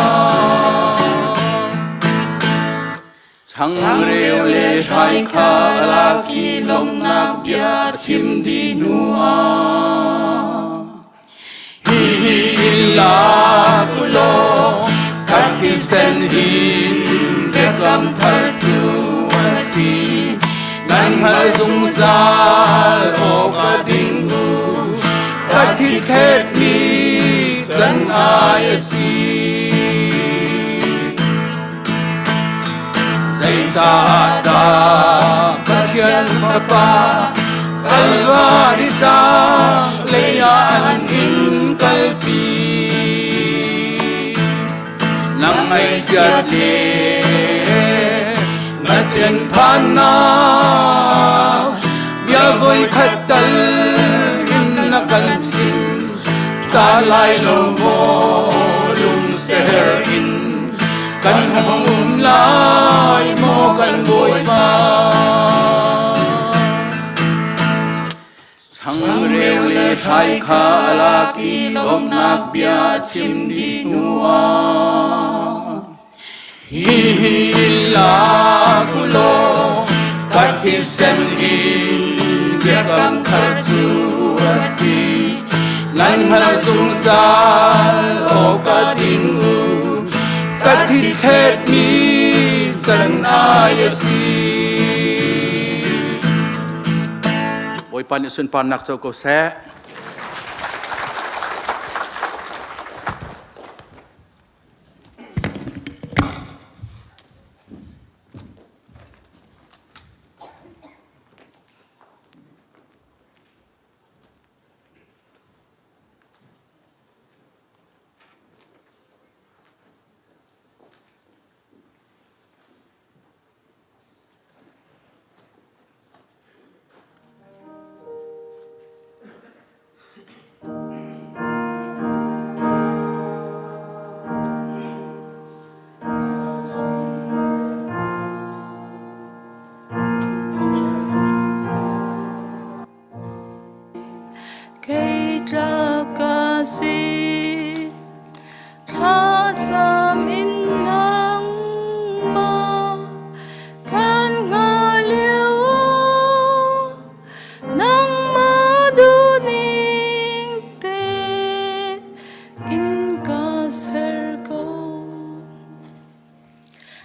chẳng rêu lệ hai khá la kỳ lông nạc bia chim đi nua hi hi la kulo khát thi sen hin để cầm thar chu asi Nan hal dung za o ka ding du ka thi thet mi chan ai si Sai cha da ka hian pa pa kalvari ta le ya an in kal pi Nang ai siat le Ngatian thana Bia voi khatal in na kan sin Ta lai lo mo lung seher in Kan hong lai mo kan voi pa Chang reu le thai kha la ki lom nak bia chim di nuwa Hi hi la kulo kat hi sen hin Bia kam thar chu asi Lan hal sung sal o ka ding u Kat hi thet mi chan ai asi Oi pan sun pan nak cho ko se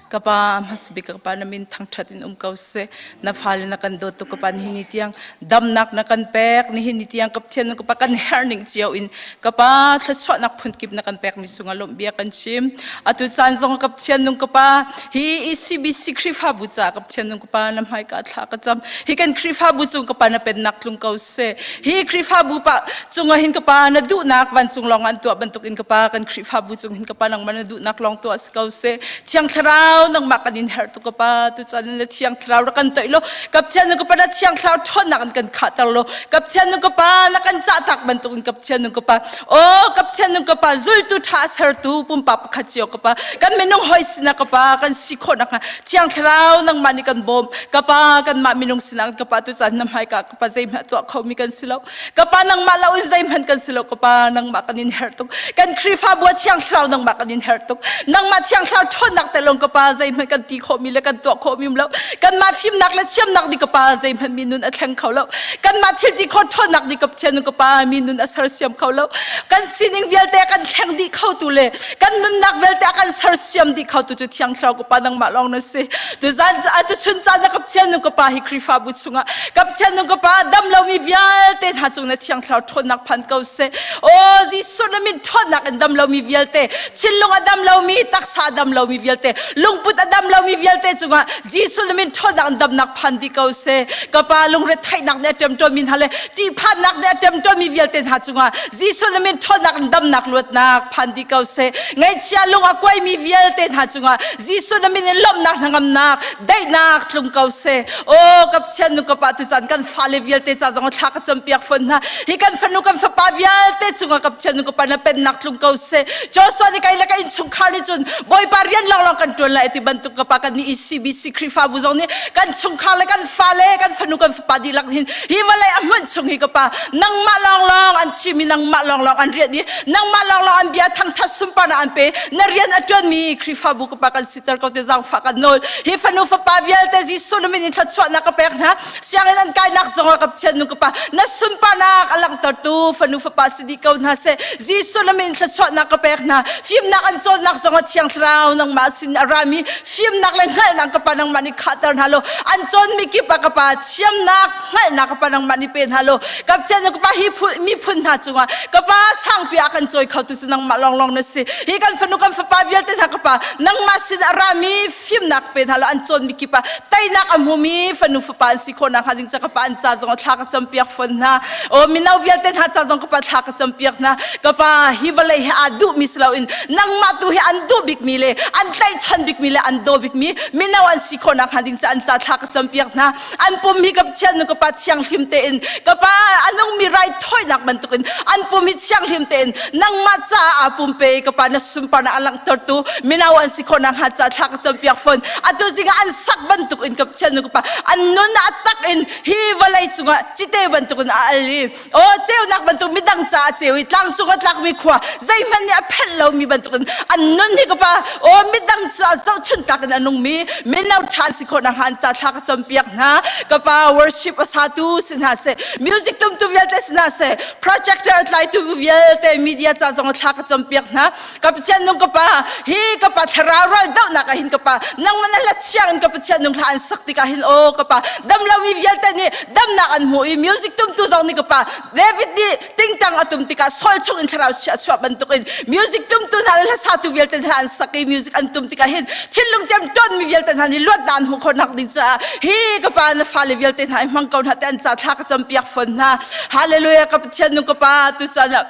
kapa masbi kapa namin thang thatin kausse na phale na kan do to kapa ni hinitiang damnak na kan pek ni hinitiang kapthian kapa kan herning chiao in kapa thachwa nak phun kip na kan pek mi sunga lombia kan chim atu san zong kapthian nung kapa hi ECBC krifa bucha kapthian nung kapa nam hai ka thla ka cham hi kan krifa bu chung kapa na pen nak lung kausse hi krifa bu pa chunga hin kapa na du nak ban chung long an tu bantuk in kapa kan krifa bu chung hin kapa nang man du nak long tu as kausse thiang thrau nang makanin her tu kapa tu chan na thiang thrau ra kan toilo kapchen nung kapa na thiang thrau thon na kan khatar lo kapchen nung kapa na kan cha tak bantuk in kapchen nung kapa o kapchen nung kapa zul tu thas her tu pum pa khachio kapa kan menung hois na kapa kan sikho na ka thiang thrau nang mani kan bom kapa kan ma minung sinang kapa tu chan nam hai ka kapa zai ma tu khomi kan silo kapa nang malaw in zai man kan silo kapa nang makanin her tu kan krifa bu thiang thrau nang makanin her tu nang ma thiang thrau thon nak te long kapa zai man kan ti khomi le kan tu khomi lo kan ma phim nak le chem nak di kapa zai man minun a thang khau lo kan ma thil ti kho thon nak di kap chen kapa minun a sar siam khau lo kan sining vel te kan thang di khau tu le kan nun nak vel te kan sar siam di khau tu chu thiang thrau kapa nang ma long na se tu zan atu chun cha na kap chen kapa hi krifa bu chunga kap chen kapa dam lo mi vial te ha chung na thiang thrau thon nak phan kau se o ji sunamin thon nak dam lo mi vial te chillung adam lo mi taksa dam lo mi vial te lungput adam lo mi vial te chunga ji sunamin thon nak dam nak phan di kau se kapa lung re thai nak ne tem to min hale ti phan nak ne tem to mi vial te ha chunga ji sunamin thon nak dam nak lot nak phan di kau se ngai chia lung a koi mi vial te ha chunga ji sunamin lom nak ngam nak dai nak tlung kau se o kap chen nu kapa tu chan kan phale vial te cha jong thak cham piak phon na hi kan phanu kan fa pa vial te chunga kap chen nu kapa na pen nak tlung kau se jo so ni kai la kai chung khani chun boy parian long long kan tol la eti bantuk kapa kan ni ECBC krifa bu jong ni kan chung khala kan phale kan phanu kan fa pa di lak hin hi walai amon chung hi kapa nang ma long long an chimi nang ma long long an riat ni nang ma long long an bia thang tha sum pa na an pe na rian atron mi krifa bu kapa kan sitar ko te jang fa kan nol hi phanu fa pa vial te ji sunu min thla chwa na ka pek na siang an kai nak zong kap chen nu kapa na sum pa na alang tar tu phanu fa pa sidi kau na se ji sunu min thla chwa na ka pek na film nak an chon nak zong chiang thrau nang ma sin arami film nak le ngal nang kapa nang mani khatar halo an chon mi ki pa kapa chiam nak ngal nak kapa nang mani pen halo kap chen nu kapa hi mi phun na chunga kapa sang pi akan choi khau tu nang ma long long na se hi kan phanu kan fa pa vial te na kapa nang ma sin arami film nak pen halo an chon mi ki pa tai nak amumi phanu fa pa si khona khaling cha kapa an cha jong thak cham piak phon na o minau vial te ha cha jong kapa thak cham piak na kapa hi walai ha du mislau in nang ma tu hi an do big mi le an tai chan big mi le an do big mi minau an si khona khaling cha an cha thak cham piak na an pum hi kap chen ko pa chiang hlim te in kapa anong mi right thoi nak ban tukin an pum hi chiang hlim te in nang ma cha a pum pe kapa na sum pa na alang tor tu minau an si khona ha cha thak cham piak phon atu singa an sak ban tuk in kap chen ko pa an non na atak in hi walai chunga chite ban tukun ali o cheu nak ban tu midang cha cheu itlang chunga tlak mi khwa zai man ni a phel lo mi ban tukun an non hi ko pa o midang cha zo chun tak na nung mi minau than si khona han cha thak cham piak na kapa worship asatu sin ha se music tum tu vial te sin ha se projector lai tu vial te media cha jong thak cham piak na kap chen nung kapa hi kapa thara ral dau na ka hin kapa nang man la chiang kapa chen nung han sakti ka hin o kapa dam la wi vial te ni dam na an mu music tum tu jong ni kapa David ni ting tang atum tika sol chung in tharau cha chwa ban tukin music tum tu na la sa tu vial te han saki music an tum tika hin chillung tem ton mi vial te han ni lot dan hu khonak ding cha hi kapa na fale vial te han mang kaun hat an cha thak cham piak phon na hallelujah kap chen nu kapa tu cha na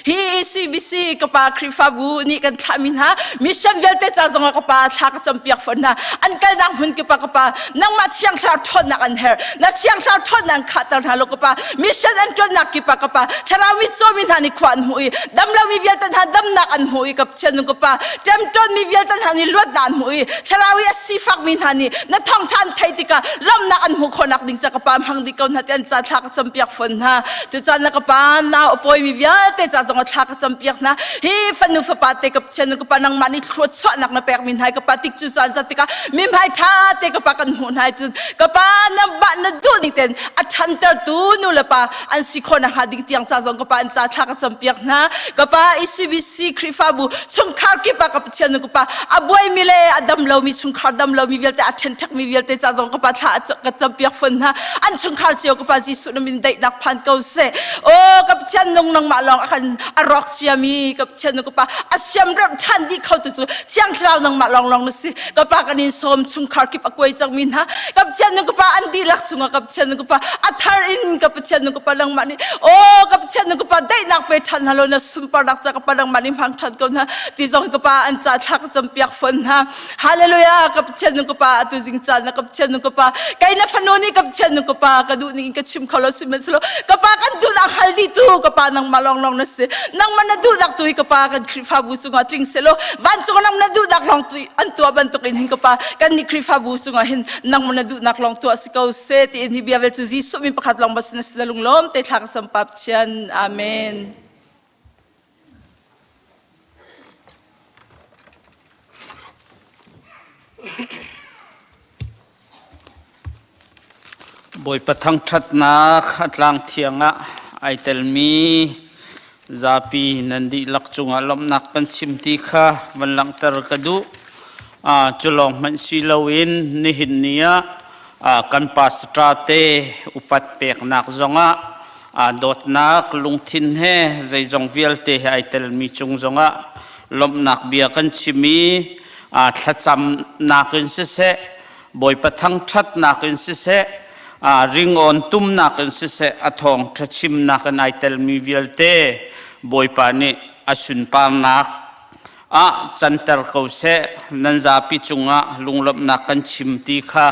hi ECBC kapa krifa bu ni kan thamin ha mission velte cha zonga kapa thak cham piak phon na an kal nang hun ki pa kapa nang ma chiang thar thon na kan her na chiang thar thon nang khatar halo kapa mission an ton nak ki pa kapa tharawi chomin hani khwan hui dam la mi velte tha dam nak an hui kap chen nu kapa tem ton mi velte hani lot dan hui tharawi si fak min hani na thong than thai tika lam na an hu khonak ding cha kapa mang di kaun hat an cha thak cham piak phon ha tu cha na kapa na opoi mi velte จ้าจงอัฐากจำเปียกนะฮีฟันนุฟปาเตกับเชนุกปานังมันนี่ครัวชนักนะแปกมินไฮกับปาติกจุจันจัติกามิมไฮท่าเตกับปากันหุ่นไฮจุดกับปานับนัดดูนี่เต็นอัชันเตอร์ตูนูละปาอันสิคนนะฮะดิกเตียงจ้าจงกับปาอันจ้าทักจำเปียกนะกับปาอิสิวิซีคริฟาบูชงคาร์กิปากับเชนุกปาอับวยมิเลอดัมเลามีชงคาร์ดัมเลามีเวลเตอัชันทักมีเวลเตจ้าจงกับปาทักจำเปียกฟันนะอันชงคาร์เจียวกับปาจิสุนมินได้นักพันเก้าเสโอ้กับเชนนงมาลองอากันอารอกเชียมีกับเชนกับปาอาเซียมรับทันที่เขาตัวเชียงเรานงมาลองนะสิกับปากันนิสมชงคาร์กิปากวยจังมินฮะกับเชนกับปาอันดีลักษุงกับเชนกับปาอัทารินกับเชนกับปาลังมันนี่โอ้กับเชนกับปาได้นักไปทันฮัลโหลนะสุมปารักจากกับปาลังมันนี่พังทันกันนะที่จงกับปาอันจ่าทักจำเปียกฝนฮะฮาเลลูยากับเชนกับปาตุจิงจันนะกับเชนกับปาไกนัฟโนนี่กับเชนกับปากระดูนี่กับชิมเขาเราสิมันสโลกับปากันดูนักฮัลดีตูกับปานังมาลองนะสินังมันนะดูนักตุยกับปากันคริฟาบูสุงาทริงเซโลวันสุงนังนะดูนักลองตุยอันตัวบันตุกินหินกับปากันนี่คริฟาบูสุงาหินนังมันนะดูนักลองตัวสิเขาเซติอินฮิบิอาเวตุซิสุมิประคัดลองบัสนะสิลลุงล้อมเตทักสัมปับเชียนอาเมนบอยประทังชัดนักอัตลังเทียงะไอเตลมีซาปีนันดีลักจุงอลมนักกันชิมตีค่ะวันหลังตรกดูจุลองมันสิลวินนิหินเนียกันปัสตราเตอุปัตเปกนักจงะดดนักลุงทินเฮใจจงเวียลเตไอเตลมีจุงจงะลมนักเบียกันชิมีทัดจำนักอินเสะบอยประทังชัดนักอินเสะริงออนตุมนักอินเสะอทองทัชิมนักไอเตลมีเวียลเตบอยปานิอสุนปานักจันเตอร์เขาเสนันจาปิจุงะลุงลบนักกันชิมตีค่ะ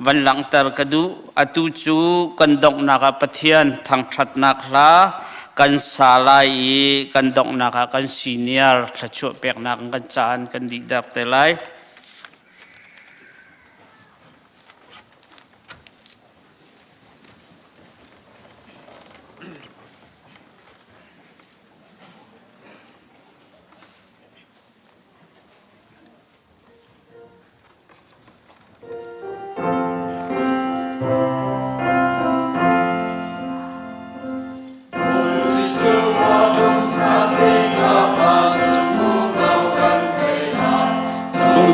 วันหลังเตอร์กดูอตุจูกันดงนักปะเทียนทางชัดนักละกันสาลายกันดงนักกันซีเนียร์ขจวบเปียกนักกันจานกันดีดับเตลัย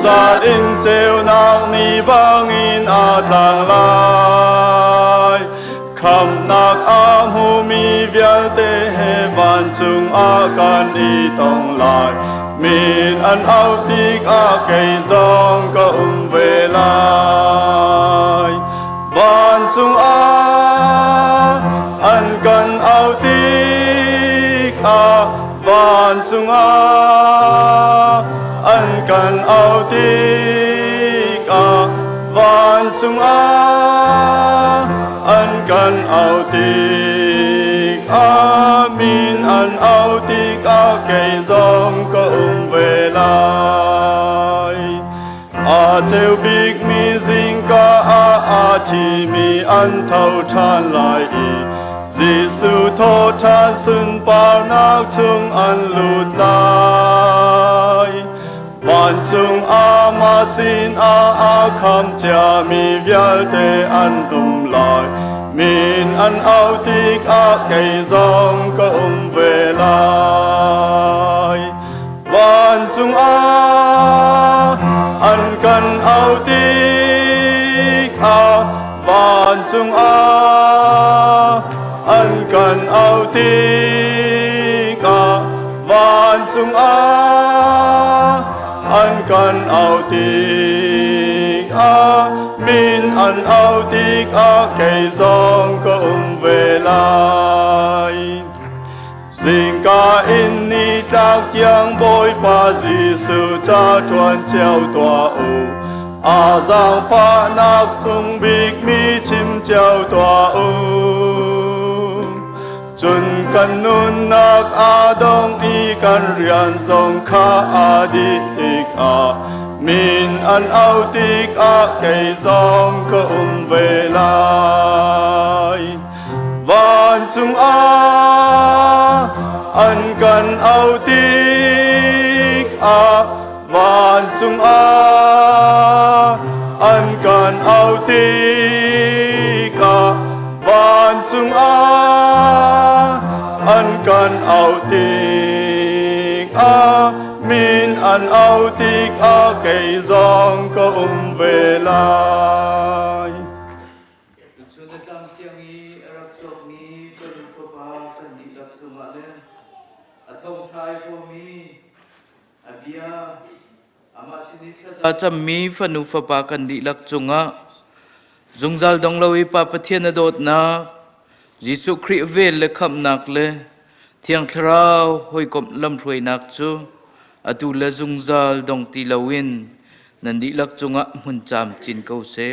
Za in treo nak ni bang in a tang lai Kham nak am hu mi vial te he van chung a kan i tong lai Min an au tik a kei zong ka ve lai Van chung a an kan au tik a van chung a an kan au tik a van chung a an kan au tik a min an au tik a kei zong ka ve lai a theo big mi zing ka a thi mi an thau than lai i Giêsu tho than sun par nak chung an lut lai Van chung a ma sin a kham cha mi vial te an lai Min an au tik a kei zong ka ve lai Van chung a an kan au tik a Van chung a an kan au tik a Van chung a an kan au tik a min an au tik a kei zong ka ve lai Sing ka in ni tak tiang boy pa Giêsu cha thuan cheo tua u a giang pha nak sung big mi chim cheo tua u Chun kan nun nak a dong i kan rian song kha a di tik a Min an au tik a kei zong ka ve lai van chung an kan au tik van chung an kan au tik van chung an kan au tik min an au tik cây zong có về lại cham mi fanu fa pa kan di lak chunga zungjal dong lo pa pathian adot na Jisu Christ vel le kham nak le thiang thrau hoi kom lam throi nak chu atu le zungjal dong ti lawin nan di lak chunga mun cham chin ko se